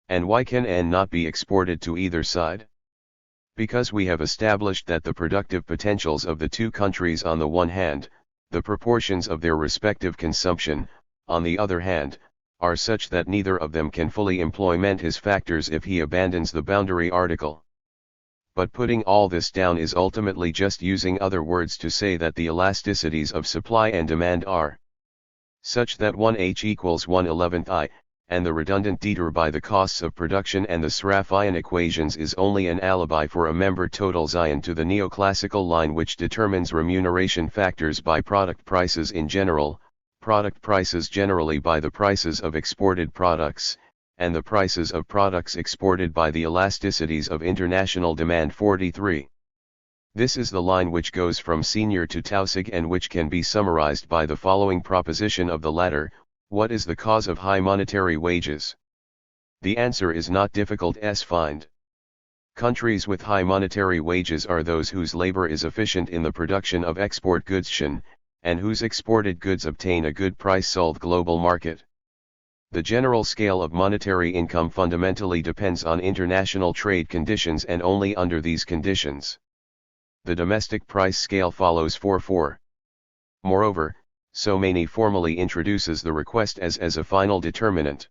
And why can N not be exported to either side? Because we have established that the productive potentials of the two countries on the one hand, the proportions of their respective consumption, on the other hand, are such that neither of them can fully employ his factors if he abandons the boundary article. But putting all this down is ultimately just using other words to say that the elasticities of supply and demand are such that 1H equals 1/11 I, and the redundant detour by the costs of production and the Sraffian equations is only an alibi for a member total Zion to the neoclassical line which determines remuneration factors by product prices in general, product prices generally by the prices of exported products, and the prices of products exported by the elasticities of international demand 43. This is the line which goes from senior to Tausig and which can be summarized by the following proposition of the latter: what is the cause of high monetary wages? The answer is not difficult to find. Countries with high monetary wages are those whose labor is efficient in the production of export goods and whose exported goods obtain a good price sold global market. The general scale of monetary income fundamentally depends on international trade conditions and only under these conditions the domestic price scale follows 4-4. Moreover, Somaini formally introduces the request as a final determinant.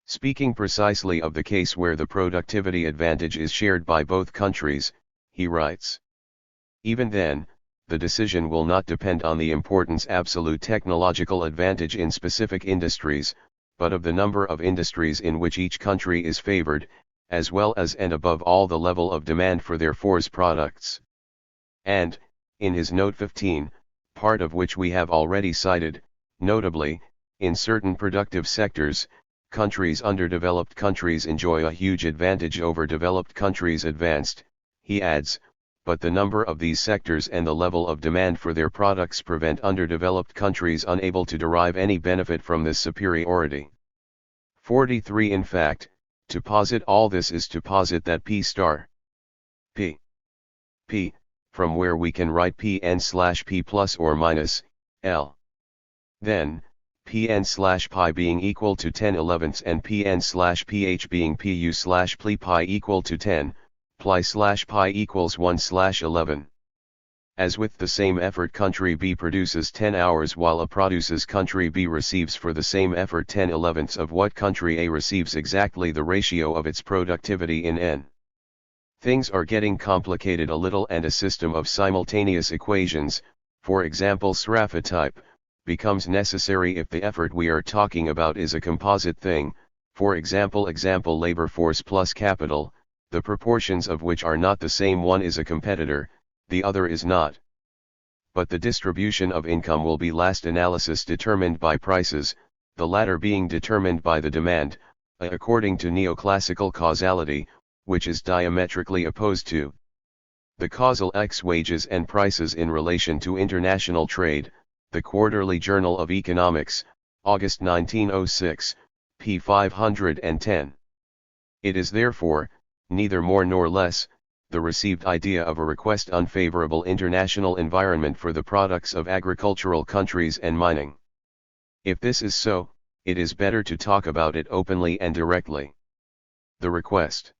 Speaking precisely of the case where the productivity advantage is shared by both countries, he writes: even then, the decision will not depend on the importance absolute technological advantage in specific industries, but of the number of industries in which each country is favored, as well as and above all the level of demand for their force products. And, in his note 15, part of which we have already cited, notably, in certain productive sectors, underdeveloped countries enjoy a huge advantage over developed countries advanced, he adds, but the number of these sectors and the level of demand for their products prevent underdeveloped countries unable to derive any benefit from this superiority. 43 In fact, to posit all this is to posit that P star P from where we can write Pn/P plus or minus L. Then, Pn/pi being equal to 10/11 and Pn/ph being Pu/pli pi equal to 10, pli/pi equals 1/11. As with the same effort country B produces 10 hours while A produces country B receives for the same effort 10/11 of what country A receives, exactly the ratio of its productivity in N. Things are getting complicated a little, and a system of simultaneous equations, for example Sraffa type, becomes necessary if the effort we are talking about is a composite thing, for example labor force plus capital, the proportions of which are not the same. One is a competitor, the other is not. But the distribution of income will be last analysis determined by prices, the latter being determined by the demand, according to neoclassical causality, which is diametrically opposed to the causal X wages and prices in relation to international trade. The Quarterly Journal of Economics, August 1906, p. 510. It is therefore, neither more nor less, the received idea of a request unfavorable international environment for the products of agricultural countries and mining. If this is so, it is better to talk about it openly and directly. The request.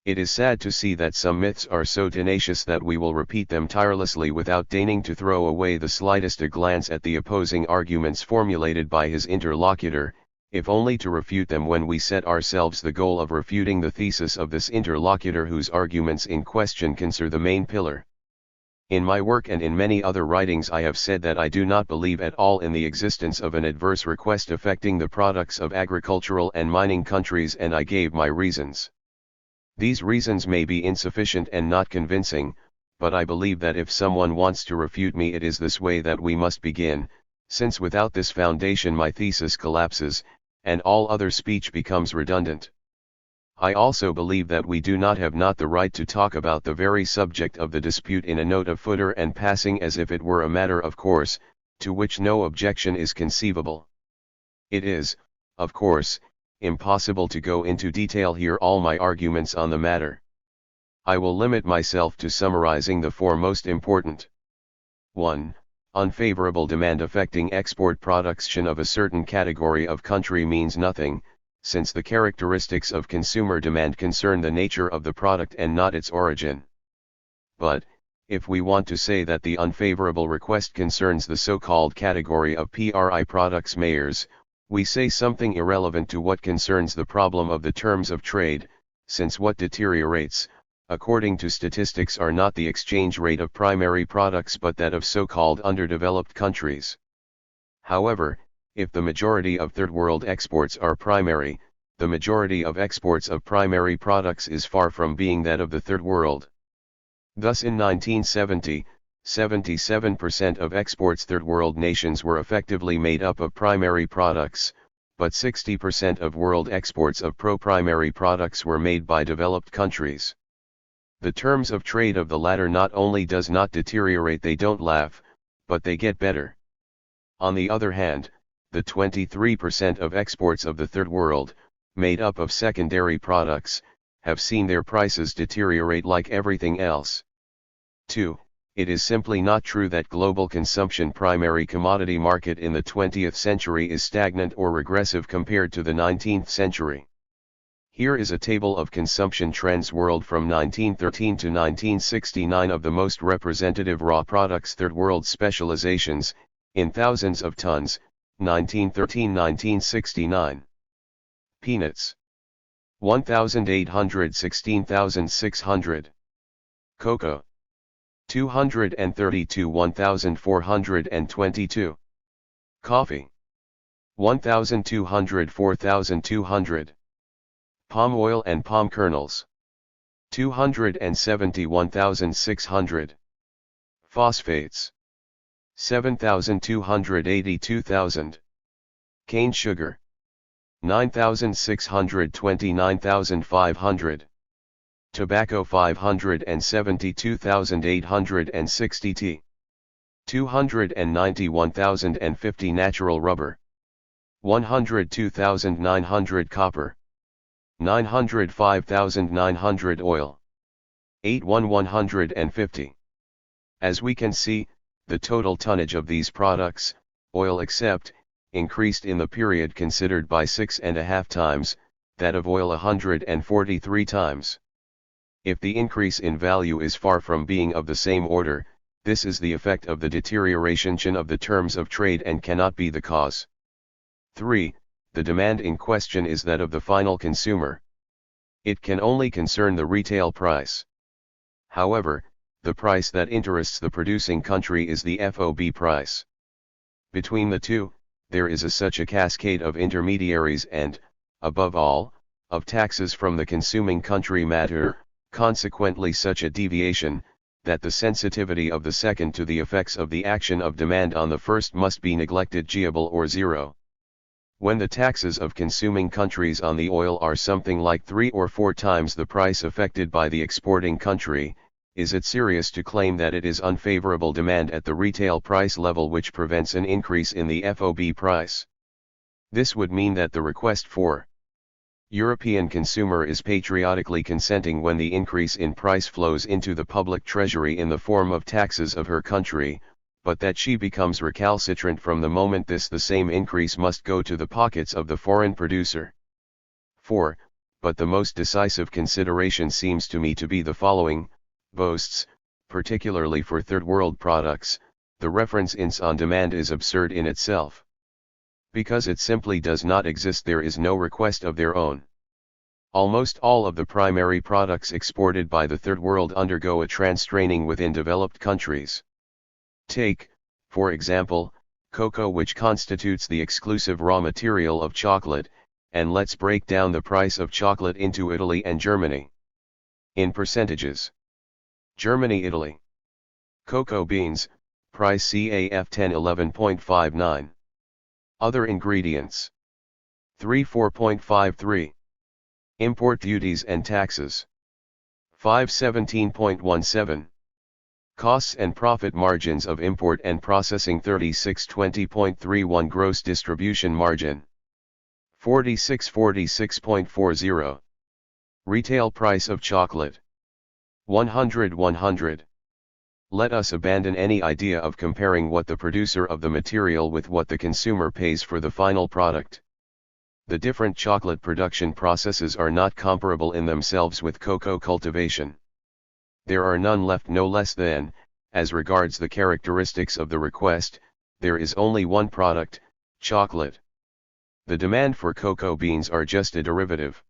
It is sad to see that some myths are so tenacious that we will repeat them tirelessly without deigning to throw away the slightest a glance at the opposing arguments formulated by his interlocutor, if only to refute them when we set ourselves the goal of refuting the thesis of this interlocutor whose arguments in question concern the main pillar. In my work and in many other writings I have said that I do not believe at all in the existence of an adverse request affecting the products of agricultural and mining countries, and I gave my reasons. These reasons may be insufficient and not convincing, but I believe that if someone wants to refute me, it is this way that we must begin, since without this foundation my thesis collapses, and all other speech becomes redundant. I also believe that we do not have the right to talk about the very subject of the dispute in a note of footer and passing as if it were a matter of course, to which no objection is conceivable. It is, of course, impossible to go into detail here all my arguments on the matter. I will limit myself to summarizing the four most important. 1. Unfavorable demand affecting export production of a certain category of country means nothing, since the characteristics of consumer demand concern the nature of the product and not its origin. But, if we want to say that the unfavorable request concerns the so-called category of PRI products mayors, we say something irrelevant to what concerns the problem of the terms of trade, since what deteriorates, according to statistics, are not the exchange rate of primary products but that of so-called underdeveloped countries. However, if the majority of third world exports are primary, the majority of exports of primary products is far from being that of the third world. Thus in 1970, 77% of exports third world nations were effectively made up of primary products, but 60% of world exports of pro-primary products were made by developed countries. The terms of trade of the latter not only does not deteriorate, they don't laugh, but they get better. On the other hand, the 23% of exports of the third world, made up of secondary products, have seen their prices deteriorate like everything else. 2. It is simply not true that global consumption primary commodity market in the 20th century is stagnant or regressive compared to the 19th century. Here is a table of consumption trends world from 1913 to 1969 of the most representative raw products third world specializations, in thousands of tons, 1913-1969. Peanuts. 1,800 16,600. Cocoa. 232 1422. Coffee. 1200 4200. Palm oil and palm kernels. 271 600. Phosphates. 7282,000. Cane sugar. 9629,500. Tobacco 572,860 T. 291,050 natural rubber. 102,900 copper. 905,900 oil. 81,150. As we can see, the total tonnage of these products, oil except, increased in the period considered by 6.5 times, that of oil 143 times. If the increase in value is far from being of the same order, this is the effect of the deterioration of the terms of trade and cannot be the cause. 3. The demand in question is that of the final consumer. It can only concern the retail price. However, the price that interests the producing country is the FOB price. Between the two, there is such a cascade of intermediaries and, above all, of taxes from the consuming country matter, consequently such a deviation, that the sensitivity of the second to the effects of the action of demand on the first must be negligible or zero. When the taxes of consuming countries on the oil are something like 3 or 4 times the price affected by the exporting country, is it serious to claim that it is unfavorable demand at the retail price level which prevents an increase in the FOB price? This would mean that the request for European consumer is patriotically consenting when the increase in price flows into the public treasury in the form of taxes of her country, but that she becomes recalcitrant from the moment the same increase must go to the pockets of the foreign producer. 4. But the most decisive consideration seems to me to be the following: boasts, particularly for third world products, the reference on demand is absurd in itself. Because it simply does not exist, there is no request of their own. Almost all of the primary products exported by the third world undergo a transtraining within developed countries. Take, for example, cocoa, which constitutes the exclusive raw material of chocolate, and let's break down the price of chocolate into Italy and Germany. In percentages. Germany, Italy. Cocoa beans, price CAF 1011.59. Other ingredients. 34.53. Import duties and taxes. 517.17. Costs and profit margins of import and processing 3620.31. Gross distribution margin 4646.40. Retail price of chocolate 100. Let us abandon any idea of comparing what the producer of the material with what the consumer pays for the final product. The different chocolate production processes are not comparable in themselves with cocoa cultivation. There are none left no less than, as regards the characteristics of the request, there is only one product, chocolate. The demand for cocoa beans are just a derivative.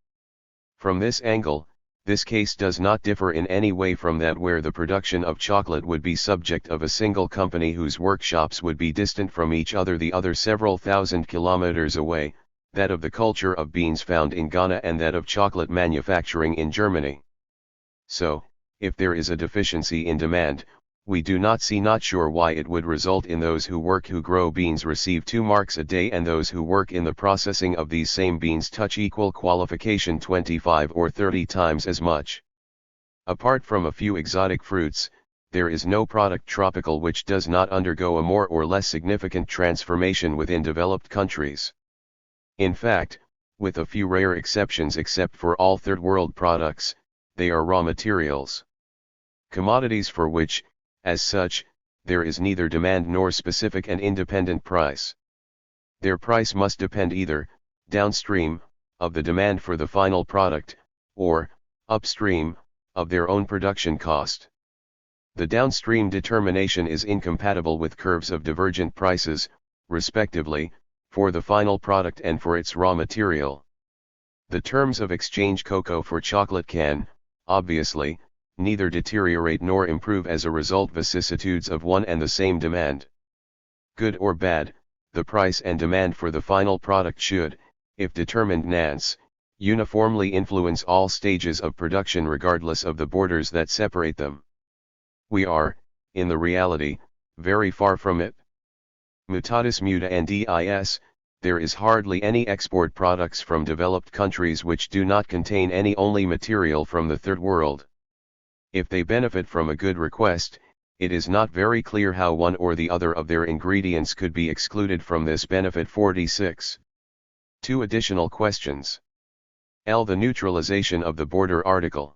From this angle, this case does not differ in any way from that where the production of chocolate would be subject of a single company whose workshops would be distant from each other, the other several thousand kilometers away, that of the culture of beans found in Ghana and that of chocolate manufacturing in Germany. So, if there is a deficiency in demand, we do not see, not sure why it would result in those who grow beans receive 2 marks a day and those who work in the processing of these same beans touch equal qualification 25 or 30 times as much. Apart from a few exotic fruits, there is no product tropical which does not undergo a more or less significant transformation within developed countries. In fact, with a few rare exceptions, except for all third world products, they are raw materials. Commodities for which, as such, there is neither demand nor specific and independent price. Their price must depend either, downstream, of the demand for the final product, or, upstream, of their own production cost. The downstream determination is incompatible with curves of divergent prices, respectively, for the final product and for its raw material. The terms of exchange cocoa for chocolate can, obviously, neither deteriorate nor improve as a result vicissitudes of one and the same demand. Good or bad, the price and demand for the final product should, if determined nance, uniformly influence all stages of production regardless of the borders that separate them. We are, in the reality, very far from it. Mutatis mutandis, there is hardly any export products from developed countries which do not contain any only material from the Third World. If they benefit from a good request, it is not very clear how one or the other of their ingredients could be excluded from this benefit. 46. Two additional questions. L. The neutralization of the border article.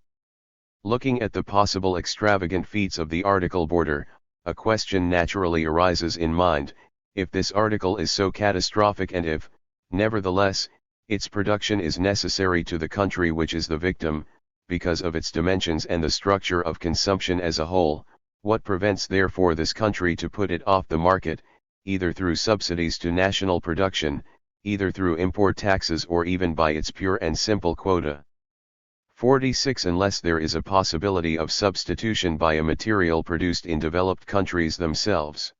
Looking at the possible extravagant feats of the article border, a question naturally arises in mind: if this article is so catastrophic and if, nevertheless, its production is necessary to the country which is the victim, because of its dimensions and the structure of consumption as a whole, what prevents therefore this country to put it off the market, either through subsidies to national production, either through import taxes or even by its pure and simple quota? 46. Unless there is a possibility of substitution by a material produced in developed countries themselves.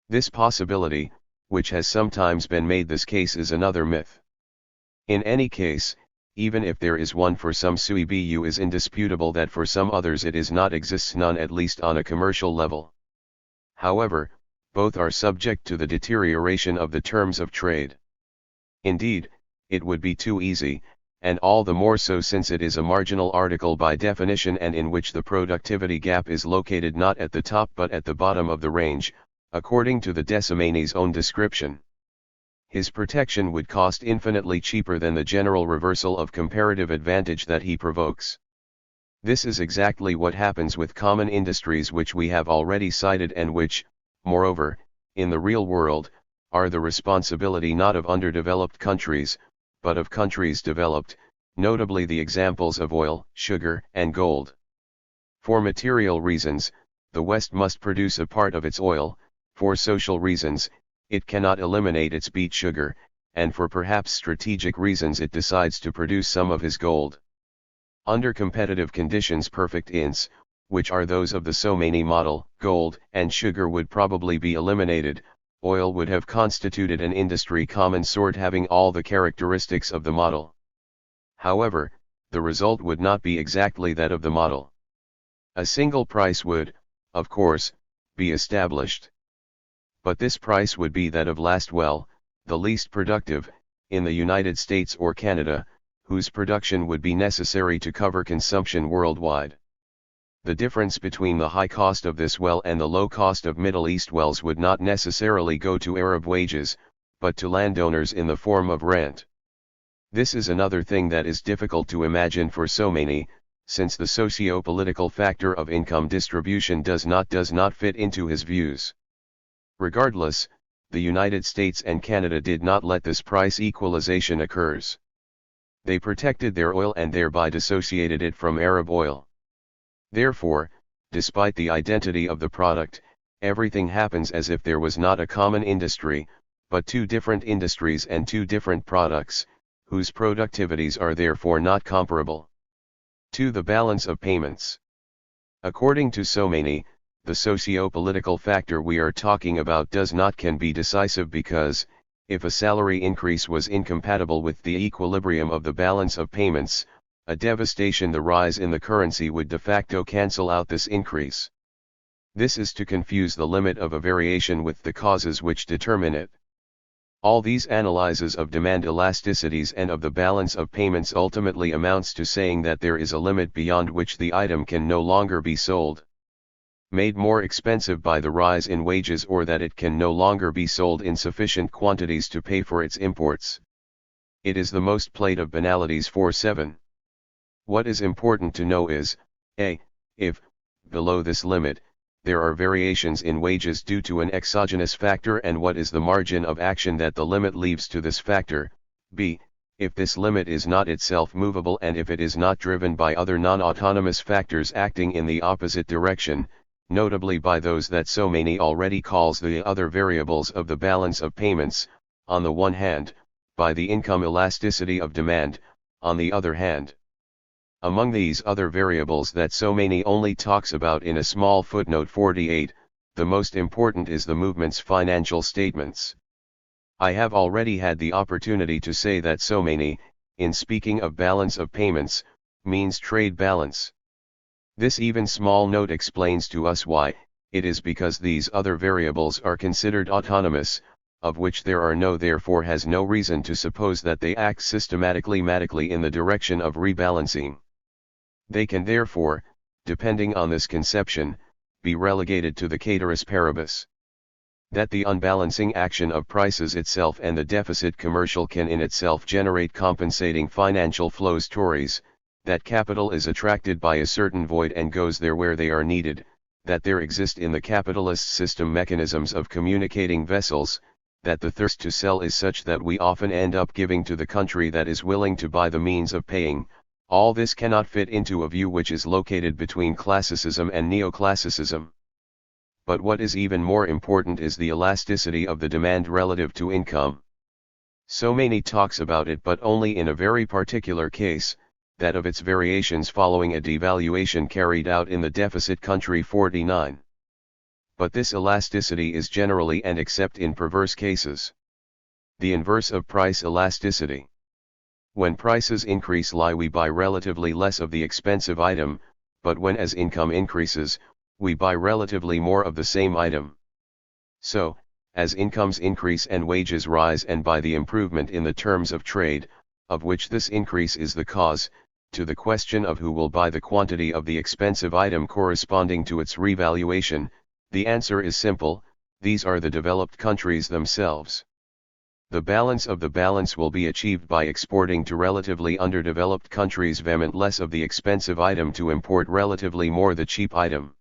This possibility, which has sometimes been made this case, is another myth. In any case, even if there is one for some sui bu, is indisputable that for some others it is not, exists none, at least on a commercial level. However, both are subject to the deterioration of the terms of trade. Indeed, it would be too easy, and all the more so since it is a marginal article by definition and in which the productivity gap is located not at the top but at the bottom of the range, according to the Desimani's own description. His protection would cost infinitely cheaper than the general reversal of comparative advantage that he provokes. This is exactly what happens with common industries which we have already cited and which, moreover, in the real world, are the responsibility not of underdeveloped countries, but of countries developed, notably the examples of oil, sugar, and gold. For material reasons, the West must produce a part of its oil; for social reasons, it cannot eliminate its beet sugar, and for perhaps strategic reasons it decides to produce some of his gold. Under competitive conditions, perfect ints, which are those of the Somaini model, gold and sugar would probably be eliminated. Oil would have constituted an industry common sort having all the characteristics of the model. However, the result would not be exactly that of the model. A single price would, of course, be established. But this price would be that of last well, the least productive, in the United States or Canada, whose production would be necessary to cover consumption worldwide. The difference between the high cost of this well and the low cost of Middle East wells would not necessarily go to Arab wages, but to landowners in the form of rent. This is another thing that is difficult to imagine for Somaini, since the socio-political factor of income distribution does not fit into his views. Regardless, the United States and Canada did not let this price equalization occurs. They protected their oil and thereby dissociated it from Arab oil. Therefore, despite the identity of the product, everything happens as if there was not a common industry, but two different industries and two different products, whose productivities are therefore not comparable. 2. The balance of payments. According to Somaini, the socio-political factor we are talking about can be decisive because, if a salary increase was incompatible with the equilibrium of the balance of payments, a devastation, the rise in the currency, would de facto cancel out this increase. This is to confuse the limit of a variation with the causes which determine it. All these analyses of demand elasticities and of the balance of payments ultimately amounts to saying that there is a limit beyond which the item can no longer be sold, made more expensive by the rise in wages, or that it can no longer be sold in sufficient quantities to pay for its imports. It is the most played of banalities. 47. What is important to know is, a. if, below this limit, there are variations in wages due to an exogenous factor, and what is the margin of action that the limit leaves to this factor; b. if this limit is not itself movable, and if it is not driven by other non-autonomous factors acting in the opposite direction, notably by those that Somaini already calls the other variables of the balance of payments, on the one hand, by the income elasticity of demand, on the other hand. Among these other variables that Someini only talks about in a small footnote 48, the most important is the movement's financial statements. I have already had the opportunity to say that Someini, in speaking of balance of payments, means trade balance. This even small note explains to us why. It is because these other variables are considered autonomous, of which there are no, therefore has no reason to suppose that they act systematically matically in the direction of rebalancing. They can therefore, depending on this conception, be relegated to the cateris paribus. That the unbalancing action of prices itself and the deficit commercial can in itself generate compensating financial flows Tories, that capital is attracted by a certain void and goes there where they are needed, that there exist in the capitalist system mechanisms of communicating vessels, that the thirst to sell is such that we often end up giving to the country that is willing to buy the means of paying. All this cannot fit into a view which is located between classicism and neoclassicism. But what is even more important is the elasticity of the demand relative to income. Someini talks about it but only in a very particular case, that of its variations following a devaluation carried out in the deficit country 49. But this elasticity is generally and except in perverse cases. The inverse of price elasticity. When prices increase we buy relatively less of the expensive item, but when as income increases, we buy relatively more of the same item. So, as incomes increase and wages rise and by the improvement in the terms of trade, of which this increase is the cause, to the question of who will buy the quantity of the expensive item corresponding to its revaluation, the answer is simple: these are the developed countries themselves. The balance of the balance will be achieved by exporting to relatively underdeveloped countries vehement less of the expensive item to import relatively more the cheap item.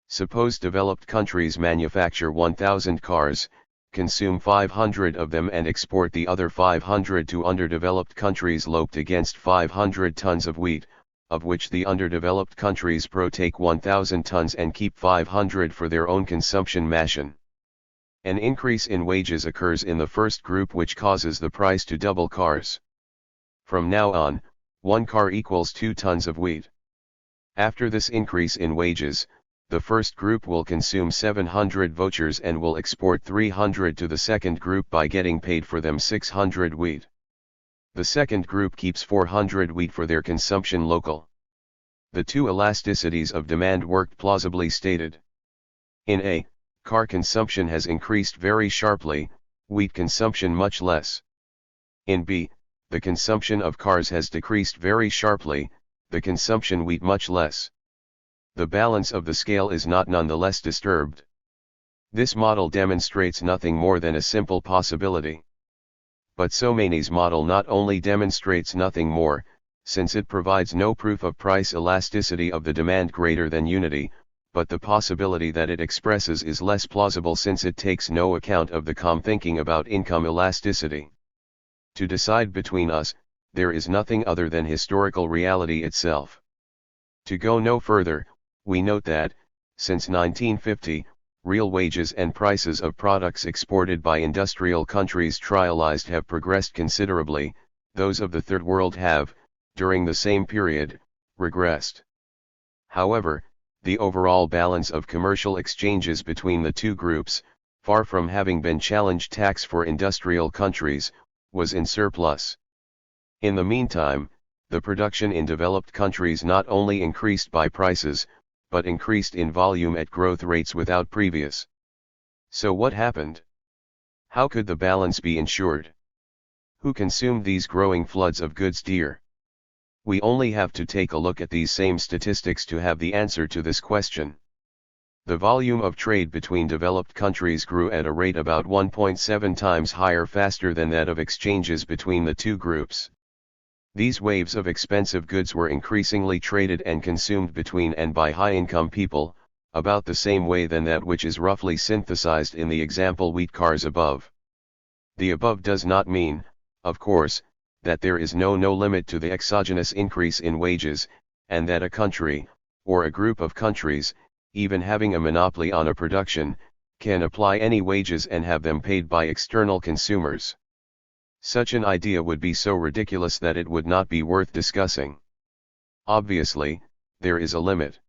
Suppose developed countries manufacture 1,000 cars, consume 500 of them and export the other 500 to underdeveloped countries loped against 500 tons of wheat, of which the underdeveloped countries take 1,000 tons and keep 500 for their own consumption machine. An increase in wages occurs in the first group which causes the price to double cars. From now on, 1 car equals 2 tons of wheat. After this increase in wages, the first group will consume 700 vouchers and will export 300 to the second group by getting paid for them 600 wheat. The second group keeps 400 wheat for their consumption local. The two elasticities of demand worked plausibly stated. In A, car consumption has increased very sharply, wheat consumption much less. In B, the consumption of cars has decreased very sharply, the consumption wheat much less. The balance of the scale is not nonetheless disturbed. This model demonstrates nothing more than a simple possibility. But Someini's model not only demonstrates nothing more, since it provides no proof of price elasticity of the demand greater than unity, but the possibility that it expresses is less plausible since it takes no account of the calm thinking about income elasticity. To decide between us, there is nothing other than historical reality itself. To go no further, we note that, since 1950, real wages and prices of products exported by industrial countries trialized have progressed considerably, those of the Third World have, during the same period, regressed. However, the overall balance of commercial exchanges between the two groups, far from having been challenged tax for industrial countries, was in surplus. In the meantime, the production in developed countries not only increased by prices, but increased in volume at growth rates without previous. So what happened? How could the balance be ensured? Who consumed these growing floods of goods dear? We only have to take a look at these same statistics to have the answer to this question. The volume of trade between developed countries grew at a rate about 1.7 times higher faster than that of exchanges between the two groups. These waves of expensive goods were increasingly traded and consumed between and by high-income people, about the same way than that which is roughly synthesized in the example wheat cars above. The above does not mean, of course, that there is no limit to the exogenous increase in wages, and that a country, or a group of countries, even having a monopoly on a production, can apply any wages and have them paid by external consumers. Such an idea would be so ridiculous that it would not be worth discussing. Obviously, there is a limit.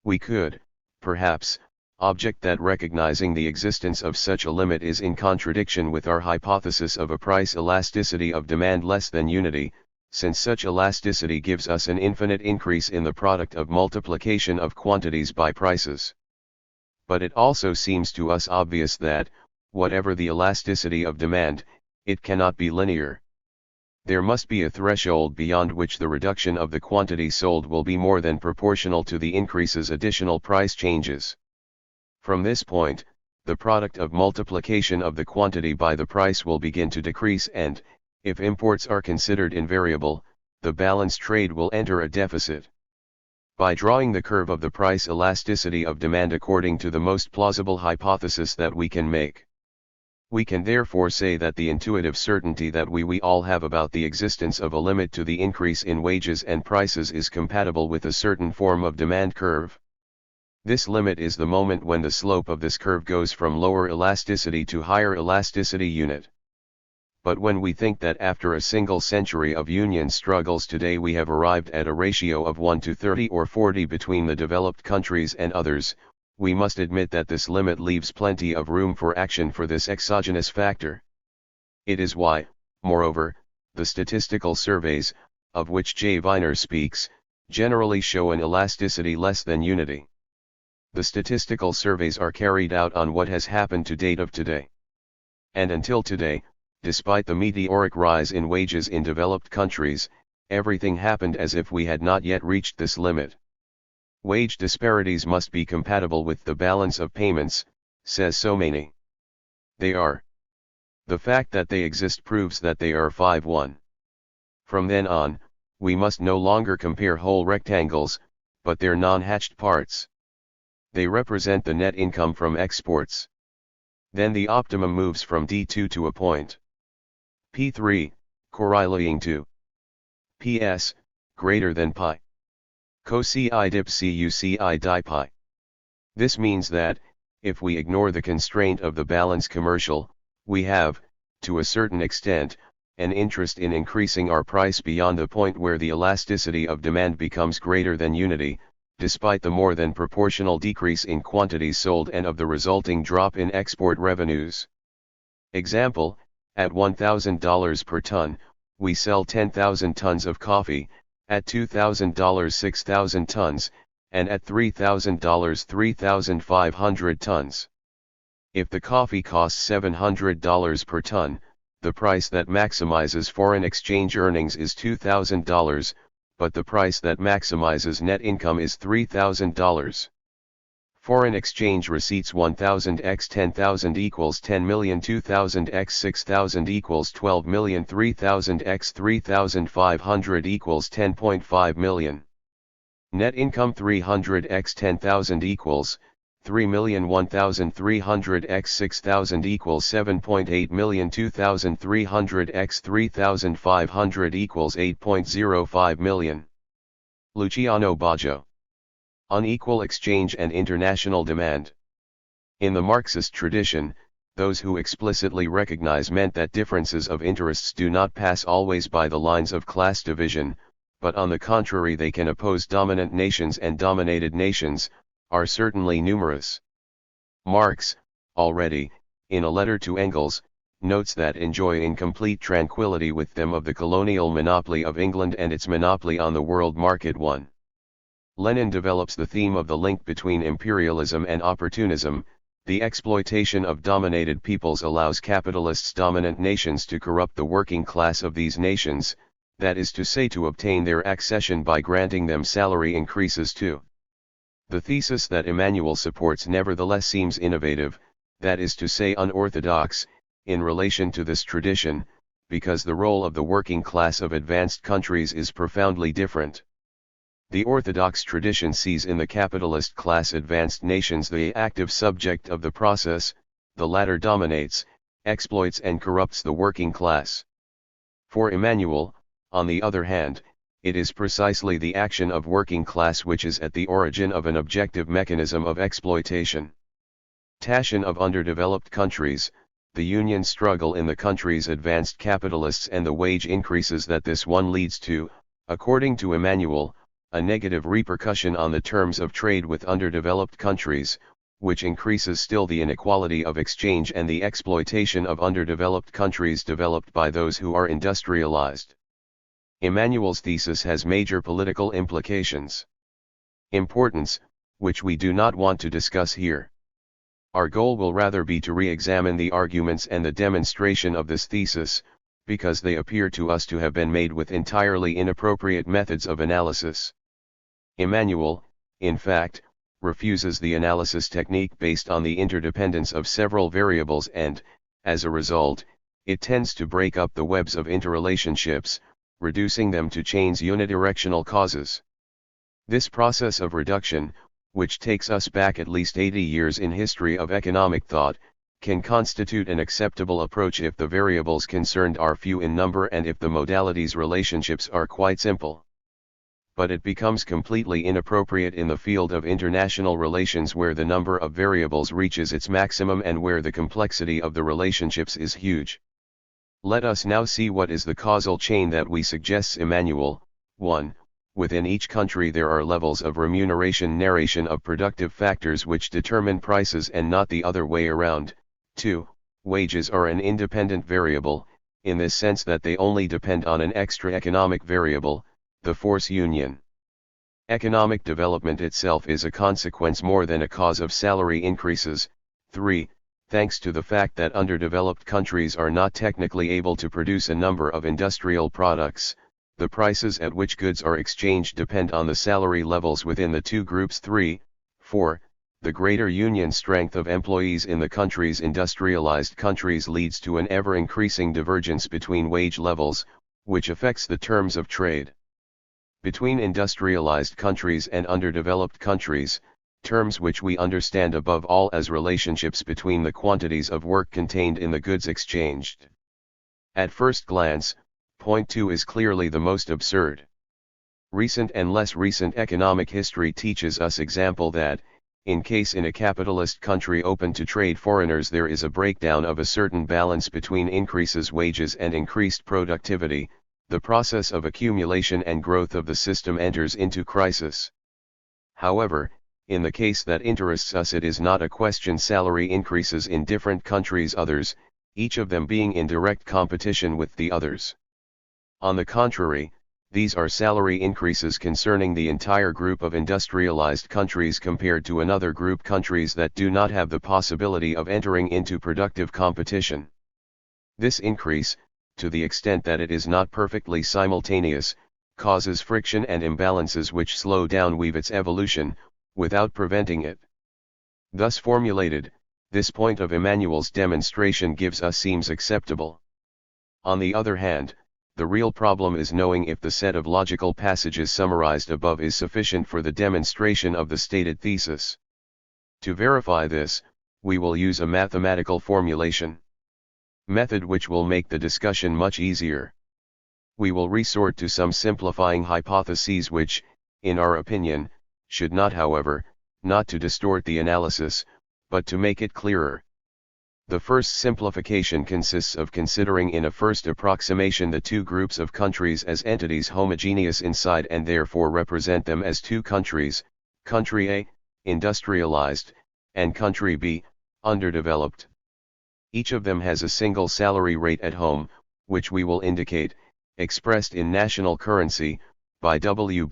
We could, perhaps, object that recognizing the existence of such a limit is in contradiction with our hypothesis of a price elasticity of demand less than unity, since such elasticity gives us an infinite increase in the product of multiplication of quantities by prices. But it also seems to us obvious that, whatever the elasticity of demand, it cannot be linear. There must be a threshold beyond which the reduction of the quantity sold will be more than proportional to the increase's additional price changes. From this point, the product of multiplication of the quantity by the price will begin to decrease and, if imports are considered invariable, the balance trade will enter a deficit. By drawing the curve of the price elasticity of demand according to the most plausible hypothesis that we can make, we can therefore say that the intuitive certainty that we all have about the existence of a limit to the increase in wages and prices is compatible with a certain form of demand curve. This limit is the moment when the slope of this curve goes from lower elasticity to higher elasticity unit. But when we think that after a single century of union struggles today we have arrived at a ratio of 1 to 30 or 40 between the developed countries and others, we must admit that this limit leaves plenty of room for action for this exogenous factor. It is why, moreover, the statistical surveys, of which J. Viner speaks, generally show an elasticity less than unity. The statistical surveys are carried out on what has happened to date of today. And until today, despite the meteoric rise in wages in developed countries, everything happened as if we had not yet reached this limit. Wage disparities must be compatible with the balance of payments, says Somaini. They are. The fact that they exist proves that they are 5-1. From then on, we must no longer compare whole rectangles, but their non-hatched parts. They represent the net income from exports. Then the optimum moves from D2 to a point P3, correlating to PS, greater than pi. Cosi dip cuci di pi. This means that, if we ignore the constraint of the balance commercial, we have, to a certain extent, an interest in increasing our price beyond the point where the elasticity of demand becomes greater than unity, despite the more than proportional decrease in quantities sold and of the resulting drop in export revenues. Example, at $1,000 per ton, we sell 10,000 tons of coffee, at $2,000 6,000 tons, and at $3,000 3,500 tons. If the coffee costs $700 per ton, the price that maximizes foreign exchange earnings is $2,000, but the price that maximizes net income is $3,000. Foreign exchange receipts 1,000 x 10,000 equals 10 million, 2,000 x 6,000 equals 12 million, 3,000 x 3,500 equals 10.5 million. Net income 300 x 10,000 equals 3 million, 1,300 x 6,000 equals 7.8 million, 2,300 x 3,500 equals 8.05 million. Luciano Baggio. Unequal exchange and international demand. In the Marxist tradition, those who explicitly recognize meant that differences of interests do not pass always by the lines of class division, but on the contrary they can oppose dominant nations and dominated nations, are certainly numerous. Marx, already, in a letter to Engels, notes that enjoying complete tranquility with them of the colonial monopoly of England and its monopoly on the world market 1. Lenin develops the theme of the link between imperialism and opportunism. The exploitation of dominated peoples allows capitalists' dominant nations to corrupt the working class of these nations, that is to say to obtain their accession by granting them salary increases too. The thesis that Emmanuel supports nevertheless seems innovative, that is to say unorthodox, in relation to this tradition, because the role of the working class of advanced countries is profoundly different. The orthodox tradition sees in the capitalist class advanced nations the active subject of the process, the latter dominates, exploits and corrupts the working class. For Emmanuel, on the other hand, it is precisely the action of working class which is at the origin of an objective mechanism of exploitation. Taschen of underdeveloped countries, the union struggle in the country's advanced capitalists and the wage increases that this one leads to, according to Emmanuel, a negative repercussion on the terms of trade with underdeveloped countries, which increases still the inequality of exchange and the exploitation of underdeveloped countries developed by those who are industrialized. Emmanuel's thesis has major political implications. Importance, which we do not want to discuss here. Our goal will rather be to re-examine the arguments and the demonstration of this thesis, because they appear to us to have been made with entirely inappropriate methods of analysis. Emmanuel, in fact, refuses the analysis technique based on the interdependence of several variables and, as a result, it tends to break up the webs of interrelationships, reducing them to chains unidirectional causes. This process of reduction, which takes us back at least 80 years in history of economic thought, can constitute an acceptable approach if the variables concerned are few in number and if the modalities' relationships are quite simple. But it becomes completely inappropriate in the field of international relations where the number of variables reaches its maximum and where the complexity of the relationships is huge. Let us now see what is the causal chain that we suggests Emmanuel. 1. Within each country there are levels of remuneration narration of productive factors which determine prices and not the other way around. 2. Wages are an independent variable, in this sense that they only depend on an extra economic variable, the force union. Economic development itself is a consequence more than a cause of salary increases. 3. Thanks to the fact that underdeveloped countries are not technically able to produce a number of industrial products, the prices at which goods are exchanged depend on the salary levels within the two groups. 3. 4. The greater union strength of employees in the country's industrialized countries leads to an ever-increasing divergence between wage levels, which affects the terms of trade. Between industrialized countries and underdeveloped countries, terms which we understand above all as relationships between the quantities of work contained in the goods exchanged. At first glance, point 2 is clearly the most absurd. Recent and less recent economic history teaches us example that, in case in a capitalist country open to trade foreigners there is a breakdown of a certain balance between increases wages and increased productivity, the process of accumulation and growth of the system enters into crisis. However, in the case that interests us it is not a question salary increases in different countries others, each of them being in direct competition with the others. On the contrary, these are salary increases concerning the entire group of industrialized countries compared to another group countries that do not have the possibility of entering into productive competition. This increase, to the extent that it is not perfectly simultaneous, causes friction and imbalances which slow down its evolution, without preventing it. Thus formulated, this point of Emmanuel's demonstration seems acceptable. On the other hand, the real problem is knowing if the set of logical passages summarized above is sufficient for the demonstration of the stated thesis. To verify this, we will use a mathematical formulation method which will make the discussion much easier. We will resort to some simplifying hypotheses which, in our opinion, should not however, not to distort the analysis, but to make it clearer. The first simplification consists of considering in a first approximation the two groups of countries as entities homogeneous inside and therefore represent them as two countries, country A, industrialized, and country B, underdeveloped. Each of them has a single salary rate at home, which we will indicate, expressed in national currency, by W\and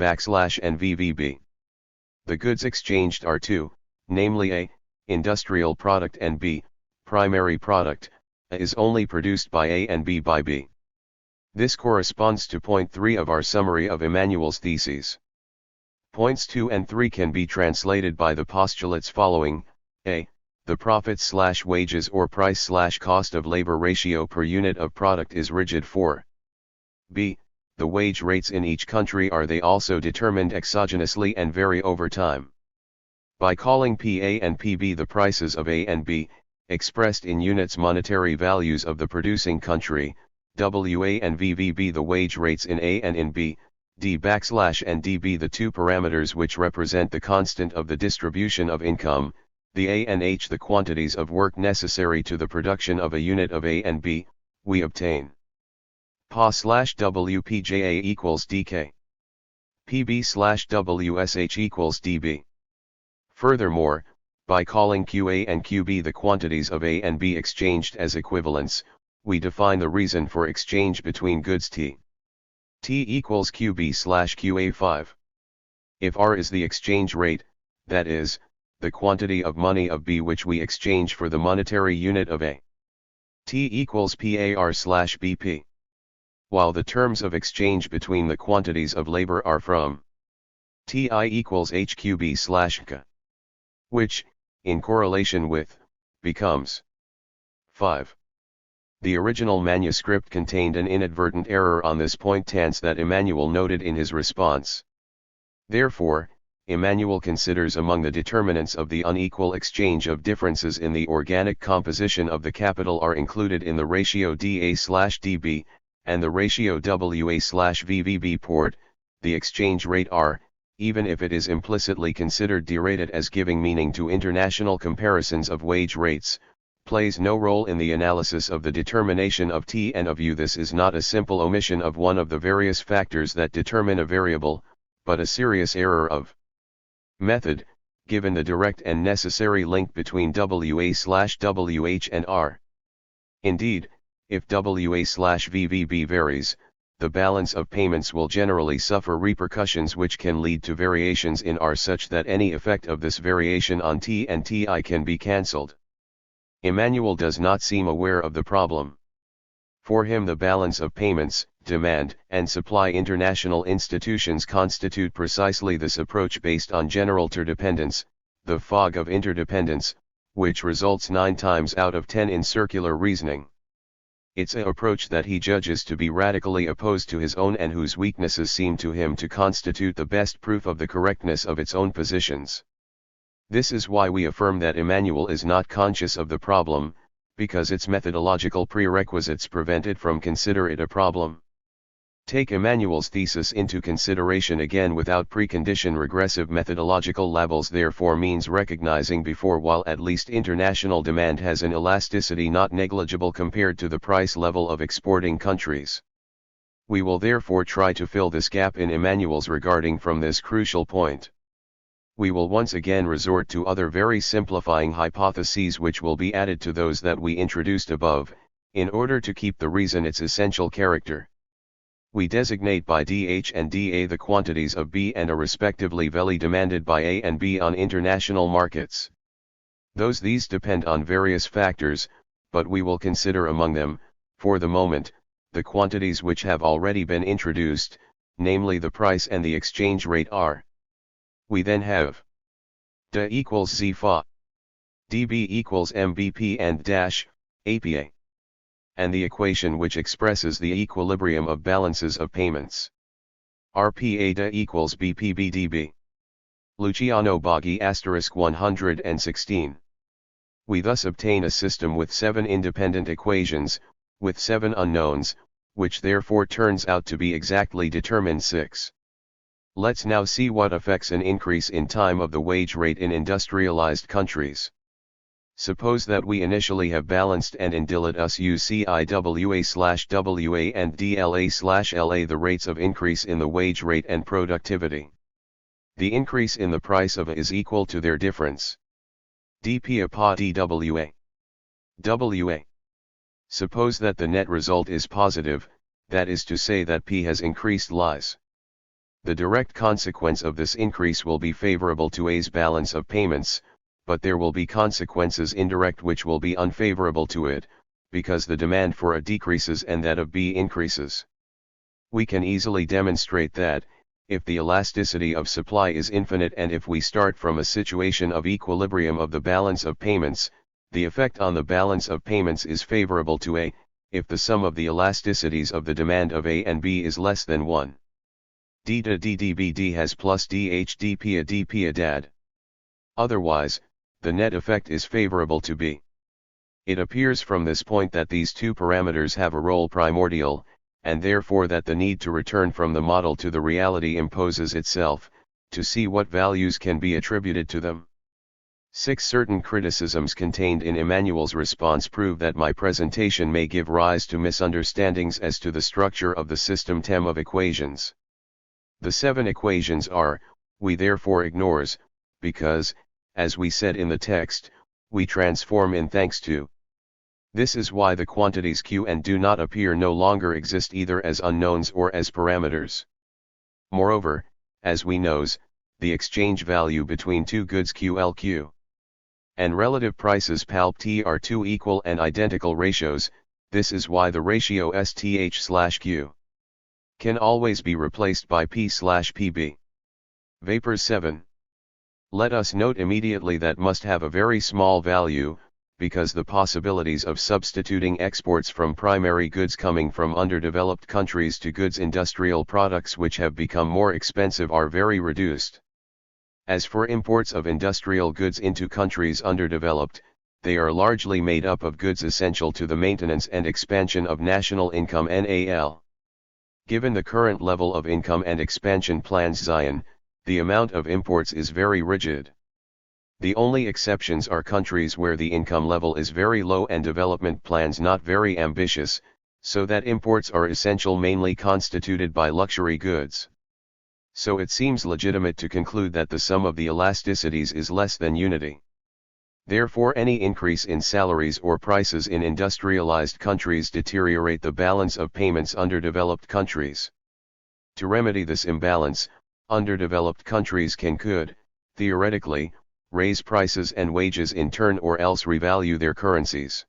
VVB. The goods exchanged are two, namely A, industrial product and B, primary product. A is only produced by A and B by B. This corresponds to point 3 of our summary of Emmanuel's theses. Points 2 and 3 can be translated by the postulates following: A. The profits/wages or price/cost of labor ratio per unit of product is rigid for B. The wage rates in each country are they also determined exogenously and vary over time. By calling PA and PB the prices of A and B, expressed in units monetary values of the producing country, WA and VVB the wage rates in A and in B, D\and DB the two parameters which represent the constant of the distribution of income, the A and H the quantities of work necessary to the production of a unit of A and B, we obtain PA/WPJA equals DK. PB/WSH equals dB. Furthermore, by calling QA and QB the quantities of A and B exchanged as equivalents, we define the reason for exchange between goods T. T equals QB/QA5. If R is the exchange rate, that is, the quantity of money of B which we exchange for the monetary unit of A. T equals PAR/BP. While the terms of exchange between the quantities of labor are from TI equals HQB/K, which, in correlation with, becomes 5. The original manuscript contained an inadvertent error on this point tense that Emmanuel noted in his response. Therefore, Emmanuel considers among the determinants of the unequal exchange of differences in the organic composition of the capital are included in the ratio dA/dB, and the ratio WA/VVB port, the exchange rate R, even if it is implicitly considered derated as giving meaning to international comparisons of wage rates, plays no role in the analysis of the determination of T and of U. This is not a simple omission of one of the various factors that determine a variable, but a serious error of method, given the direct and necessary link between WA/WH and R. Indeed, if WA/VVB varies, the balance of payments will generally suffer repercussions which can lead to variations in R such that any effect of this variation on T and TI can be cancelled. Emmanuel does not seem aware of the problem. For him the balance of payments, demand, and supply international institutions constitute precisely this approach based on general interdependence, the fog of interdependence, which results 9 times out of 10 in circular reasoning. It's an approach that he judges to be radically opposed to his own and whose weaknesses seem to him to constitute the best proof of the correctness of its own positions. This is why we affirm that Emmanuel is not conscious of the problem, because its methodological prerequisites prevent it from consider it a problem. Take Emmanuel's thesis into consideration again without precondition. Regressive methodological labels therefore means recognizing before while at least international demand has an elasticity not negligible compared to the price level of exporting countries. We will therefore try to fill this gap in Emmanuel's regarding from this crucial point. We will once again resort to other very simplifying hypotheses which will be added to those that we introduced above, in order to keep the reason its essential character. We designate by DH and DA the quantities of B and A respectively veli demanded by A and B on international markets. These depend on various factors, but we will consider among them, for the moment, the quantities which have already been introduced, namely the price and the exchange rate R. We then have DA equals Z FA, DB equals MBP and dash, APA. And the equation which expresses the equilibrium of balances of payments. RPA DA equals BPBDB. Luciano Baghi *116. We thus obtain a system with 7 independent equations, with 7 unknowns, which therefore turns out to be exactly determined 6. Let's now see what affects an increase in time of the wage rate in industrialized countries. Suppose that we initially have balanced and indillit us use CIWA/WA and DLA/LA the rates of increase in the wage rate and productivity. The increase in the price of A is equal to their difference. dP upon dWA. WA. Suppose that the net result is positive, that is to say that P has increased lies. The direct consequence of this increase will be favorable to A's balance of payments, but there will be consequences indirect which will be unfavorable to it, because the demand for A decreases and that of B increases. We can easily demonstrate that, if the elasticity of supply is infinite and if we start from a situation of equilibrium of the balance of payments, the effect on the balance of payments is favorable to A, if the sum of the elasticities of the demand of A and B is less than 1. D to DDBD has plus DH dP a dP a dad. Otherwise, the net effect is favorable to B. It appears from this point that these two parameters have a role primordial, and therefore that the need to return from the model to the reality imposes itself, to see what values can be attributed to them. 6 certain criticisms contained in Emmanuel's response prove that my presentation may give rise to misunderstandings as to the structure of the system of equations. The 7 equations are, we therefore ignores, because, as we said in the text, we transform in thanks to. This is why the quantities q and do not appear no longer exist either as unknowns or as parameters. Moreover, as we knows, the exchange value between two goods QLQ and relative prices palp T are two equal and identical ratios. This is why the ratio STH/Q can always be replaced by P/PB. Vapors 7. Let us note immediately that must have a very small value, because the possibilities of substituting exports from primary goods coming from underdeveloped countries to goods industrial products which have become more expensive are very reduced. As for imports of industrial goods into countries underdeveloped, they are largely made up of goods essential to the maintenance and expansion of national income (NAL). Given the current level of income and expansion plans Zion, the amount of imports is very rigid. The only exceptions are countries where the income level is very low and development plans not very ambitious, so that imports are essential mainly constituted by luxury goods. So it seems legitimate to conclude that the sum of the elasticities is less than unity. Therefore any increase in salaries or prices in industrialized countries deteriorate the balance of payments underdeveloped countries. To remedy this imbalance, underdeveloped countries could, theoretically, raise prices and wages in turn or else revalue their currencies.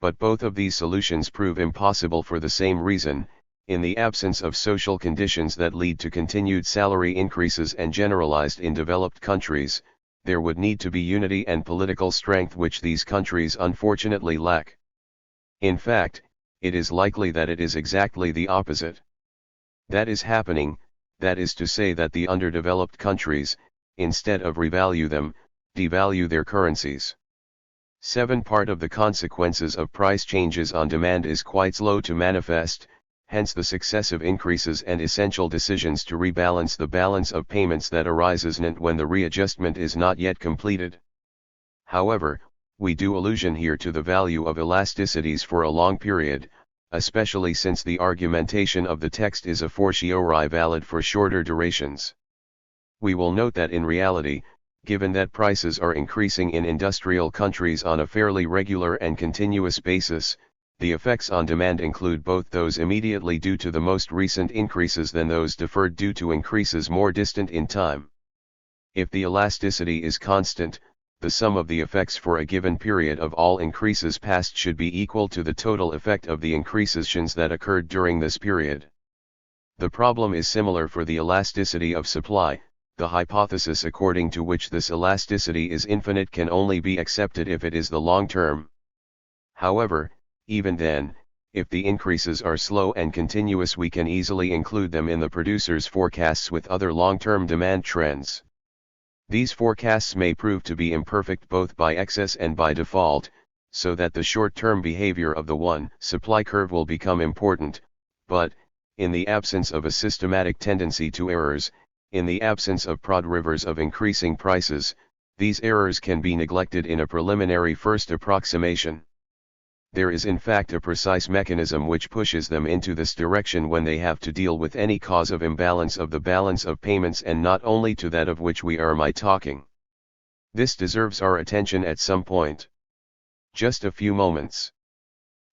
But both of these solutions prove impossible for the same reason: in the absence of social conditions that lead to continued salary increases and generalized in developed countries, there would need to be unity and political strength which these countries unfortunately lack. In fact, it is likely that it is exactly the opposite that is happening, that is to say that the underdeveloped countries, instead of revalue them, devalue their currencies. 7. Part of the consequences of price changes on demand is quite slow to manifest, hence the successive increases and essential decisions to rebalance the balance of payments that arises when the readjustment is not yet completed. However, we do allusion here to the value of elasticities for a long period, especially since the argumentation of the text is a fortiori valid for shorter durations. We will note that in reality, given that prices are increasing in industrial countries on a fairly regular and continuous basis, the effects on demand include both those immediately due to the most recent increases than those deferred due to increases more distant in time. If the elasticity is constant, the sum of the effects for a given period of all increases past should be equal to the total effect of the increases that occurred during this period. The problem is similar for the elasticity of supply. The hypothesis according to which this elasticity is infinite can only be accepted if it is the long term. However, even then, if the increases are slow and continuous, we can easily include them in the producer's forecasts with other long-term demand trends. These forecasts may prove to be imperfect both by excess and by default, so that the short-term behavior of the supply curve will become important, but, in the absence of a systematic tendency to errors, in the absence of prod rivers of increasing prices, these errors can be neglected in a preliminary first approximation. There is in fact a precise mechanism which pushes them into this direction when they have to deal with any cause of imbalance of the balance of payments and not only to that of which we are talking. This deserves our attention at some point. Just a few moments.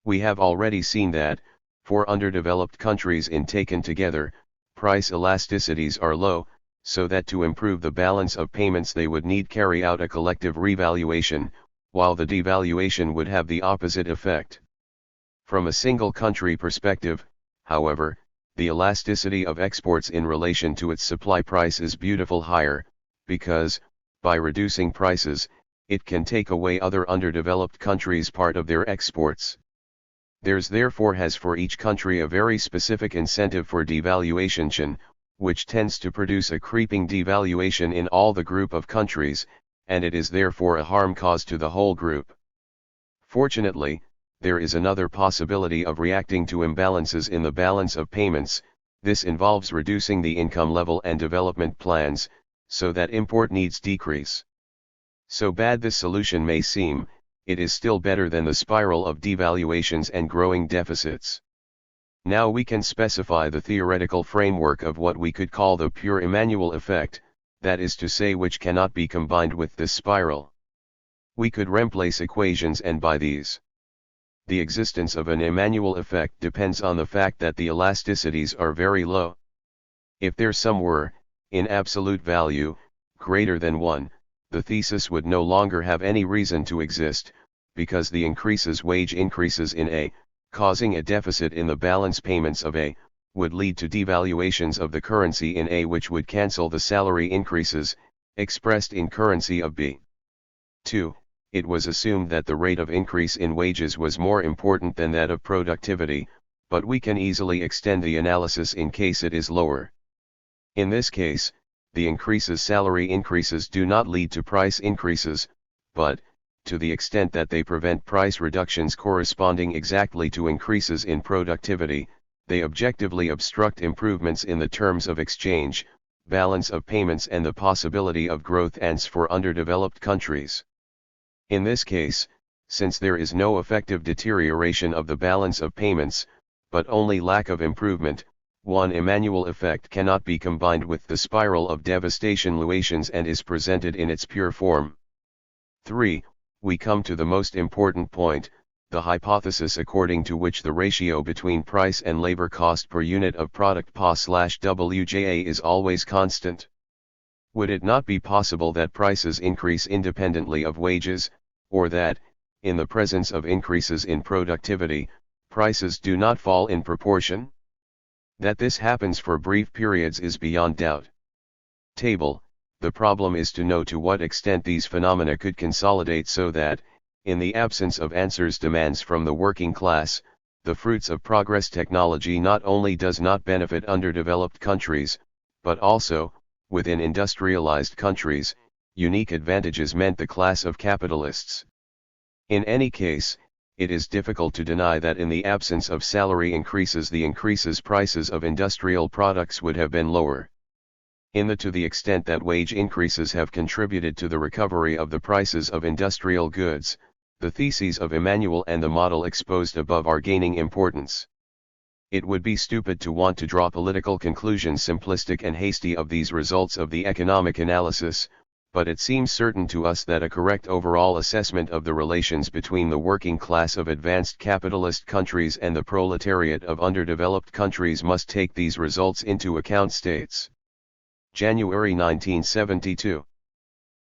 We have already seen that, for underdeveloped countries in taken together, price elasticities are low, so that to improve the balance of payments they would need carry out a collective revaluation, while the devaluation would have the opposite effect. From a single country perspective, however, the elasticity of exports in relation to its supply price is beautiful higher, because, by reducing prices, it can take away other underdeveloped countries' part of their exports. There's therefore has for each country a very specific incentive for devaluation, which tends to produce a creeping devaluation in all the group of countries, and it is therefore a harm caused to the whole group. Fortunately, there is another possibility of reacting to imbalances in the balance of payments. This involves reducing the income level and development plans, so that import needs decrease. So bad this solution may seem, it is still better than the spiral of devaluations and growing deficits. Now we can specify the theoretical framework of what we could call the pure Emmanuel effect, that is to say which cannot be combined with this spiral. We could replace equations and by these. The existence of an Emmanuel effect depends on the fact that the elasticities are very low. If their sum were, in absolute value, greater than 1, the thesis would no longer have any reason to exist, because the wage increases in A, causing a deficit in the balance payments of A, would lead to devaluations of the currency in A which would cancel the salary increases, expressed in currency of B. 2. It was assumed that the rate of increase in wages was more important than that of productivity, but we can easily extend the analysis in case it is lower. In this case, the salary increases do not lead to price increases, but, to the extent that they prevent price reductions corresponding exactly to increases in productivity, they objectively obstruct improvements in the terms of exchange, balance of payments and the possibility of growth for underdeveloped countries. In this case, since there is no effective deterioration of the balance of payments, but only lack of improvement, one Emmanuel effect cannot be combined with the spiral of devastation and is presented in its pure form. 3. We come to the most important point, the hypothesis according to which the ratio between price and labor cost per unit of product PA/WJA is always constant. Would it not be possible that prices increase independently of wages, or that, in the presence of increases in productivity, prices do not fall in proportion? That this happens for brief periods is beyond doubt. Table. The problem is to know to what extent these phenomena could consolidate so that, in the absence of answers demands from the working class, the fruits of progress technology not only does not benefit underdeveloped countries, but also, within industrialized countries, unique advantages meant the class of capitalists. In any case, it is difficult to deny that in the absence of salary increases the prices of industrial products would have been lower. To the extent that wage increases have contributed to the recovery of the prices of industrial goods, the theses of Emmanuel and the model exposed above are gaining importance. It would be stupid to want to draw political conclusions simplistic and hasty of these results of the economic analysis, but it seems certain to us that a correct overall assessment of the relations between the working class of advanced capitalist countries and the proletariat of underdeveloped countries must take these results into account. States. January 1972.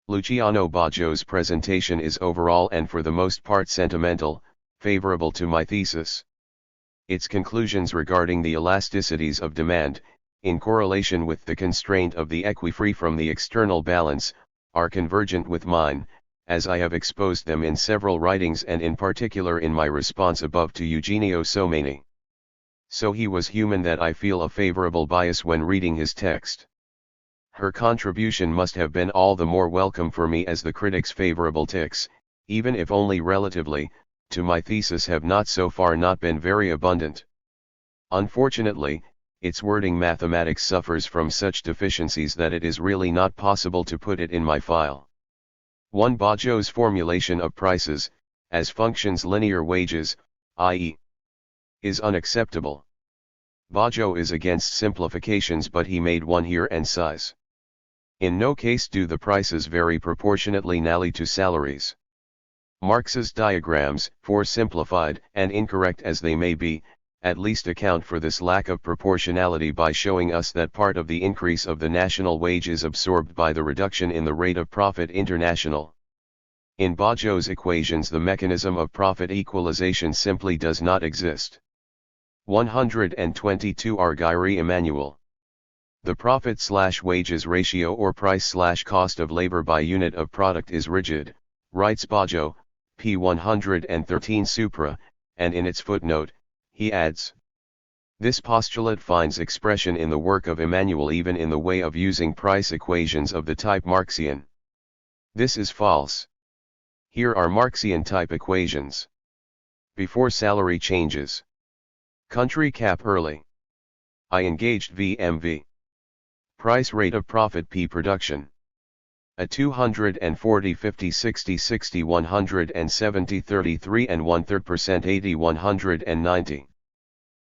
Luciano Baggio's presentation is overall and for the most part sentimental, favorable to my thesis. Its conclusions regarding the elasticities of demand, in correlation with the constraint of the equifree from the external balance, are convergent with mine, as I have exposed them in several writings and in particular in my response above to Eugenio Somani. So he was human that I feel a favorable bias when reading his text. Her contribution must have been all the more welcome for me as the critics' favorable ticks, even if only relatively, to my thesis have not so far not been very abundant. Unfortunately, its wording mathematics suffers from such deficiencies that it is really not possible to put it in my file. 1. Baggio's formulation of prices, as functions linear wages, i.e., is unacceptable. Baggio is against simplifications, but he made one here and size. In no case do the prices vary proportionately nally to salaries. Marx's diagrams, for simplified and incorrect as they may be, at least account for this lack of proportionality by showing us that part of the increase of the national wage is absorbed by the reduction in the rate of profit international. In Baggio's equations the mechanism of profit equalization simply does not exist. 122 A Emmanuel. The profit/wages ratio or price/cost of labor by unit of product is rigid, writes Baggio, p. 113 supra, and in its footnote, he adds. This postulate finds expression in the work of Emmanuel even in the way of using price equations of the type Marxian. This is false. Here are Marxian type equations. Before salary changes. Country cap early. I engaged VMV. Price rate of profit P production. A 240 50 60 60 170 33 and 1/3% 80 190.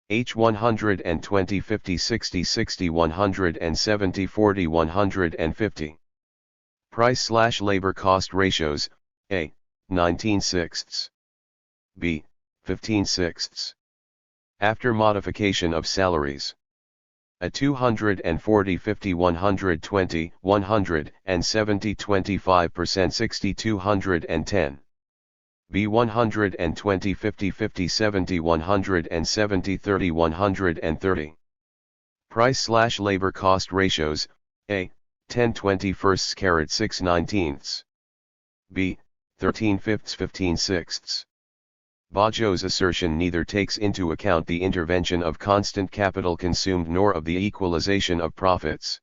H 120 50 60 60 170 40 150. Price/labor cost ratios, A. 19/6. B. 15/6. After modification of salaries. A 240 50 120 170 25% 60 210. B 120 50 50 70 170 30 130. Price/labor cost ratios, A. 10 21 carat 6 19ths. B. 13 fifths 15 sixths. Bajo's assertion neither takes into account the intervention of constant capital consumed nor of the equalization of profits.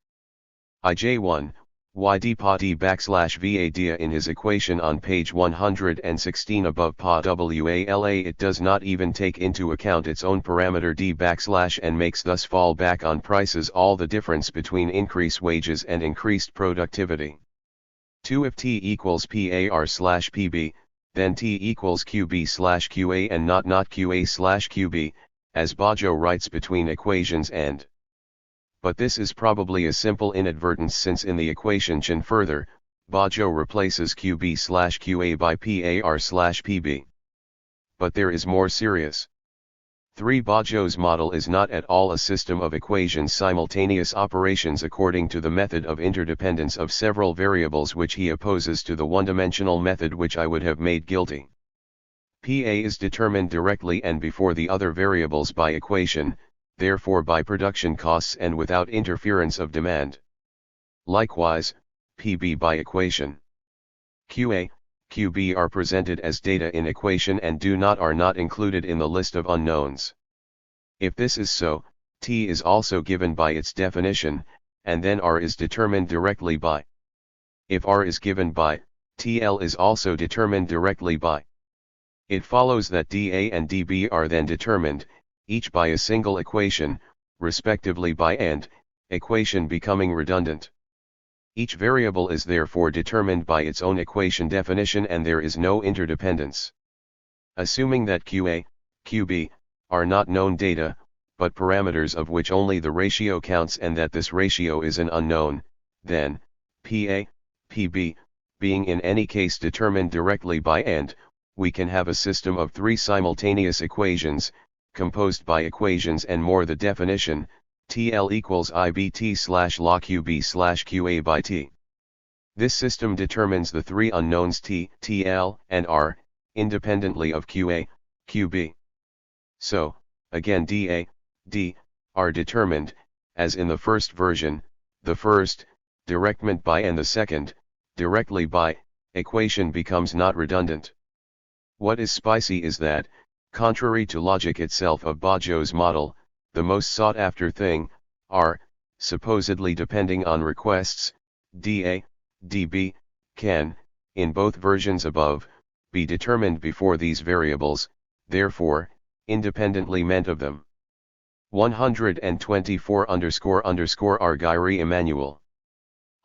IJ1, YD/V dia in his equation on page 116 above WALA it does not even take into account its own parameter D/ and makes thus fall back on prices all the difference between increased wages and increased productivity. 2 If T equals PAR/PB, then T equals QB/QA and not QA/QB, as Bajo writes between equations and. But this is probably a simple inadvertence since in the equation chen further, Bajo replaces QB/QA by PAR/PB. But there is more serious. 3 Bajo's model is not at all a system of equations simultaneous operations according to the method of interdependence of several variables which he opposes to the one-dimensional method which I would have made guilty. PA is determined directly and before the other variables by equation, therefore by production costs and without interference of demand. Likewise, PB by equation. QA, QB are presented as data in equation and are not included in the list of unknowns. If this is so, T is also given by its definition, and then R is determined directly by. If R is given by, TL is also determined directly by. It follows that dA and dB are then determined, each by a single equation, respectively by and, equation becoming redundant. Each variable is therefore determined by its own equation definition and there is no interdependence. Assuming that QA, QB, are not known data, but parameters of which only the ratio counts and that this ratio is an unknown, then, PA, PB, being in any case determined directly by and, we can have a system of 3 simultaneous equations, composed by equations and more the definition, TL equals IBT/log QB/QA by T. This system determines the 3 unknowns T, TL, and R, independently of QA, QB. So, again dA, D, are determined, as in the first version, the first, directment by and the second, directly by, equation becomes not redundant. What is spicy is that, contrary to logic itself of Bajo's model, the most sought-after thing, R, supposedly depending on requests, dA, dB, can, in both versions above, be determined before these variables, therefore, independently meant of them. 124__R A Emmanuel.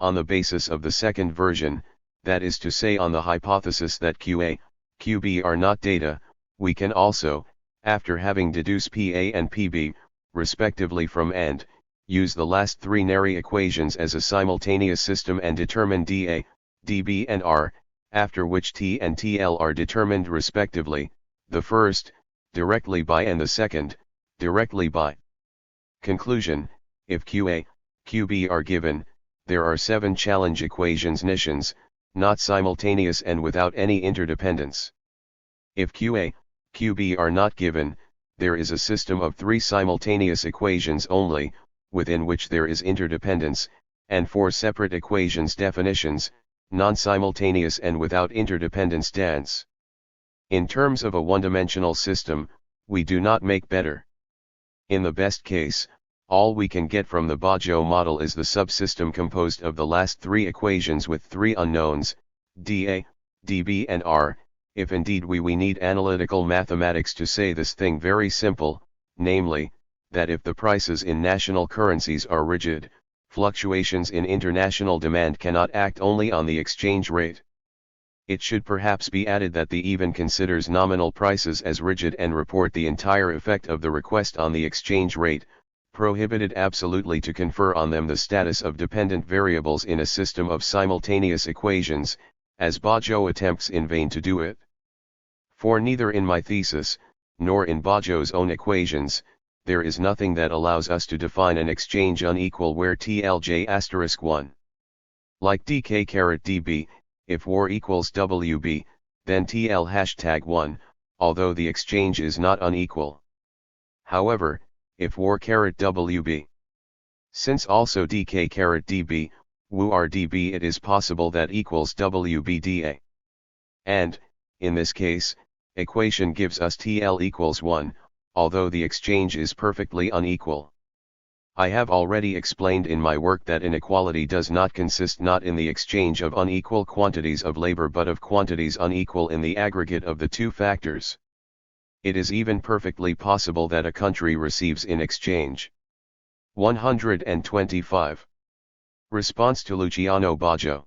On the basis of the second version, that is to say on the hypothesis that QA, QB are not data, we can also, after having deduced PA and PB, respectively from and, use the last 3 Neri equations as a simultaneous system and determine dA, dB and R, after which T and TL are determined respectively, the first, directly by and the second, directly by. Conclusion, if QA, QB are given, there are 7 challenge equations nitions, not simultaneous and without any interdependence. If QA, QB are not given, there is a system of 3 simultaneous equations only, within which there is interdependence, and 4 separate equations definitions, non-simultaneous and without interdependence dance. In terms of a one-dimensional system, we do not make better. In the best case, all we can get from the Bajo model is the subsystem composed of the last 3 equations with 3 unknowns, dA, dB and R. If indeed we need analytical mathematics to say this thing very simple, namely, that if the prices in national currencies are rigid, fluctuations in international demand cannot act only on the exchange rate. It should perhaps be added that the even considers nominal prices as rigid and report the entire effect of the request on the exchange rate, prohibited absolutely to confer on them the status of dependent variables in a system of simultaneous equations, as Bajo attempts in vain to do it. For neither in my thesis, nor in Bajo's own equations, there is nothing that allows us to define an exchange unequal where TLJ*1. Like dk*db, if war equals WB, then TL#1, although the exchange is not unequal. However, if war*WB. Since also dk*db, WR/dB, it is possible that equals WB/dA. And, in this case, equation gives us TL equals 1, although the exchange is perfectly unequal. I have already explained in my work that inequality does not consist not in the exchange of unequal quantities of labor but of quantities unequal in the aggregate of the two factors. It is even perfectly possible that a country receives in exchange 125. Response to Luciano Bajo.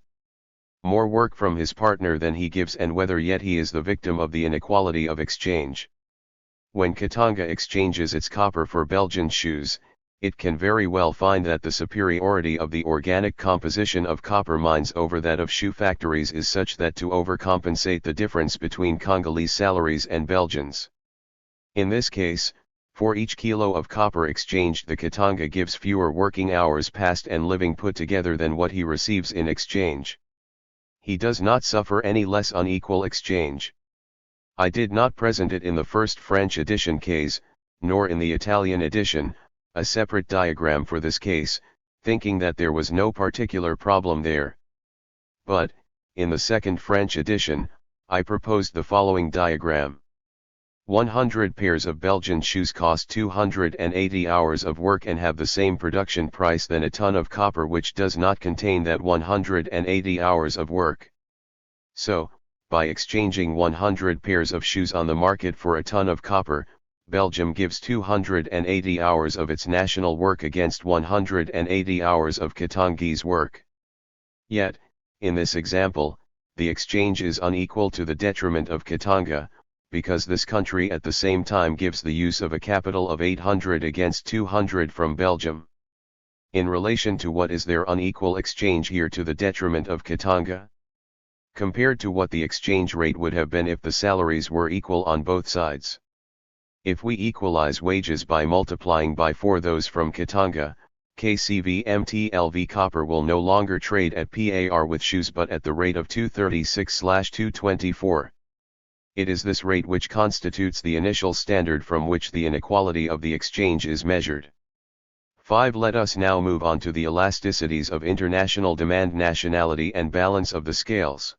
More work from his partner than he gives, and whether yet he is the victim of the inequality of exchange. When Katanga exchanges its copper for Belgian shoes, it can very well find that the superiority of the organic composition of copper mines over that of shoe factories is such that to overcompensate the difference between Congolese salaries and Belgians. In this case, for each kilo of copper exchanged, the Katanga gives fewer working hours passed and living put together than what he receives in exchange. He does not suffer any less unequal exchange. I did not present it in the first French edition case, nor in the Italian edition, a separate diagram for this case, thinking that there was no particular problem there. But, in the second French edition, I proposed the following diagram. 100 pairs of Belgian shoes cost 280 hours of work and have the same production price than a ton of copper which does not contain that 180 hours of work. So, by exchanging 100 pairs of shoes on the market for a ton of copper, Belgium gives 280 hours of its national work against 180 hours of Katangi's work. Yet, in this example, the exchange is unequal to the detriment of Katanga, because this country at the same time gives the use of a capital of 800 against 200 from Belgium. In relation to what is their unequal exchange here to the detriment of Katanga? Compared to what the exchange rate would have been if the salaries were equal on both sides. If we equalize wages by multiplying by 4 those from Katanga, KCV/MTLV copper will no longer trade at PAR with shoes but at the rate of 236/224. It is this rate which constitutes the initial standard from which the inequality of the exchange is measured. 5. Let us now move on to the elasticities of international demand, nationality and balance of the scales.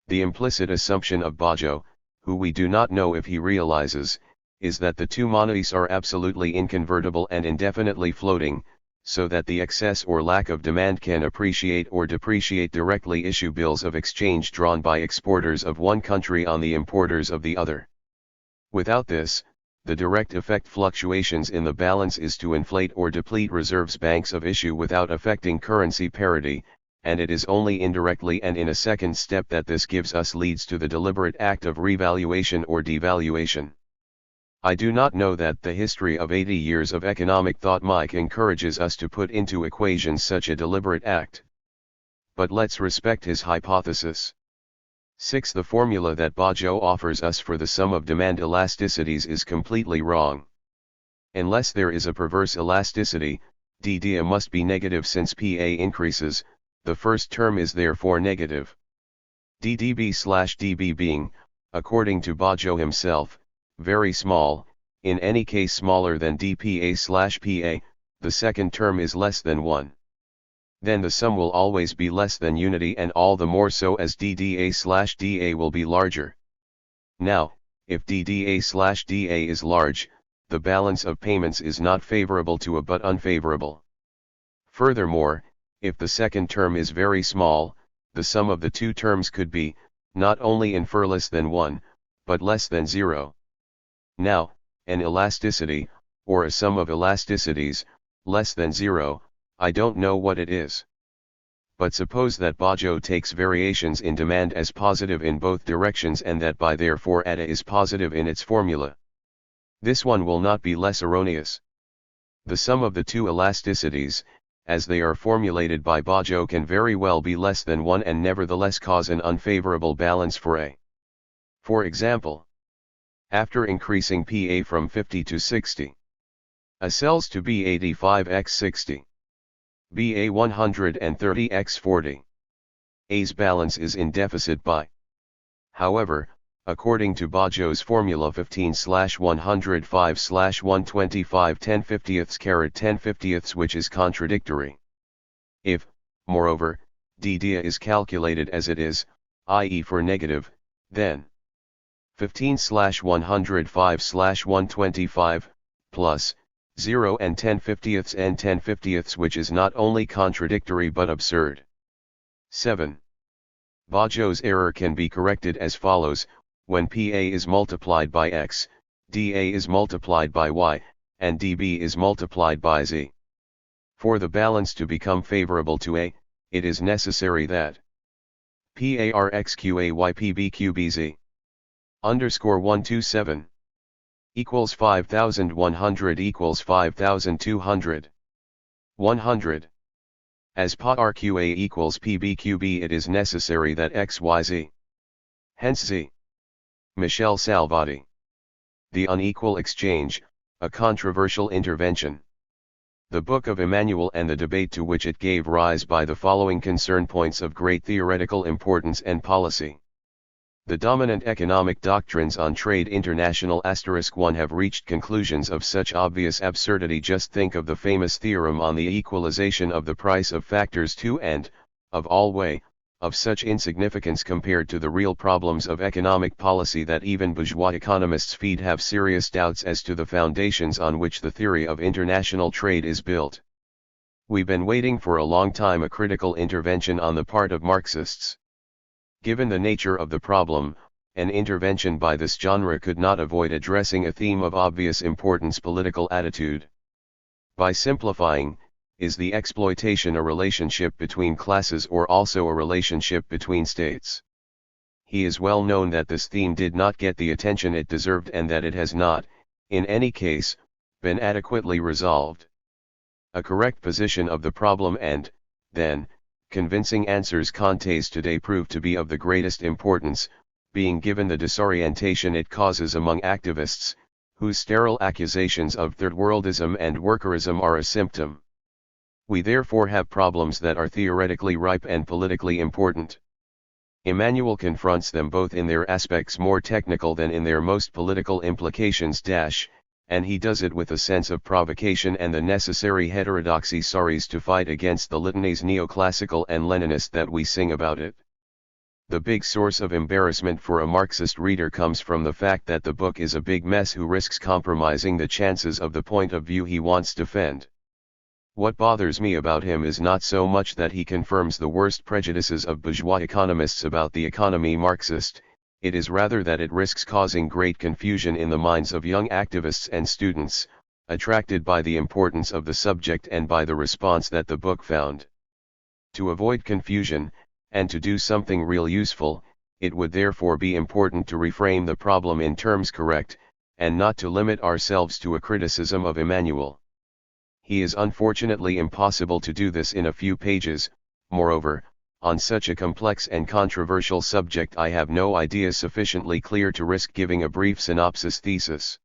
The implicit assumption of Bajo, who we do not know if he realizes, is that the two monnaies are absolutely inconvertible and indefinitely floating, so that the excess or lack of demand can appreciate or depreciate directly issue bills of exchange drawn by exporters of one country on the importers of the other. Without this, the direct effect fluctuations in the balance is to inflate or deplete reserves banks of issue without affecting currency parity, and it is only indirectly and in a second step that this gives us leads to the deliberate act of revaluation or devaluation. I do not know that the history of 80 years of economic thought Mike encourages us to put into equations such a deliberate act. But let's respect his hypothesis. 6. The formula that Bajo offers us for the sum of demand elasticities is completely wrong. Unless there is a perverse elasticity, dDA must be negative since PA increases, the first term is therefore negative. dDB/dB being, according to Bajo himself, very small, in any case smaller than dPA/PA, the second term is less than 1. Then the sum will always be less than unity, and all the more so as dDA/dA will be larger. Now, if dDA/dA is large, the balance of payments is not favorable to A but unfavorable. Furthermore, if the second term is very small, the sum of the two terms could be, not only less than 1, but less than 0. Now, an elasticity, or a sum of elasticities, less than 0, I don't know what it is. but suppose that Bajo takes variations in demand as positive in both directions and that by therefore eta is positive in its formula. This one will not be less erroneous. The sum of the two elasticities, as they are formulated by Bajo, can very well be less than 1 and nevertheless cause an unfavorable balance for A. For example, after increasing PA from 50 to 60, A sells to B 85x60. BA 130x40. A's balance is in deficit by. However, according to Bajo's formula 15/105/125 10/50ths, which is contradictory. If, moreover, d is calculated as it is, i.e. for negative, then 15/105/125 plus 0 and 10/50ths, which is not only contradictory but absurd. 7. Bajo's error can be corrected as follows: when PA is multiplied by X, dA is multiplied by Y, and dB is multiplied by Z. For the balance to become favorable to A, it is necessary that PARXQAYPBQBZ _127 equals 5100 equals 5200. 100. As PARQA equals PBQB, it is necessary that XYZ. Hence Z. Michel Salvati. The Unequal Exchange, a Controversial Intervention. The Book of Emmanuel and the debate to which it gave rise by the following concern points of great theoretical importance and policy. The dominant economic doctrines on trade international *1 have reached conclusions of such obvious absurdity. Just think of the famous theorem on the equalization of the price of factors 2 and, of all way, of such insignificance compared to the real problems of economic policy that even bourgeois economists' feet have serious doubts as to the foundations on which the theory of international trade is built. We've been waiting for a long time a critical intervention on the part of Marxists. Given the nature of the problem, an intervention by this genre could not avoid addressing a theme of obvious importance: political attitude. By simplifying, is the exploitation a relationship between classes or also a relationship between states? He is well known that this theme did not get the attention it deserved and that it has not, in any case, been adequately resolved. A correct position of the problem and, then, convincing answers contest today prove to be of the greatest importance, being given the disorientation it causes among activists, whose sterile accusations of third-worldism and workerism are a symptom. We therefore have problems that are theoretically ripe and politically important. Emmanuel confronts them both in their aspects more technical than in their most political implications and he does it with a sense of provocation and the necessary heterodoxy to fight against the litanies neoclassical and Leninist that we sing about it. The big source of embarrassment for a Marxist reader comes from the fact that the book is a big mess who risks compromising the chances of the point of view he wants to defend. What bothers me about him is not so much that he confirms the worst prejudices of bourgeois economists about the economy Marxist, it is rather that it risks causing great confusion in the minds of young activists and students, attracted by the importance of the subject and by the response that the book found. To avoid confusion, and to do something real useful, it would therefore be important to reframe the problem in terms correct, and not to limit ourselves to a criticism of Emmanuel. He is unfortunately impossible to do this in a few pages. Moreover, on such a complex and controversial subject I have no idea sufficiently clear to risk giving a brief synopsis thesis.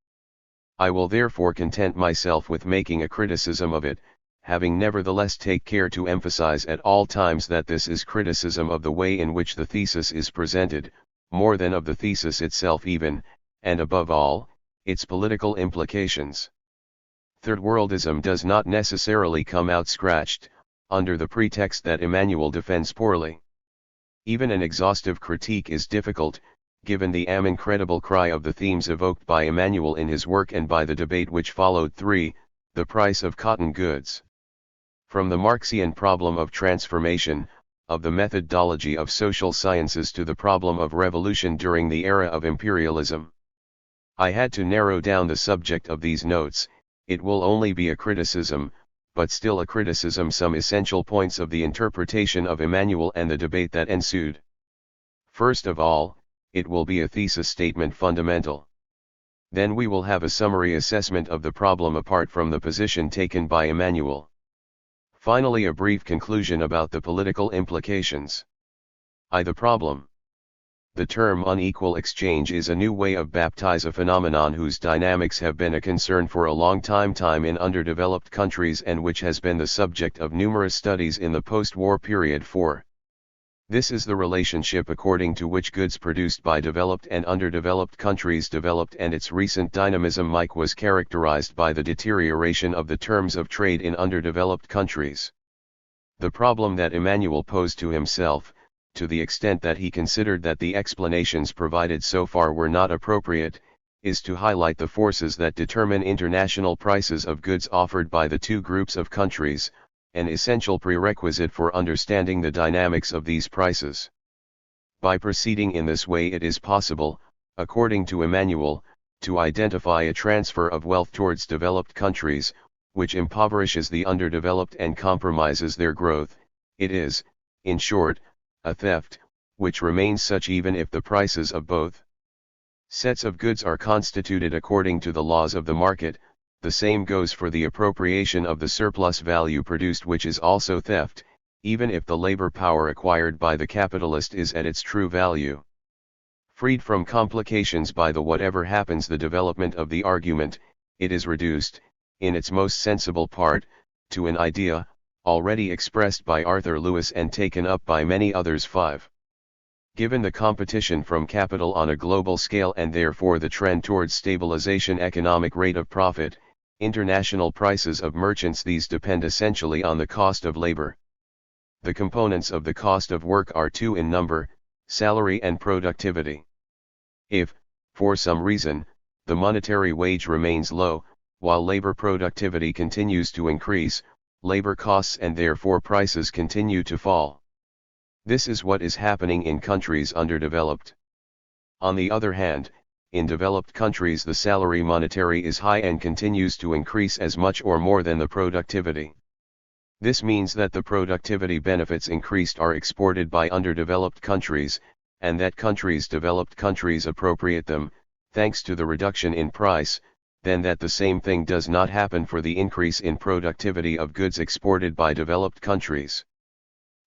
I will therefore content myself with making a criticism of it, having nevertheless take care to emphasize at all times that this is criticism of the way in which the thesis is presented, more than of the thesis itself even, and above all, its political implications. Third-worldism does not necessarily come out scratched, under the pretext that Emmanuel defends poorly. Even an exhaustive critique is difficult, given the incredible cry of the themes evoked by Emmanuel in his work and by the debate which followed. 3. The price of cotton goods. From the Marxian problem of transformation, of the methodology of social sciences to the problem of revolution during the era of imperialism. I had to narrow down the subject of these notes. It will only be a criticism, but still a criticism some essential points of the interpretation of Emmanuel and the debate that ensued. First of all, it will be a thesis statement fundamental. Then we will have a summary assessment of the problem apart from the position taken by Emmanuel. Finally, a brief conclusion about the political implications. The problem. The term unequal exchange is a new way of baptize a phenomenon whose dynamics have been a concern for a long time in underdeveloped countries and which has been the subject of numerous studies in the post-war period. This is the relationship according to which goods produced by developed and underdeveloped countries developed, and its recent dynamism was characterized by the deterioration of the terms of trade in underdeveloped countries. The problem that Emmanuel posed to himself, to the extent that he considered that the explanations provided so far were not appropriate, is to highlight the forces that determine international prices of goods offered by the two groups of countries, an essential prerequisite for understanding the dynamics of these prices. By proceeding in this way, it is possible, according to Emmanuel, to identify a transfer of wealth towards developed countries, which impoverishes the underdeveloped and compromises their growth. It is, in short, a theft, which remains such even if the prices of both sets of goods are constituted according to the laws of the market. The same goes for the appropriation of the surplus value produced, which is also theft, even if the labor power acquired by the capitalist is at its true value. Freed from complications by the whatever happens the development of the argument, it is reduced, in its most sensible part, to an idea, already expressed by Arthur Lewis and taken up by many others. 5. Given the competition from capital on a global scale and therefore the trend towards stabilization economic rate of profit, international prices of merchants, these depend essentially on the cost of labor. The components of the cost of work are two in number: salary and productivity. If, for some reason, the monetary wage remains low, while labor productivity continues to increase, labor costs and therefore prices continue to fall. This is what is happening in countries underdeveloped. On the other hand, in developed countries the salary monetary is high and continues to increase as much or more than the productivity. This means that the productivity benefits increased are exported by underdeveloped countries, and that developed countries appropriate them, thanks to the reduction in price, then that the same thing does not happen for the increase in productivity of goods exported by developed countries.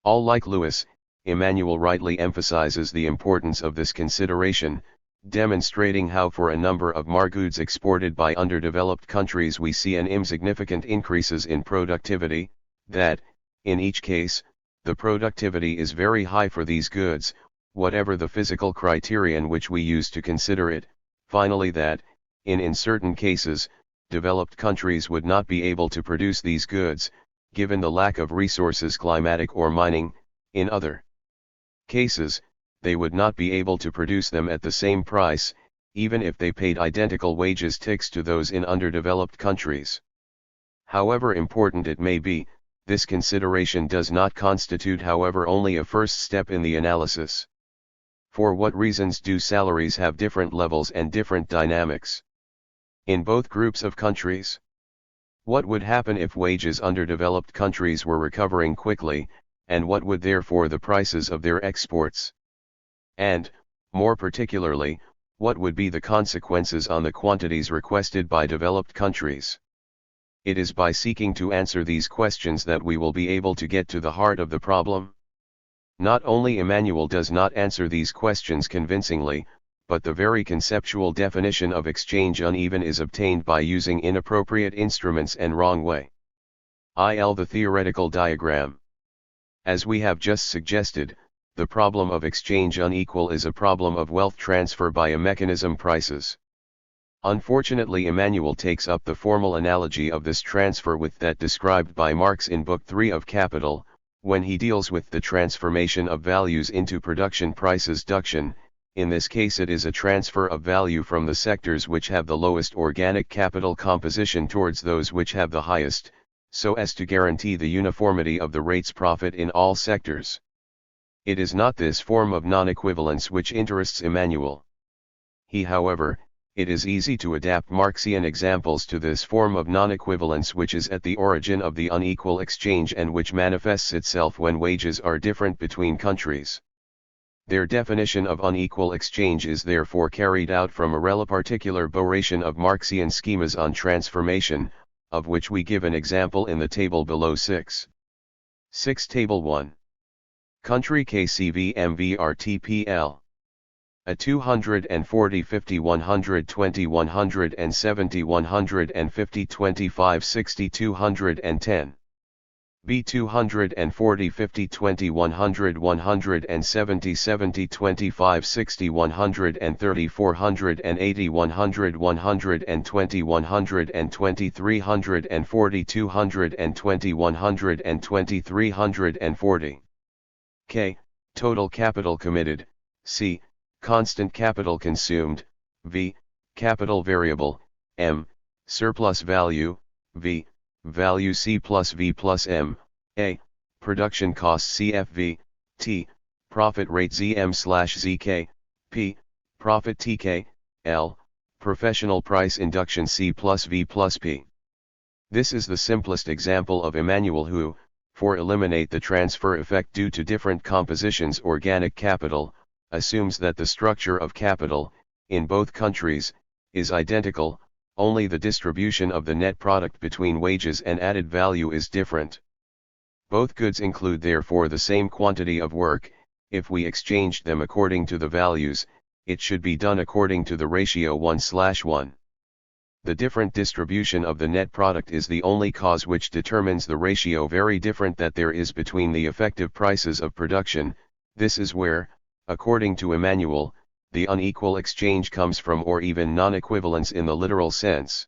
All like Lewis, Emmanuel rightly emphasizes the importance of this consideration, demonstrating how for a number of goods exported by underdeveloped countries we see an insignificant increases in productivity, that, in each case, the productivity is very high for these goods, whatever the physical criterion which we use to consider it. Finally, that, in certain cases, developed countries would not be able to produce these goods, given the lack of resources, climatic or mining. In other cases, they would not be able to produce them at the same price, even if they paid identical wages to those in underdeveloped countries. However important it may be, this consideration does not constitute, however, only a first step in the analysis. For what reasons do salaries have different levels and different dynamics in both groups of countries? What would happen if wages underdeveloped countries were recovering quickly, and what would therefore the prices of their exports? And, more particularly, what would be the consequences on the quantities requested by developed countries? It is by seeking to answer these questions that we will be able to get to the heart of the problem. Not only Emmanuel does not answer these questions convincingly, but the very conceptual definition of exchange uneven is obtained by using inappropriate instruments and wrong way. The theoretical diagram. As we have just suggested, the problem of exchange unequal is a problem of wealth transfer by a mechanism, prices. Unfortunately, Emmanuel takes up the formal analogy of this transfer with that described by Marx in Book 3 of Capital, when he deals with the transformation of values into production prices duction. In this case it is a transfer of value from the sectors which have the lowest organic capital composition towards those which have the highest, so as to guarantee the uniformity of the rates profit in all sectors. It is not this form of non-equivalence which interests Emmanuel. He, however, it is easy to adapt Marxian examples to this form of non-equivalence which is at the origin of the unequal exchange and which manifests itself when wages are different between countries. Their definition of unequal exchange is therefore carried out from a particular boration of Marxian schemas on transformation, of which we give an example in the table below 6. 6 Table 1. Country KCV MVRTPL. A 240 50 120 170 150 25 60 210. B 240 50 20 100 170 70 25 60 130 480 100 120 120 340 220 120 340. K. Total capital committed. C. Constant capital consumed. V. Capital variable. M. Surplus value. V. Value C plus V plus M. A. Production cost CFV. T. Profit rate ZM/ZK. P. Profit TK. L. Professional price induction C plus V plus P. This is the simplest example of Emmanuel who, for eliminate the transfer effect due to different compositions organic capital, assumes that the structure of capital, in both countries, is identical, only the distribution of the net product between wages and added value is different. Both goods include therefore the same quantity of work. If we exchanged them according to the values, it should be done according to the ratio 1/1. The different distribution of the net product is the only cause which determines the ratio very different that there is between the effective prices of production. This is where, according to Emmanuel, the unequal exchange comes from, or even non-equivalence in the literal sense.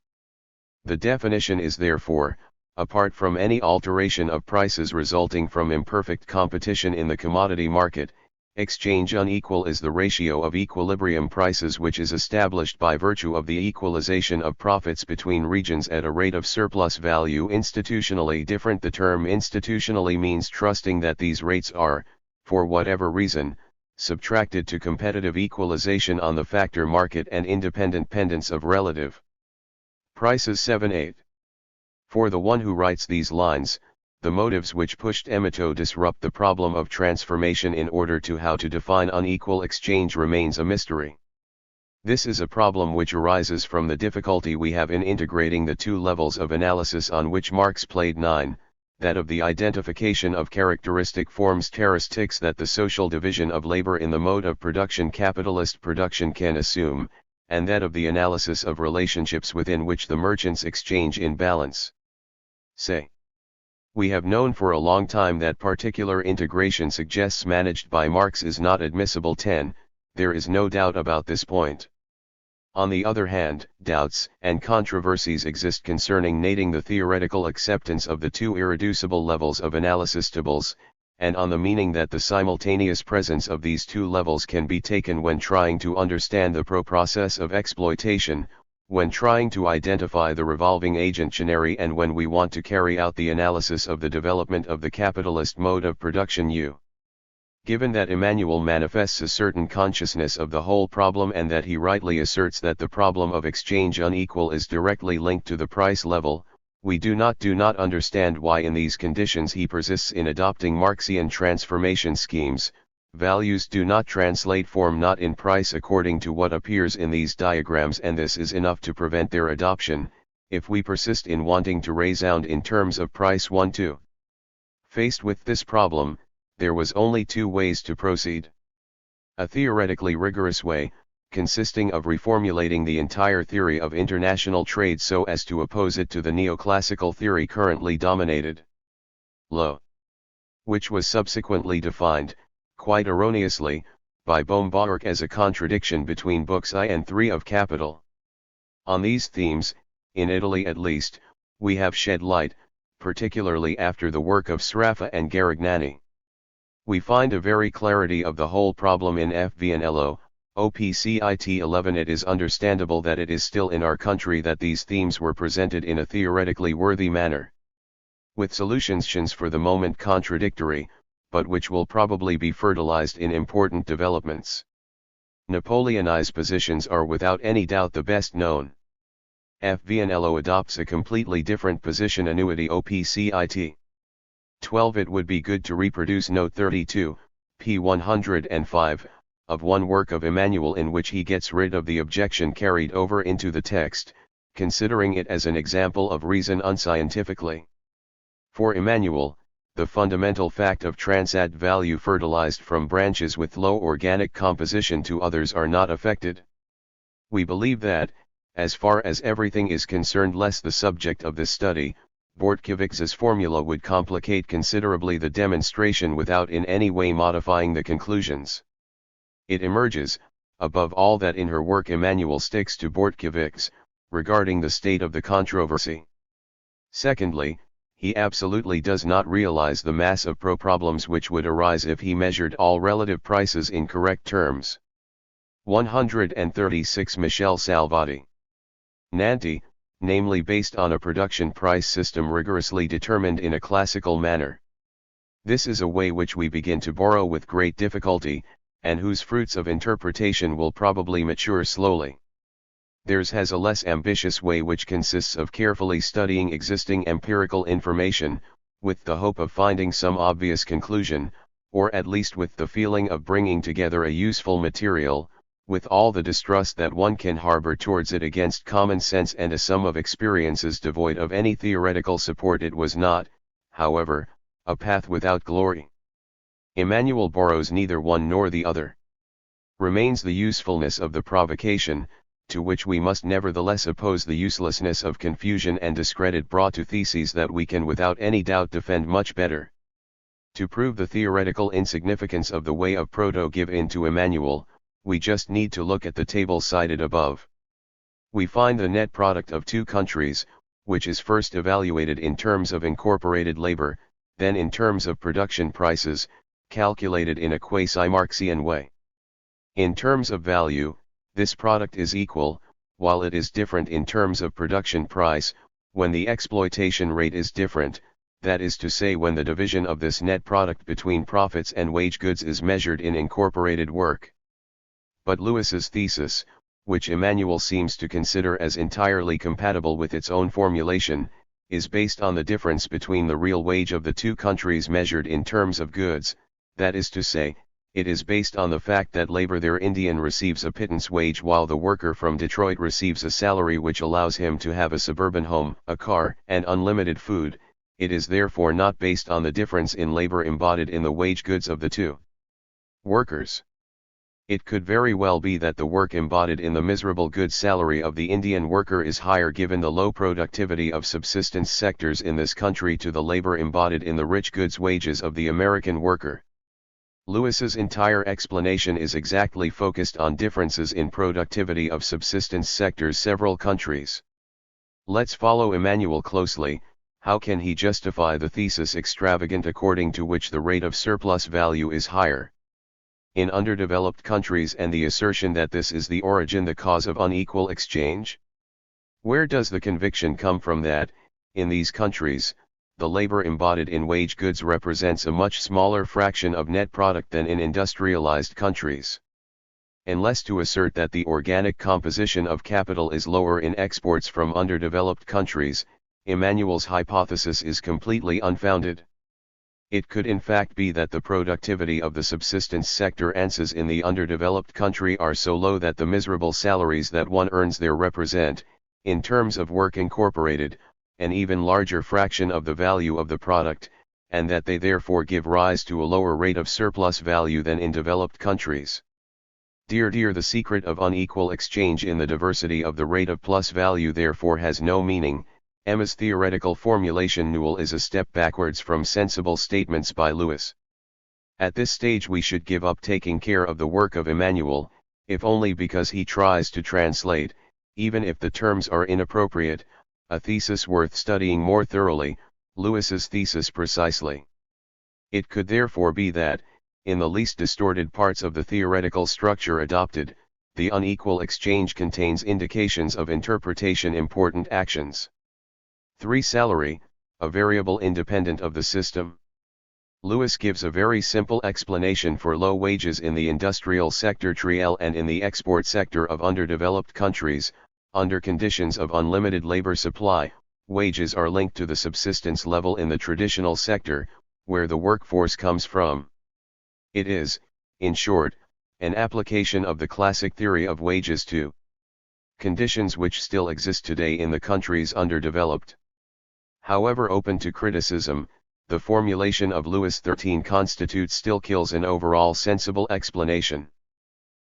The definition is therefore, apart from any alteration of prices resulting from imperfect competition in the commodity market, exchange unequal is the ratio of equilibrium prices which is established by virtue of the equalization of profits between regions at a rate of surplus value institutionally different. The term institutionally means trusting that these rates are, for whatever reason, subtracted to competitive equalization on the factor market and independent pendants of relative prices. 7-8. For the one who writes these lines, the motives which pushed Emma to disrupt the problem of transformation in order to how to define unequal exchange remains a mystery. This is a problem which arises from the difficulty we have in integrating the two levels of analysis on which Marx played 9, that of the identification of characteristic forms characteristics that the social division of labor in the mode of production capitalist production can assume, and that of the analysis of relationships within which the merchants exchange in balance. Say. We have known for a long time that particular integration suggests managed by Marx is not admissible. 10. There is no doubt about this point. On the other hand, doubts and controversies exist concerning nating the theoretical acceptance of the two irreducible levels of analysis tables, and on the meaning that the simultaneous presence of these two levels can be taken when trying to understand the process of exploitation, when trying to identify the revolving agent machinery, and when we want to carry out the analysis of the development of the capitalist mode of production. Given that Emmanuel manifests a certain consciousness of the whole problem and that he rightly asserts that the problem of exchange unequal is directly linked to the price level, we do not understand why in these conditions he persists in adopting Marxian transformation schemes. Values do not translate form not in price according to what appears in these diagrams, and this is enough to prevent their adoption, if we persist in wanting to resound in terms of price. 1-2. Faced with this problem, there was only two ways to proceed. A theoretically rigorous way, consisting of reformulating the entire theory of international trade so as to oppose it to the neoclassical theory currently dominated. Lo. Which was subsequently defined, quite erroneously, by Baumgartner as a contradiction between books I and III of Capital. On these themes, in Italy at least, we have shed light, particularly after the work of Sraffa and Garignani. We find a very clarity of the whole problem in FV and LO, OPCIT 11. It is understandable that it is still in our country that these themes were presented in a theoretically worthy manner. With solutions for the moment contradictory, but which will probably be fertilized in important developments. Napoleonized positions are without any doubt the best known. FVNLO adopts a completely different position annuity OPCIT. 12. It would be good to reproduce note 32, p. 105, of one work of Emmanuel in which he gets rid of the objection carried over into the text, considering it as an example of reason unscientifically. For Emmanuel, the fundamental fact of transat value fertilized from branches with low organic composition to others are not affected. We believe that, as far as everything is concerned less the subject of this study, Bortkevich's formula would complicate considerably the demonstration without in any way modifying the conclusions. It emerges, above all, that in her work Emmanuel sticks to Bortkevich's, regarding the state of the controversy. Secondly, he absolutely does not realize the mass of problems which would arise if he measured all relative prices in correct terms. 136 Michel Salvati. Nanti, namely based on a production price system rigorously determined in a classical manner. This is a way which we begin to borrow with great difficulty, and whose fruits of interpretation will probably mature slowly. Theirs has a less ambitious way which consists of carefully studying existing empirical information, with the hope of finding some obvious conclusion, or at least with the feeling of bringing together a useful material, with all the distrust that one can harbor towards it against common sense and a sum of experiences devoid of any theoretical support. It was not, however, a path without glory. Emmanuel borrows neither one nor the other. Remains the usefulness of the provocation, to which we must nevertheless oppose the uselessness of confusion and discredit brought to theses that we can without any doubt defend much better. To prove the theoretical insignificance of the way of proto-give in to Emmanuel, we just need to look at the table cited above. We find the net product of two countries, which is first evaluated in terms of incorporated labor, then in terms of production prices, calculated in a quasi-Marxian way. In terms of value, this product is equal, while it is different in terms of production price, when the exploitation rate is different, that is to say when the division of this net product between profits and wage goods is measured in incorporated work. But Lewis's thesis, which Emmanuel seems to consider as entirely compatible with its own formulation, is based on the difference between the real wage of the two countries measured in terms of goods, that is to say, it is based on the fact that labor there Indian receives a pittance wage while the worker from Detroit receives a salary which allows him to have a suburban home, a car, and unlimited food. It is therefore not based on the difference in labor embodied in the wage goods of the two workers. It could very well be that the work embodied in the miserable goods salary of the Indian worker is higher given the low productivity of subsistence sectors in this country to the labor embodied in the rich goods wages of the American worker. Lewis's entire explanation is exactly focused on differences in productivity of subsistence sectors several countries. Let's follow Emmanuel closely. How can he justify the thesis extravagant according to which the rate of surplus value is higher in underdeveloped countries and the assertion that this is the cause of unequal exchange? Where does the conviction come from that, in these countries, the labor embodied in wage goods represents a much smaller fraction of net product than in industrialized countries? Unless to assert that the organic composition of capital is lower in exports from underdeveloped countries, Emmanuel's hypothesis is completely unfounded. It could in fact be that the productivity of the subsistence sector ANSES in the underdeveloped country are so low that the miserable salaries that one earns there represent, in terms of work incorporated, an even larger fraction of the value of the product, and that they therefore give rise to a lower rate of surplus value than in developed countries. Dear, the secret of unequal exchange in the diversity of the rate of plus value therefore has no meaning. Emma's theoretical formulation null is a step backwards from sensible statements by Lewis. At this stage we should give up taking care of the work of Emmanuel, if only because he tries to translate, even if the terms are inappropriate, a thesis worth studying more thoroughly, Lewis's thesis precisely. It could therefore be that, in the least distorted parts of the theoretical structure adopted, the unequal exchange contains indications of interpretation important actions. 3. Salary, a variable independent of the system. Lewis gives a very simple explanation for low wages in the industrial sector (THIRD-WORLDism) and in the export sector of underdeveloped countries. Under conditions of unlimited labor supply, wages are linked to the subsistence level in the traditional sector, where the workforce comes from. It is, in short, an application of the classic theory of wages to conditions which still exist today in the countries underdeveloped. However open to criticism, the formulation of Lewis 13 constitutes still kills an overall sensible explanation.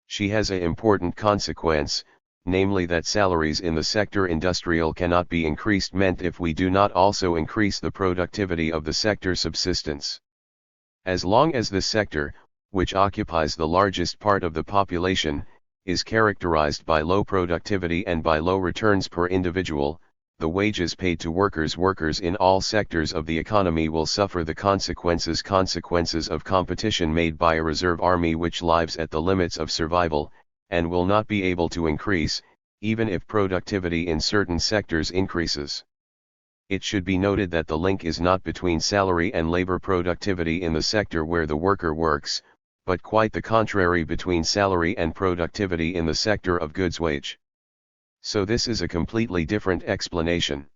She has an important consequence, namely that salaries in the sector industrial cannot be increased if we do not also increase the productivity of the sector subsistence. As long as the sector, which occupies the largest part of the population, is characterized by low productivity and by low returns per individual, the wages paid to workers in all sectors of the economy will suffer the consequences of competition made by a reserve army which lives at the limits of survival, and will not be able to increase, even if productivity in certain sectors increases. It should be noted that the link is not between salary and labor productivity in the sector where the worker works, but quite the contrary between salary and productivity in the sector of goods wage. So this is a completely different explanation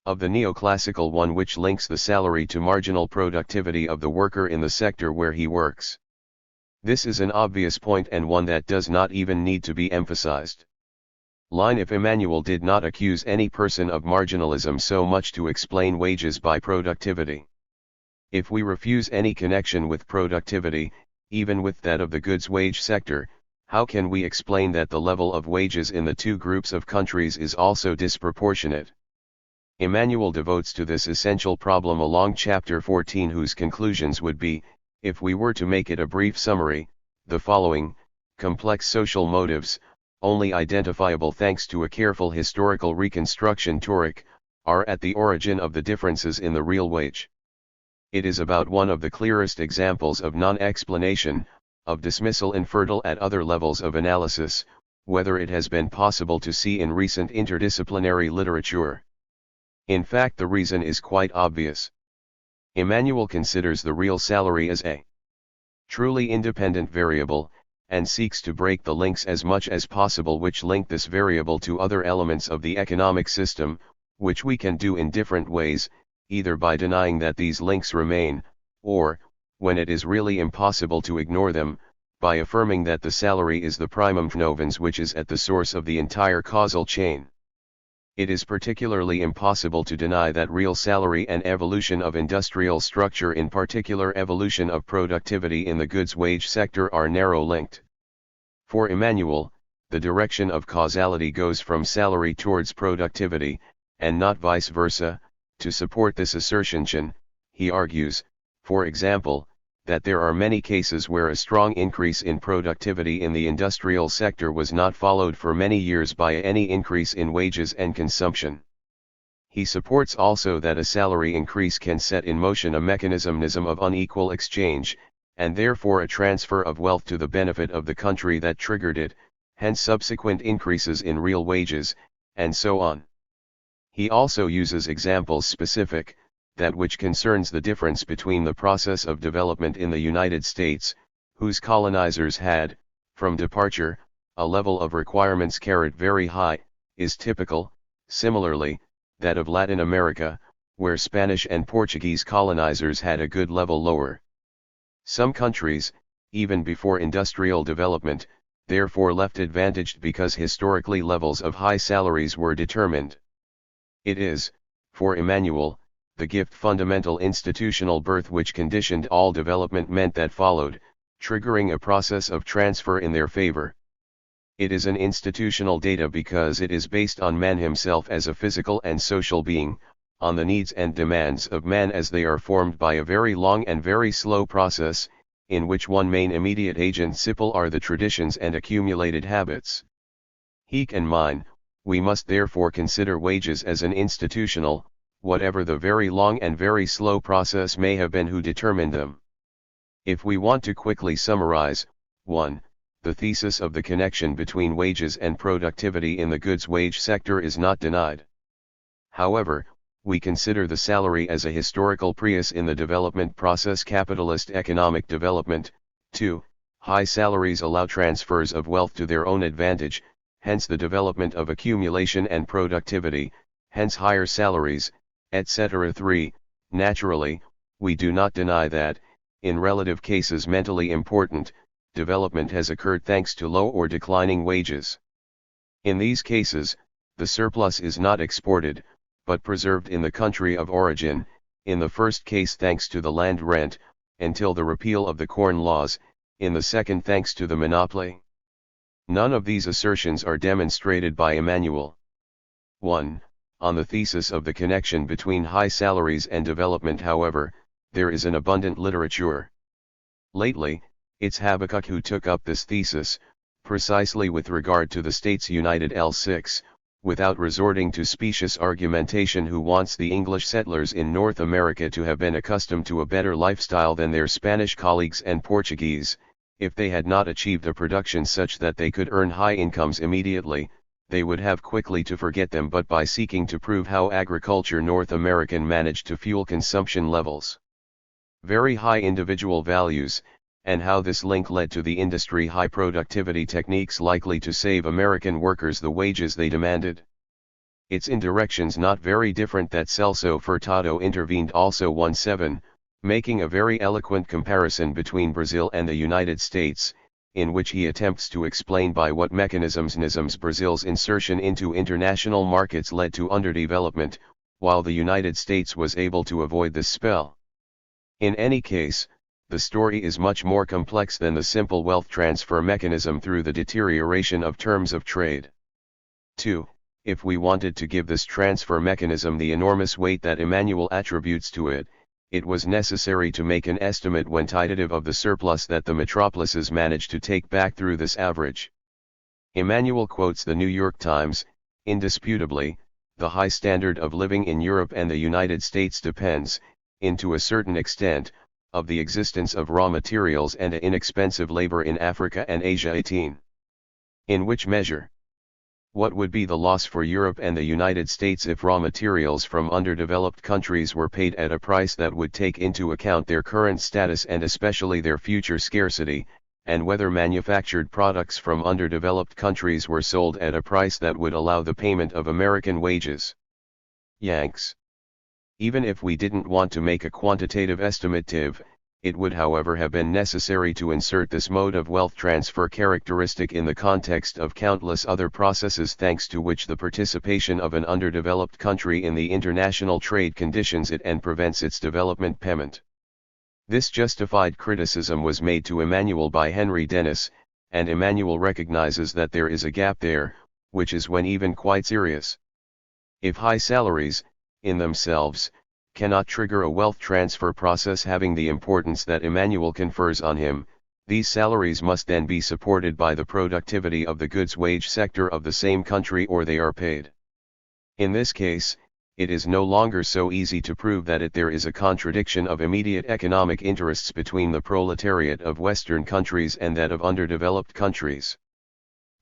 of the neoclassical one which links the salary to marginal productivity of the worker in the sector where he works. This is an obvious point and one that does not even need to be emphasized. If Emmanuel did not accuse any person of marginalism so much to explain wages by productivity. If we refuse any connection with productivity, even with that of the goods wage sector, how can we explain that the level of wages in the two groups of countries is also disproportionate? Emmanuel devotes to this essential problem a long chapter 14 whose conclusions would be, if we were to make it a brief summary, the following: complex social motives, only identifiable thanks to a careful historical reconstruction are at the origin of the differences in the real wage. It is about one of the clearest examples of non-explanation, of dismissal infertile at other levels of analysis, whether it has been possible to see in recent interdisciplinary literature. In fact, the reason is quite obvious. Emmanuel considers the real salary as a truly independent variable, and seeks to break the links as much as possible which link this variable to other elements of the economic system, which we can do in different ways, either by denying that these links remain, or, when it is really impossible to ignore them, by affirming that the salary is the primum novans which is at the source of the entire causal chain. It is particularly impossible to deny that real salary and evolution of industrial structure, in particular evolution of productivity in the goods wage sector, are narrow linked. For Emmanuel, the direction of causality goes from salary towards productivity, and not vice versa. To support this assertion, he argues, for example, that there are many cases where a strong increase in productivity in the industrial sector was not followed for many years by any increase in wages and consumption. He supports also that a salary increase can set in motion a mechanism of unequal exchange, and therefore a transfer of wealth to the benefit of the country that triggered it, hence subsequent increases in real wages, and so on. He also uses examples specific, that which concerns the difference between the process of development in the United States, whose colonizers had, from departure, a level of requirements very high, is typical, similarly, that of Latin America, where Spanish and Portuguese colonizers had a good level lower. Some countries, even before industrial development, therefore left advantaged because historically levels of high salaries were determined. It is, for Emmanuel, the gift fundamental institutional birth which conditioned all development that followed, triggering a process of transfer in their favor. It is an institutional data because it is based on man himself as a physical and social being, on the needs and demands of man as they are formed by a very long and very slow process, in which one main immediate agent are the traditions and accumulated habits. He and mine, we must therefore consider wages as an institutional, whatever the very long and very slow process may have been who determined them. If we want to quickly summarize, 1. The thesis of the connection between wages and productivity in the goods wage sector is not denied. However, we consider the salary as a historical prius in the development process. Capitalist economic development. 2. High salaries allow transfers of wealth to their own advantage, hence the development of accumulation and productivity, hence higher salaries, etc. 3. Naturally, we do not deny that, in relative cases mentally important, development has occurred thanks to low or declining wages. In these cases, the surplus is not exported, but preserved in the country of origin, in the first case thanks to the land rent, until the repeal of the Corn Laws, in the second thanks to the monopoly. None of these assertions are demonstrated by Emmanuel. 1. On the thesis of the connection between high salaries and development, however, there is an abundant literature. Lately, it's Habakkuk who took up this thesis, precisely with regard to the States United L6, without resorting to specious argumentation, who wants the English settlers in North America to have been accustomed to a better lifestyle than their Spanish colleagues and Portuguese. If they had not achieved a production such that they could earn high incomes immediately, they would have quickly to forget them, but by seeking to prove how agriculture North American managed to fuel consumption levels, very high individual values, and how this link led to the industry high productivity techniques likely to save American workers the wages they demanded. It's in directions not very different that Celso Furtado intervened also. 1.7, making a very eloquent comparison between Brazil and the United States, in which he attempts to explain by what mechanisms Brazil's insertion into international markets led to underdevelopment, while the United States was able to avoid this spell. In any case, the story is much more complex than the simple wealth transfer mechanism through the deterioration of terms of trade. 2. If we wanted to give this transfer mechanism the enormous weight that Emmanuel attributes to it, it was necessary to make an estimate quantitative of the surplus that the metropolises managed to take back through this average. Emmanuel quotes the New York Times. Indisputably, the high standard of living in Europe and the United States depends, to a certain extent, of the existence of raw materials and inexpensive labor in Africa and Asia. 18. In which measure? What would be the loss for Europe and the United States if raw materials from underdeveloped countries were paid at a price that would take into account their current status and especially their future scarcity, and whether manufactured products from underdeveloped countries were sold at a price that would allow the payment of American wages? Yanks. Even if we didn't want to make a quantitative estimative, it would however have been necessary to insert this mode of wealth transfer characteristic in the context of countless other processes thanks to which the participation of an underdeveloped country in the international trade conditions it and prevents its development payment. This justified criticism was made to Emmanuel by Henry Dennis, and Emmanuel recognizes that there is a gap there, which is when even quite serious. If high salaries, in themselves, cannot trigger a wealth transfer process having the importance that Emmanuel confers on him, these salaries must then be supported by the productivity of the goods wage sector of the same country or they are paid. In this case, it is no longer so easy to prove that there is a contradiction of immediate economic interests between the proletariat of Western countries and that of underdeveloped countries.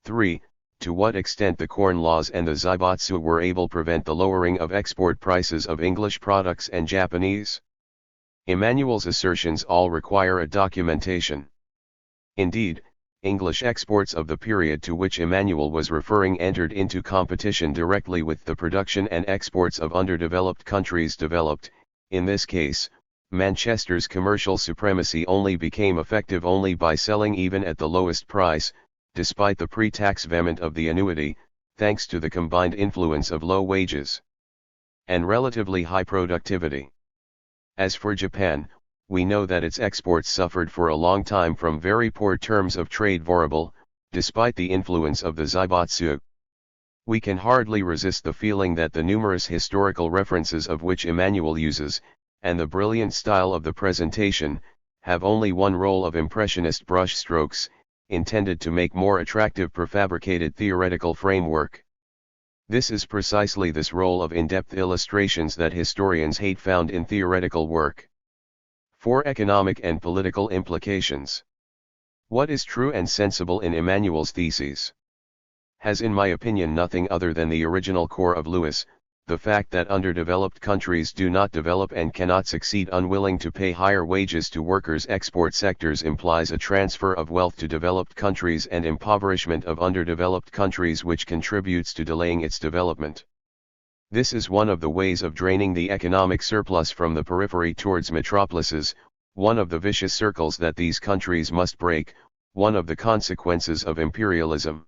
3. To what extent the Corn Laws and the Zaibatsu were able to prevent the lowering of export prices of English products and Japanese? Emmanuel's assertions all require a documentation. Indeed, English exports of the period to which Emmanuel was referring entered into competition directly with the production and exports of underdeveloped countries developed. In this case, Manchester's commercial supremacy only became effective only by selling even at the lowest price, despite the pre-tax payment of the annuity, thanks to the combined influence of low wages and relatively high productivity. As for Japan, we know that its exports suffered for a long time from very poor terms of trade variable, despite the influence of the Zaibatsu. We can hardly resist the feeling that the numerous historical references of which Emmanuel uses, and the brilliant style of the presentation, have only one role of impressionist brushstrokes, intended to make more attractive prefabricated theoretical framework. This is precisely this role of in-depth illustrations that historians hate found in theoretical work. 4. Economic and political implications. What is true and sensible in Emmanuel's theses has in my opinion nothing other than the original core of Lewis, the fact that underdeveloped countries do not develop and cannot succeed unwilling to pay higher wages to workers' export sectors implies a transfer of wealth to developed countries and impoverishment of underdeveloped countries, which contributes to delaying its development. This is one of the ways of draining the economic surplus from the periphery towards metropolises, one of the vicious circles that these countries must break, one of the consequences of imperialism.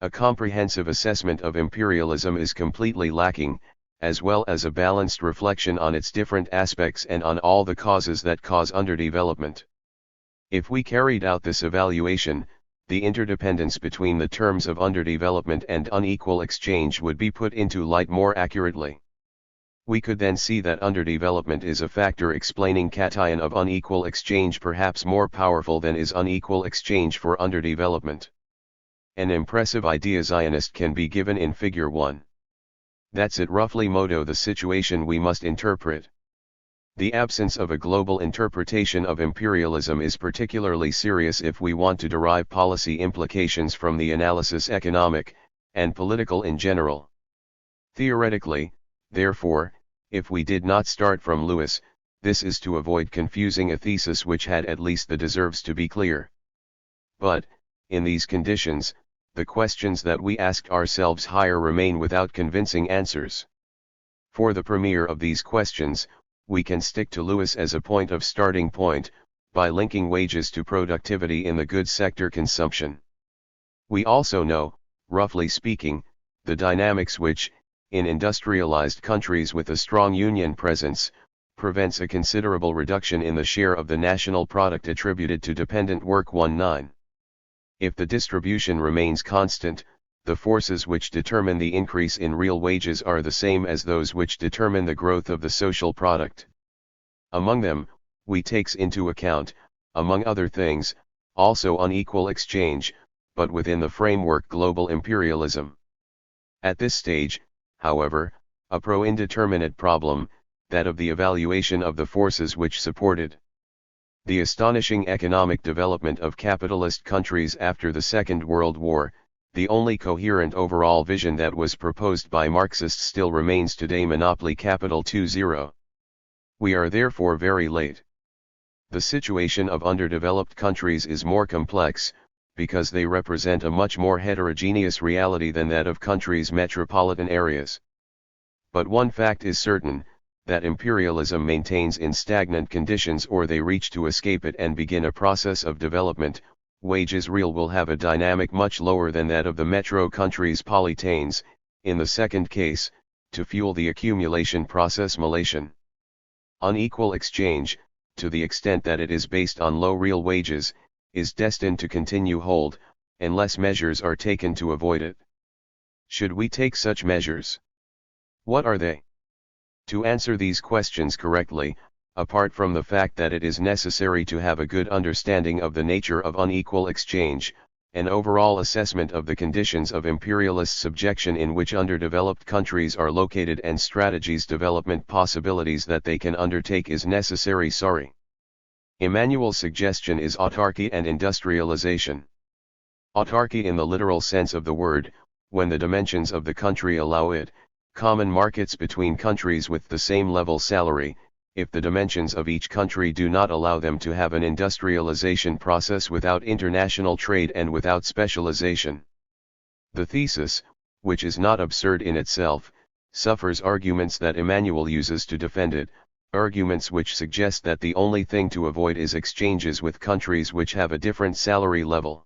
A comprehensive assessment of imperialism is completely lacking, as well as a balanced reflection on its different aspects and on all the causes that cause underdevelopment. If we carried out this evaluation, the interdependence between the terms of underdevelopment and unequal exchange would be put into light more accurately. We could then see that underdevelopment is a factor explaining cation of unequal exchange perhaps more powerful than is unequal exchange for underdevelopment. An impressive idea Zionist can be given in Figure 1. That's it roughly modo the situation we must interpret. The absence of a global interpretation of imperialism is particularly serious if we want to derive policy implications from the analysis economic, and political in general. Theoretically, therefore, if we did not start from Lewis, this is to avoid confusing a thesis which had at least the deserves to be clear. But, in these conditions, the questions that we asked ourselves higher remain without convincing answers. For the premier of these questions, we can stick to Lewis as a point of starting point, by linking wages to productivity in the goods sector consumption. We also know, roughly speaking, the dynamics which, in industrialized countries with a strong union presence, prevents a considerable reduction in the share of the national product attributed to dependent work. 19. If the distribution remains constant, the forces which determine the increase in real wages are the same as those which determine the growth of the social product. Among them, we takes into account, among other things, also unequal exchange, but within the framework global imperialism. At this stage, however, a pro-indeterminate problem, that of the evaluation of the forces which supported the astonishing economic development of capitalist countries after the Second World War, the only coherent overall vision that was proposed by Marxists, still remains today monopoly capital 2.0. We are therefore very late. The situation of underdeveloped countries is more complex, because they represent a much more heterogeneous reality than that of countries' metropolitan areas. But one fact is certain, that imperialism maintains in stagnant conditions or they reach to escape it and begin a process of development. Wages real will have a dynamic much lower than that of the metro countries politanes, in the second case, to fuel the accumulation process malation. Unequal exchange, to the extent that it is based on low real wages, is destined to continue hold, unless measures are taken to avoid it. Should we take such measures? What are they? To answer these questions correctly, apart from the fact that it is necessary to have a good understanding of the nature of unequal exchange, an overall assessment of the conditions of imperialist subjection in which underdeveloped countries are located and strategies development possibilities that they can undertake is necessary. Emmanuel's suggestion is autarky and industrialization. Autarky in the literal sense of the word, when the dimensions of the country allow it, common markets between countries with the same level salary, if the dimensions of each country do not allow them to have an industrialization process without international trade and without specialization. The thesis, which is not absurd in itself, suffers arguments that Emmanuel uses to defend it, arguments which suggest that the only thing to avoid is exchanges with countries which have a different salary level.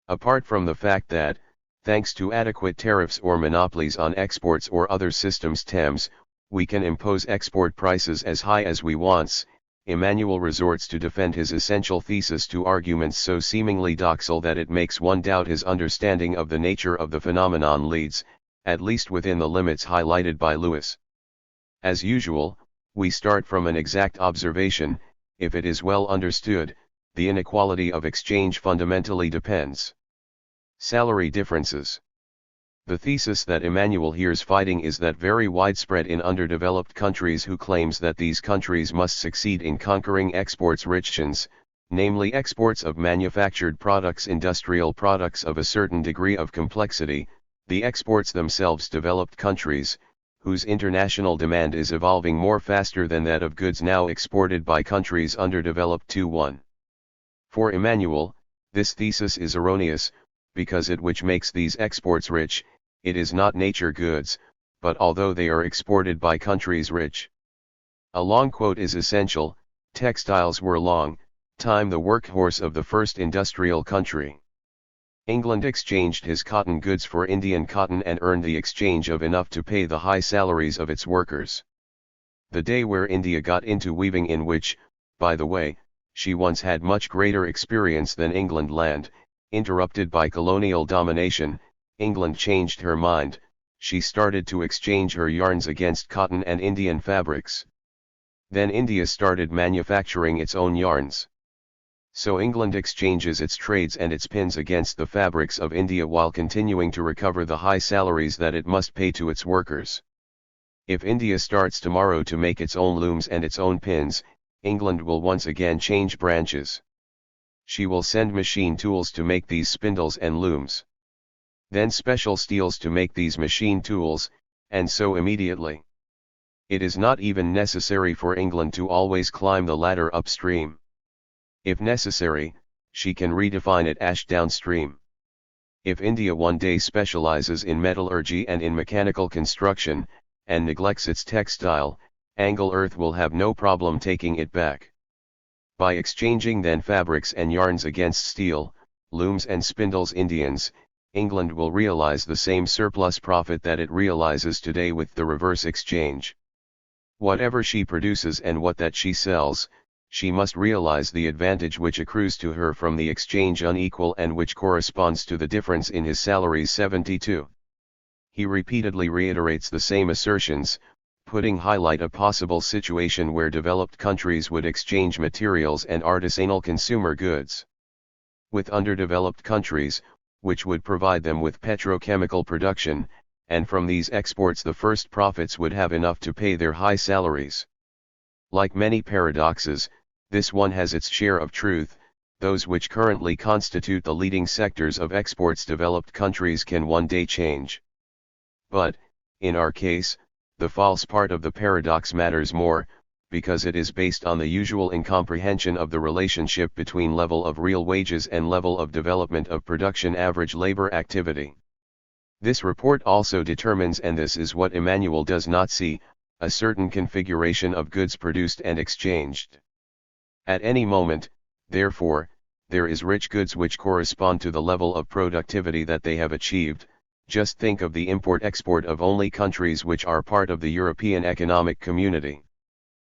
Apart from the fact that, thanks to adequate tariffs or monopolies on exports or other systems TEMS, we can impose export prices as high as we want, Emmanuel resorts to defend his essential thesis to arguments so seemingly doxal that it makes one doubt his understanding of the nature of the phenomenon leads, at least within the limits highlighted by Lewis. As usual, we start from an exact observation. If it is well understood, the inequality of exchange fundamentally depends. Salary differences. The thesis that Emmanuel hears fighting is that very widespread in underdeveloped countries who claims that these countries must succeed in conquering exports richtions, namely exports of manufactured products, industrial products of a certain degree of complexity, the exports themselves developed countries, whose international demand is evolving more faster than that of goods now exported by countries underdeveloped. 2.1. For Emmanuel, this thesis is erroneous, because it which makes these exports rich, it is not nature goods, but although they are exported by countries rich. A long quote is essential: textiles were long time the workhorse of the first industrial country. England exchanged his cotton goods for Indian cotton and earned the exchange of enough to pay the high salaries of its workers. The day where India got into weaving, in which, by the way, she once had much greater experience than England land, interrupted by colonial domination, England changed her mind. She started to exchange her yarns against cotton and Indian fabrics. Then India started manufacturing its own yarns. So England exchanges its trades and its pins against the fabrics of India while continuing to recover the high salaries that it must pay to its workers. If India starts tomorrow to make its own looms and its own pins, England will once again change branches. She will send machine tools to make these spindles and looms. Then special steels to make these machine tools, and so immediately. It is not even necessary for England to always climb the ladder upstream. If necessary, she can redefine it as downstream. If India one day specializes in metallurgy and in mechanical construction, and neglects its textile, Anglo-Earth will have no problem taking it back. By exchanging then fabrics and yarns against steel, looms and spindles Indians, England will realize the same surplus profit that it realizes today with the reverse exchange. Whatever she produces and what that she sells, she must realize the advantage which accrues to her from the exchange unequal and which corresponds to the difference in his salaries. 72. He repeatedly reiterates the same assertions, putting highlight a possible situation where developed countries would exchange materials and artisanal consumer goods with underdeveloped countries, which would provide them with petrochemical production, and from these exports the first profits would have enough to pay their high salaries. Like many paradoxes, this one has its share of truth. Those which currently constitute the leading sectors of exports developed countries can one day change. But, in our case, the false part of the paradox matters more, because it is based on the usual incomprehension of the relationship between level of real wages and level of development of production average labor activity. This report also determines, and this is what Emmanuel does not see, a certain configuration of goods produced and exchanged. At any moment, therefore, there is rich goods which correspond to the level of productivity that they have achieved. Just think of the import-export of only countries which are part of the European Economic Community.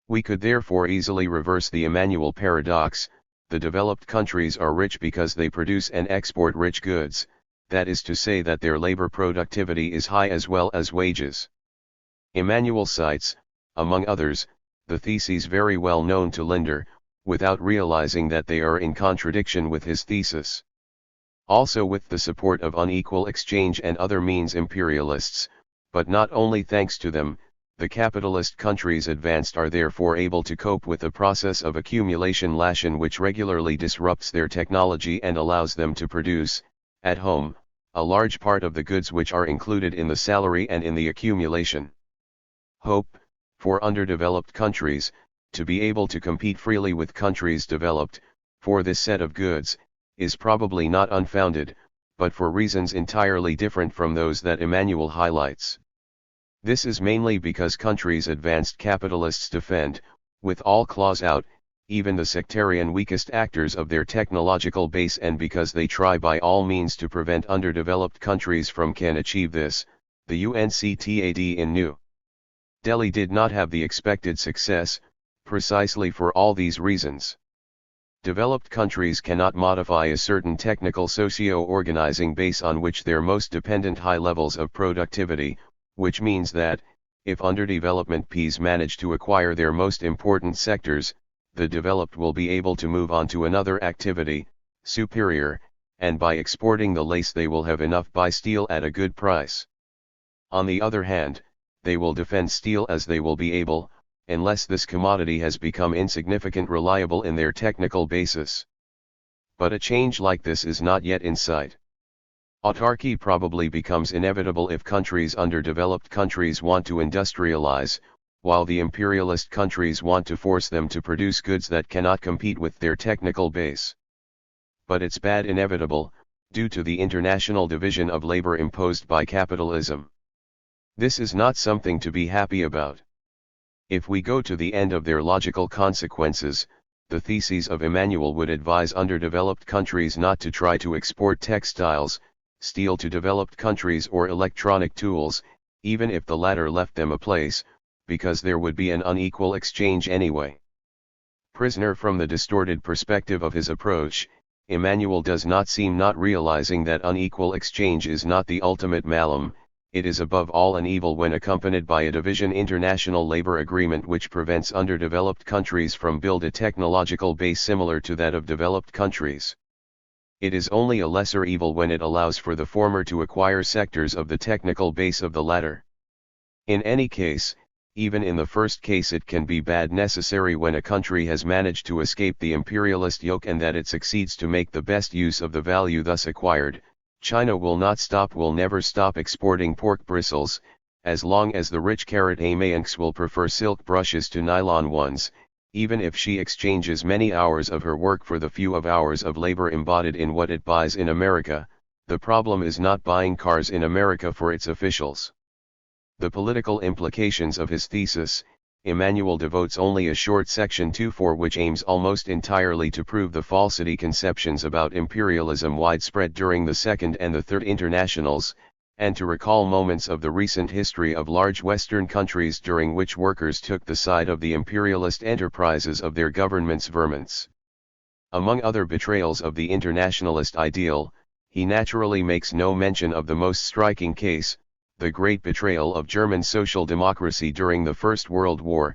We could therefore easily reverse the Emmanuel paradox: the developed countries are rich because they produce and export rich goods, that is to say that their labor productivity is high as well as wages. Emmanuel cites, among others, the theses very well known to Linder, without realizing that they are in contradiction with his thesis. Also with the support of unequal exchange and other means imperialists, but not only thanks to them, the capitalist countries advanced are therefore able to cope with the process of accumulation which regularly disrupts their technology and allows them to produce, at home, a large part of the goods which are included in the salary and in the accumulation. Hope, for underdeveloped countries, to be able to compete freely with countries developed, for this set of goods, is probably not unfounded, but for reasons entirely different from those that Emmanuel highlights. This is mainly because countries advanced capitalists defend, with all claws out, even the sectarian weakest actors of their technological base, and because they try by all means to prevent underdeveloped countries from can achieve this. The UNCTAD in New Delhi did not have the expected success, precisely for all these reasons. Developed countries cannot modify a certain technical socio-organizing base on which their most dependent high levels of productivity, which means that, if underdevelopment Ps manage to acquire their most important sectors, the developed will be able to move on to another activity, superior, and by exporting the lace they will have enough buy steel at a good price. On the other hand, they will defend steel as they will be able, unless this commodity has become insignificant reliable in their technical basis. But a change like this is not yet in sight. Autarky probably becomes inevitable if underdeveloped countries want to industrialize, while the imperialist countries want to force them to produce goods that cannot compete with their technical base. But it's bad inevitable, due to the international division of labor imposed by capitalism. This is not something to be happy about. If we go to the end of their logical consequences, the theses of Emmanuel would advise underdeveloped countries not to try to export textiles, steel to developed countries or electronic tools, even if the latter left them a place, because there would be an unequal exchange anyway. Prisoner from the distorted perspective of his approach, Emmanuel does not seem not realizing that unequal exchange is not the ultimate malum, it is above all an evil when accompanied by a division international labor agreement which prevents underdeveloped countries from build a technological base similar to that of developed countries. It is only a lesser evil when it allows for the former to acquire sectors of the technical base of the latter. In any case, even in the first case it can be bad necessary when a country has managed to escape the imperialist yoke and that it succeeds to make the best use of the value thus acquired. China will never stop exporting pork bristles, as long as the rich A Emmanuel will prefer silk brushes to nylon ones, even if she exchanges many hours of her work for the few of hours of labor embodied in what it buys in America. The problem is not buying cars in America for its officials. The political implications of his thesis, Emmanuel devotes only a short section to, for which aims almost entirely to prove the falsity conceptions about imperialism widespread during the Second and the Third Internationals, and to recall moments of the recent history of large Western countries during which workers took the side of the imperialist enterprises of their government's vermins. Among other betrayals of the internationalist ideal, he naturally makes no mention of the most striking case, the great betrayal of German social democracy during the First World War,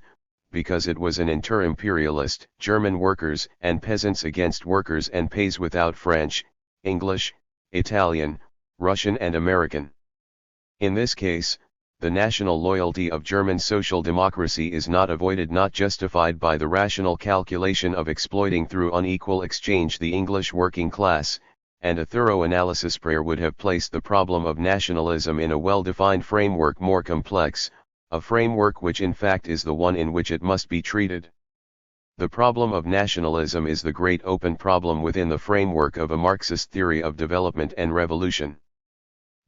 because it was an inter-imperialist, German workers and peasants against workers and pays without French, English, Italian, Russian and American. In this case, the national loyalty of German social democracy is not justified by the rational calculation of exploiting through unequal exchange the English working class, and a thorough analysis prior would have placed the problem of nationalism in a well-defined framework more complex, a framework which in fact is the one in which it must be treated. The problem of nationalism is the great open problem within the framework of a Marxist theory of development and revolution.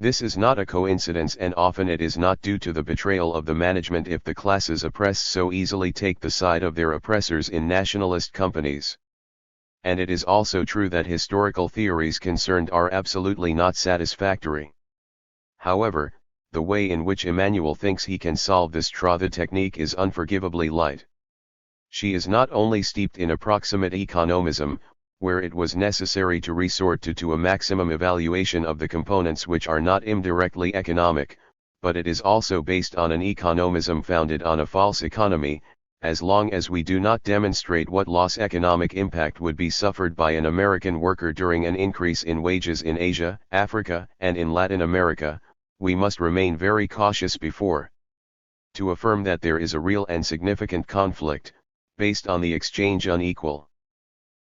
This is not a coincidence, and often it is not due to the betrayal of the management if the classes oppressed so easily take the side of their oppressors in nationalist companies. And it is also true that historical theories concerned are absolutely not satisfactory. However, the way in which Emmanuel thinks he can solve this the technique is unforgivably light. She is not only steeped in approximate economism, where it was necessary to resort to a maximum evaluation of the components which are not indirectly economic, but it is also based on an economism founded on a false economy. As long as we do not demonstrate what loss economic impact would be suffered by an American worker during an increase in wages in Asia, Africa, and in Latin America, we must remain very cautious before to affirm that there is a real and significant conflict, based on the exchange unequal.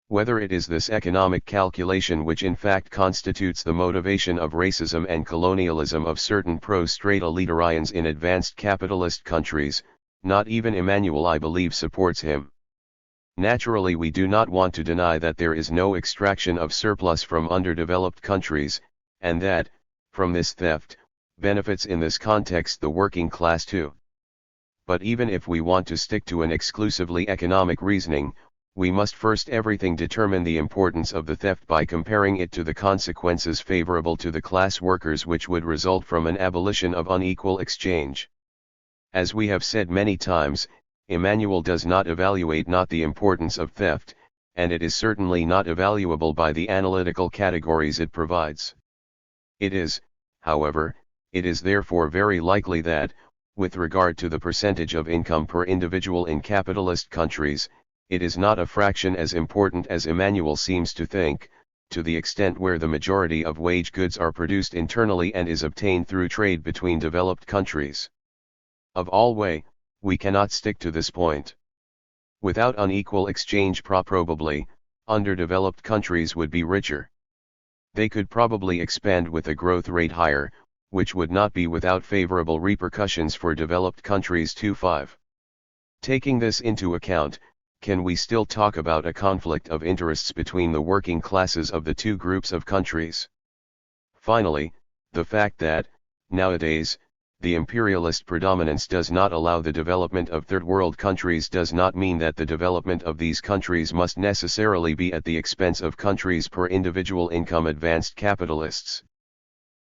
Whether it is this economic calculation which in fact constitutes the motivation of racism and colonialism of certain pro-strata leaderians in advanced capitalist countries, not even Emmanuel, I believe, supports him. Naturally, we do not want to deny that there is no extraction of surplus from underdeveloped countries, and that, from this theft, benefits in this context the working class too. But even if we want to stick to an exclusively economic reasoning, we must first everything determine the importance of the theft by comparing it to the consequences favorable to the class workers which would result from an abolition of unequal exchange. As we have said many times, Emmanuel does not evaluate the importance of theft, and it is certainly not evaluable by the analytical categories it provides. It is, however, therefore very likely that, with regard to the percentage of income per individual in capitalist countries, it is not a fraction as important as Emmanuel seems to think, to the extent where the majority of wage goods are produced internally and is obtained through trade between developed countries. Of all way, we cannot stick to this point. Without unequal exchange probably, underdeveloped countries would be richer. They could probably expand with a growth rate higher, which would not be without favorable repercussions for developed countries too. 5. Taking this into account, can we still talk about a conflict of interests between the working classes of the two groups of countries? Finally, the fact that, nowadays, the imperialist predominance does not allow the development of third world countries does not mean that the development of these countries must necessarily be at the expense of countries per individual income advanced capitalists.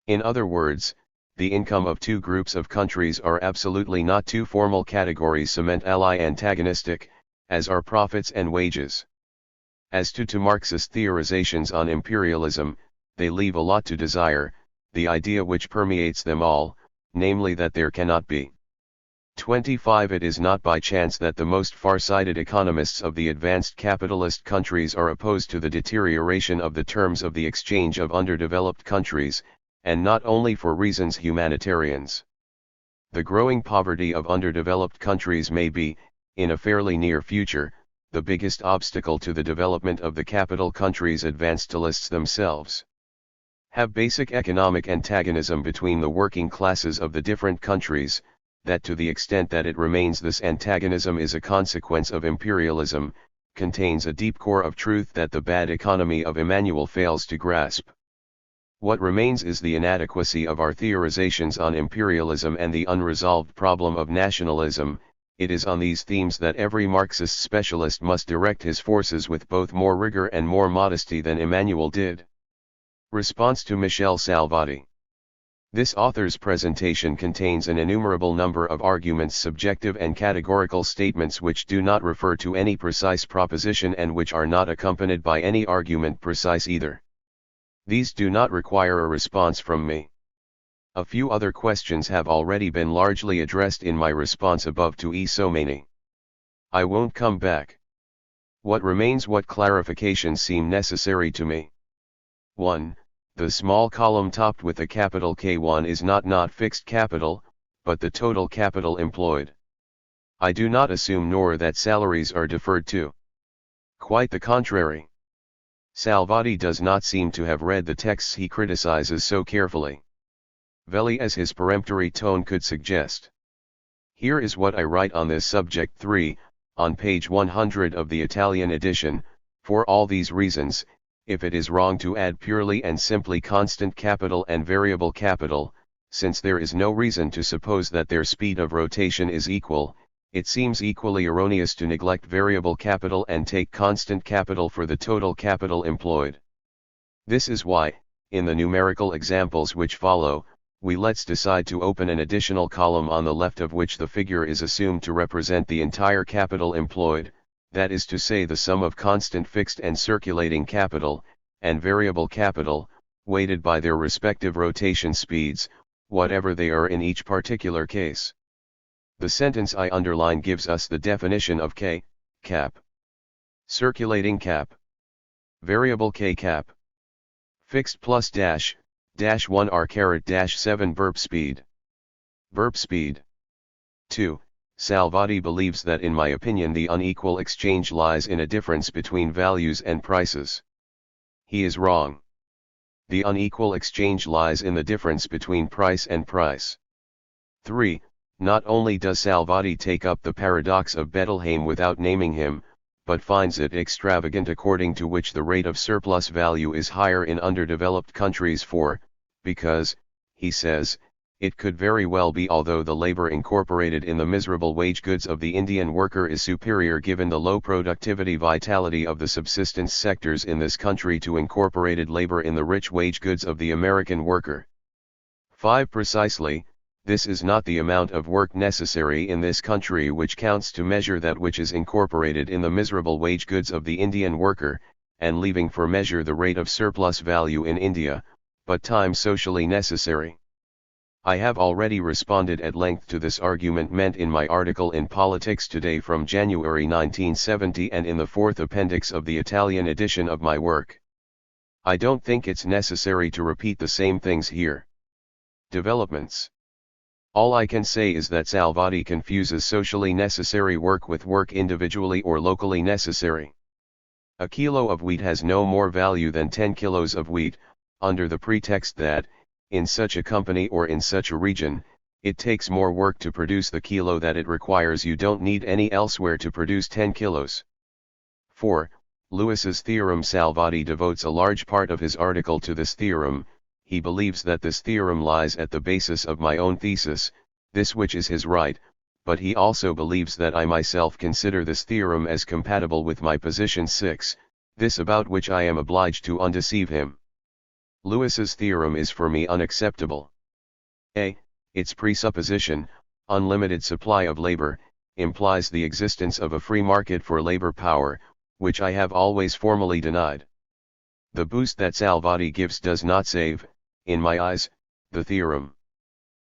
In other words, the income of two groups of countries are absolutely not two formal categories cement ally antagonistic, as are profits and wages. As to Marxist theorizations on imperialism, they leave a lot to desire, the idea which permeates them all, namely that there cannot be. 25. It is not by chance that the most far-sighted economists of the advanced capitalist countries are opposed to the deterioration of the terms of the exchange of underdeveloped countries, and not only for reasons humanitarians. The growing poverty of underdeveloped countries may be, in a fairly near future, the biggest obstacle to the development of the capital countries' advancedists themselves. Have basic economic antagonism between the working classes of the different countries, that to the extent that it remains this antagonism is a consequence of imperialism, contains a deep core of truth that the bad economy of Emmanuel fails to grasp. What remains is the inadequacy of our theorizations on imperialism and the unresolved problem of nationalism. It is on these themes that every Marxist specialist must direct his forces with both more rigor and more modesty than Emmanuel did. Response to Michel Salvati. This author's presentation contains an innumerable number of arguments, subjective and categorical statements which do not refer to any precise proposition and which are not accompanied by any argument precise either. These do not require a response from me. A few other questions have already been largely addressed in my response above to so many. I won't come back. What remains? What clarifications seem necessary to me? 1. The small column topped with a capital K1 is not fixed capital, but the total capital employed. I do not assume nor that salaries are deferred to. Quite the contrary. Salvati does not seem to have read the texts he criticizes so carefully. Veli as his peremptory tone could suggest. Here is what I write on this subject. 3. On page 100 of the Italian edition, for all these reasons, if it is wrong to add purely and simply constant capital and variable capital, since there is no reason to suppose that their speed of rotation is equal, it seems equally erroneous to neglect variable capital and take constant capital for the total capital employed. This is why, in the numerical examples which follow, let's decide to open an additional column on the left of which the figure is assumed to represent the entire capital employed, that is to say the sum of constant fixed and circulating capital, and variable capital, weighted by their respective rotation speeds, whatever they are in each particular case. The sentence I underline gives us the definition of K, cap. Circulating cap. Variable K cap. Fixed plus dash, dash 1 R caret dash 7 burp speed. Burp speed. 2. Salvati believes that in my opinion the unequal exchange lies in a difference between values and prices. He is wrong. The unequal exchange lies in the difference between price and price. 3. Not only does Salvati take up the paradox of Bettelheim without naming him, but finds it extravagant according to which the rate of surplus value is higher in underdeveloped countries because, he says, it could very well be although the labor incorporated in the miserable wage goods of the Indian worker is superior given the low productivity vitality of the subsistence sectors in this country to incorporated labor in the rich wage goods of the American worker. 5. Precisely, this is not the amount of work necessary in this country which counts to measure that which is incorporated in the miserable wage goods of the Indian worker, and leaving for measure the rate of surplus value in India, but time socially necessary. I have already responded at length to this argument meant in my article in Politics Today from January 1970 and in the fourth appendix of the Italian edition of my work. I don't think it's necessary to repeat the same things here. Developments. All I can say is that Salvati confuses socially necessary work with work individually or locally necessary. A kilo of wheat has no more value than 10 kilos of wheat, under the pretext that, in such a company or in such a region, it takes more work to produce the kilo that it requires. You don't need any elsewhere to produce 10 kilos. 4. Lewis's theorem. Salvati devotes a large part of his article to this theorem. He believes that this theorem lies at the basis of my own thesis, this which is his right, but he also believes that I myself consider this theorem as compatible with my position. 6. This about which I am obliged to undeceive him. Lewis's theorem is for me unacceptable. A. Its presupposition, unlimited supply of labor, implies the existence of a free market for labor power, which I have always formally denied. The boost that Salvati gives does not save, in my eyes, the theorem.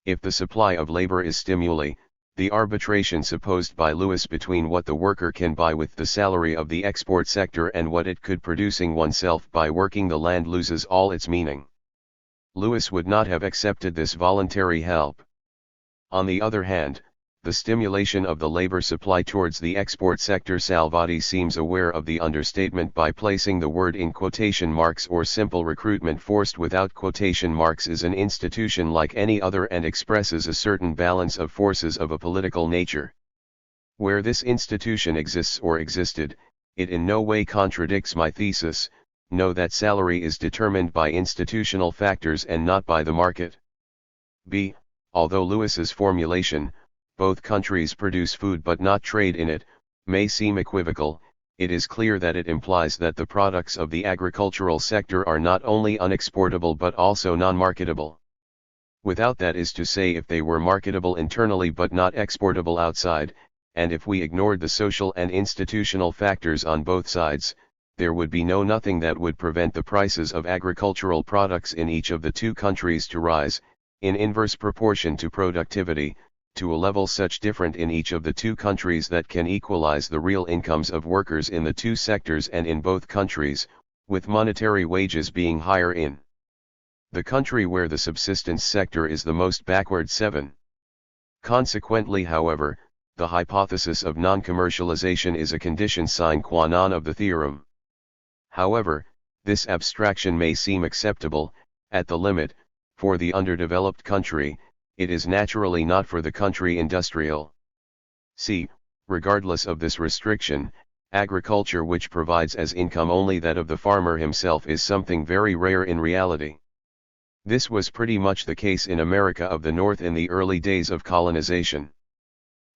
If the supply of labor is stimuli, the arbitration supposed by Lewis between what the worker can buy with the salary of the export sector and what it could producing oneself by working the land loses all its meaning. Lewis would not have accepted this voluntary help. On the other hand, the stimulation of the labor supply towards the export sector. Salvati seems aware of the understatement by placing the word in quotation marks. Or simple recruitment forced without quotation marks is an institution like any other and expresses a certain balance of forces of a political nature. Where this institution exists or existed, it in no way contradicts my thesis. Know that salary is determined by institutional factors and not by the market. B. Although Lewis's formulation, both countries produce food but not trade in it, may seem equivocal, it is clear that it implies that the products of the agricultural sector are not only unexportable but also non-marketable. Without that is to say, if they were marketable internally but not exportable outside, and if we ignored the social and institutional factors on both sides, there would be nothing that would prevent the prices of agricultural products in each of the two countries to rise, in inverse proportion to productivity, to a level such different in each of the two countries that can equalize the real incomes of workers in the two sectors and in both countries, with monetary wages being higher in the country where the subsistence sector is the most backward. 7. Consequently, however, the hypothesis of non-commercialization is a condition sine qua non of the theorem. However, this abstraction may seem acceptable, at the limit, for the underdeveloped country. It is naturally not for the country industrial. C. Regardless of this restriction, agriculture which provides as income only that of the farmer himself is something very rare in reality. This was pretty much the case in America of the North in the early days of colonization.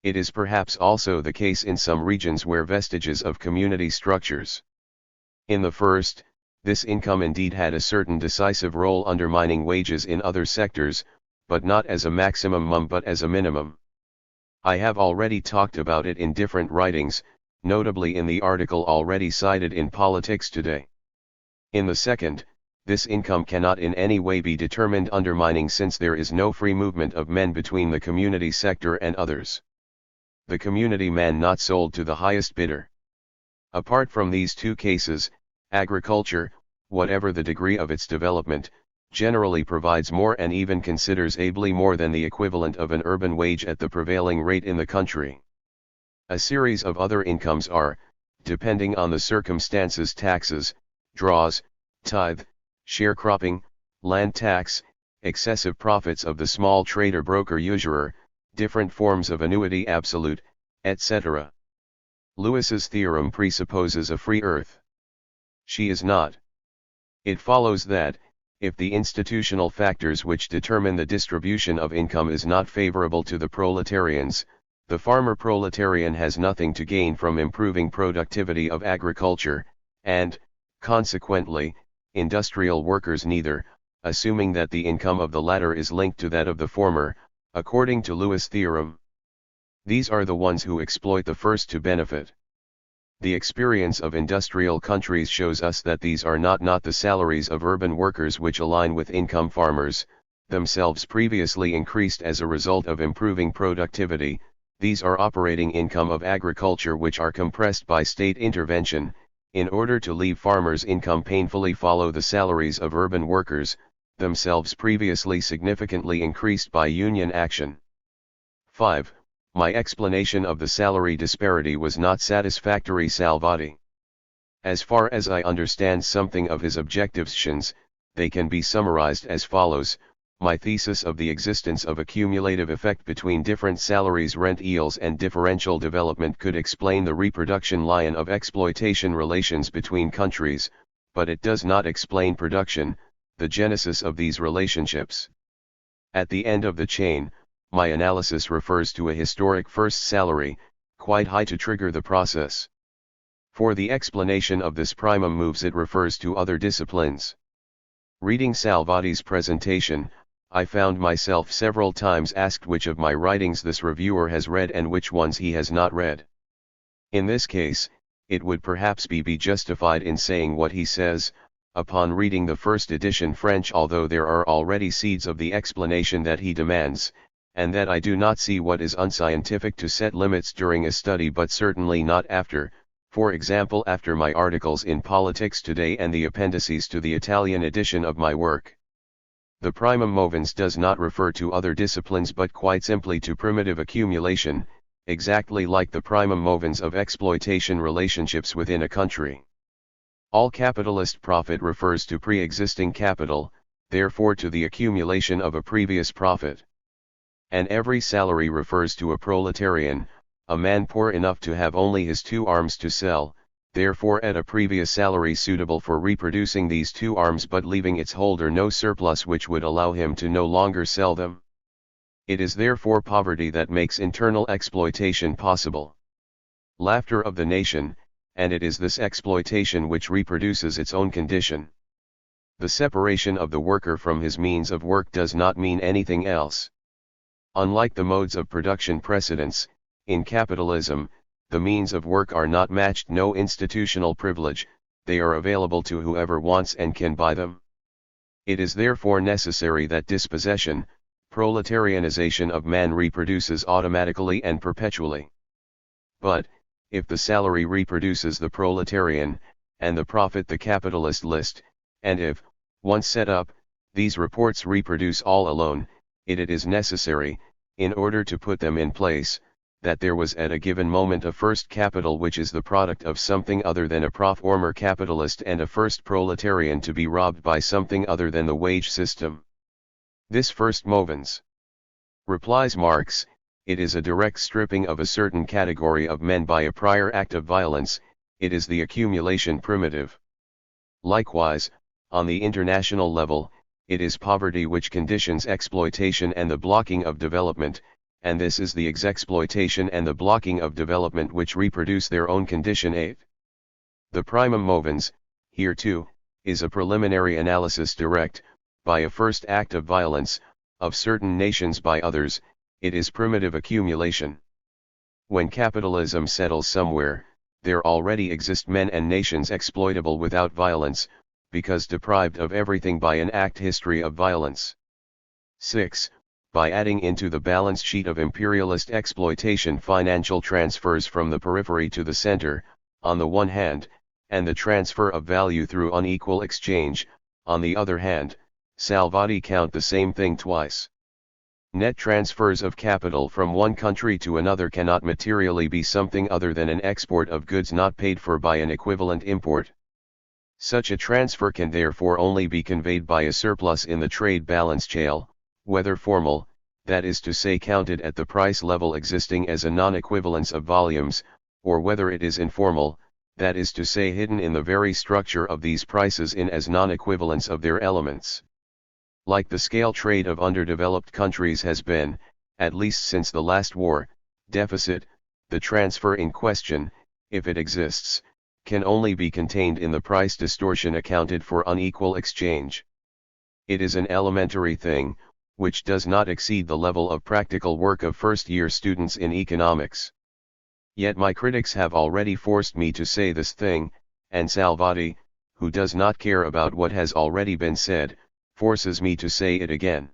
It is perhaps also the case in some regions where vestiges of community structures. In the first, this income indeed had a certain decisive role undermining wages in other sectors, but not as a maximum but as a minimum. I have already talked about it in different writings, notably in the article already cited in Politics Today. In the second, this income cannot in any way be determined undermining, since there is no free movement of men between the community sector and others. The community man not sold to the highest bidder. Apart from these two cases, agriculture, whatever the degree of its development, generally provides more and even considers ably more than the equivalent of an urban wage at the prevailing rate in the country. A series of other incomes are, depending on the circumstances, taxes, draws, tithe, sharecropping, land tax, excessive profits of the small trader, broker, usurer, different forms of annuity, absolute, etc. Lewis's theorem presupposes a free earth. She is not. It follows that, if the institutional factors which determine the distribution of income is not favorable to the proletarians, the farmer proletarian has nothing to gain from improving productivity of agriculture, and, consequently, industrial workers neither, assuming that the income of the latter is linked to that of the former, according to Lewis' theorem. These are the ones who exploit the first to benefit. The experience of industrial countries shows us that these are not the salaries of urban workers which align with income farmers, themselves previously increased as a result of improving productivity. These are operating income of agriculture which are compressed by state intervention, in order to leave farmers' income painfully follow the salaries of urban workers, themselves previously significantly increased by union action. 5. My explanation of the salary disparity was not satisfactory. Salvati. As far as I understand something of his objections, they can be summarized as follows. My thesis of the existence of a cumulative effect between different salaries, rent yields and differential development could explain the reproduction line of exploitation relations between countries, but it does not explain production, the genesis of these relationships. At the end of the chain, my analysis refers to a historic first salary, quite high to trigger the process. For the explanation of this primum moves it refers to other disciplines. Reading Salvati's presentation, I found myself several times asked which of my writings this reviewer has read and which ones he has not read. In this case, it would perhaps be justified in saying what he says, upon reading the first edition French, although there are already seeds of the explanation that he demands, and that I do not see what is unscientific to set limits during a study, but certainly not after, for example after my articles in Politics Today and the appendices to the Italian edition of my work. The primum movens does not refer to other disciplines but quite simply to primitive accumulation, exactly like the primum movens of exploitation relationships within a country. All capitalist profit refers to pre-existing capital, therefore to the accumulation of a previous profit. And every salary refers to a proletarian, a man poor enough to have only his 2 arms to sell, therefore at a previous salary suitable for reproducing these 2 arms but leaving its holder no surplus which would allow him to no longer sell them. It is therefore poverty that makes internal exploitation possible. Laughter of the nation, and it is this exploitation which reproduces its own condition. The separation of the worker from his means of work does not mean anything else. Unlike the modes of production precedents, in capitalism, the means of work are not matched, no institutional privilege, they are available to whoever wants and can buy them. It is therefore necessary that dispossession, proletarianization of man reproduces automatically and perpetually. But, if the salary reproduces the proletarian, and the profit the capitalist list, and if, once set up, these reports reproduce all alone, it is necessary, in order to put them in place, that there was at a given moment a first capital which is the product of something other than a former capitalist and a first proletarian to be robbed by something other than the wage system. This first movens, replies Marx, it is a direct stripping of a certain category of men by a prior act of violence, it is the accumulation primitive. Likewise, on the international level, it is poverty which conditions exploitation and the blocking of development, and this is the exploitation and the blocking of development which reproduce their own condition. 8. The primum movens, here too, is a preliminary analysis direct, by a first act of violence, of certain nations by others, it is primitive accumulation. When capitalism settles somewhere, there already exist men and nations exploitable without violence, because deprived of everything by an act history of violence. 6. By adding into the balance sheet of imperialist exploitation financial transfers from the periphery to the center, on the one hand, and the transfer of value through unequal exchange, on the other hand, Salvati count the same thing twice. Net transfers of capital from one country to another cannot materially be something other than an export of goods not paid for by an equivalent import. Such a transfer can therefore only be conveyed by a surplus in the trade balance scale, whether formal, that is to say counted at the price level existing as a non-equivalence of volumes, or whether it is informal, that is to say hidden in the very structure of these prices in as non-equivalence of their elements. Like the scale trade of underdeveloped countries has been, at least since the last war, deficit, the transfer in question, if it exists, can only be contained in the price distortion accounted for unequal exchange. It is an elementary thing, which does not exceed the level of practical work of first-year students in economics. Yet my critics have already forced me to say this thing, and Salvati, who does not care about what has already been said, forces me to say it again.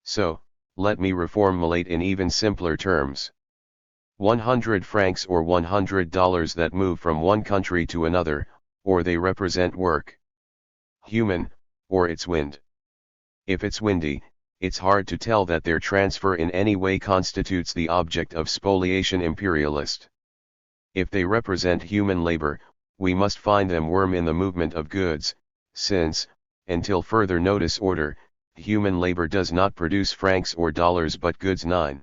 So, let me reformulate in even simpler terms. 100 francs or $100 that move from one country to another, or they represent work. Human, or it's wind. If it's windy, it's hard to tell that their transfer in any way constitutes the object of spoliation imperialist. If they represent human labor, we must find them worm in the movement of goods, since, until further notice order, human labor does not produce francs or dollars but goods. 9.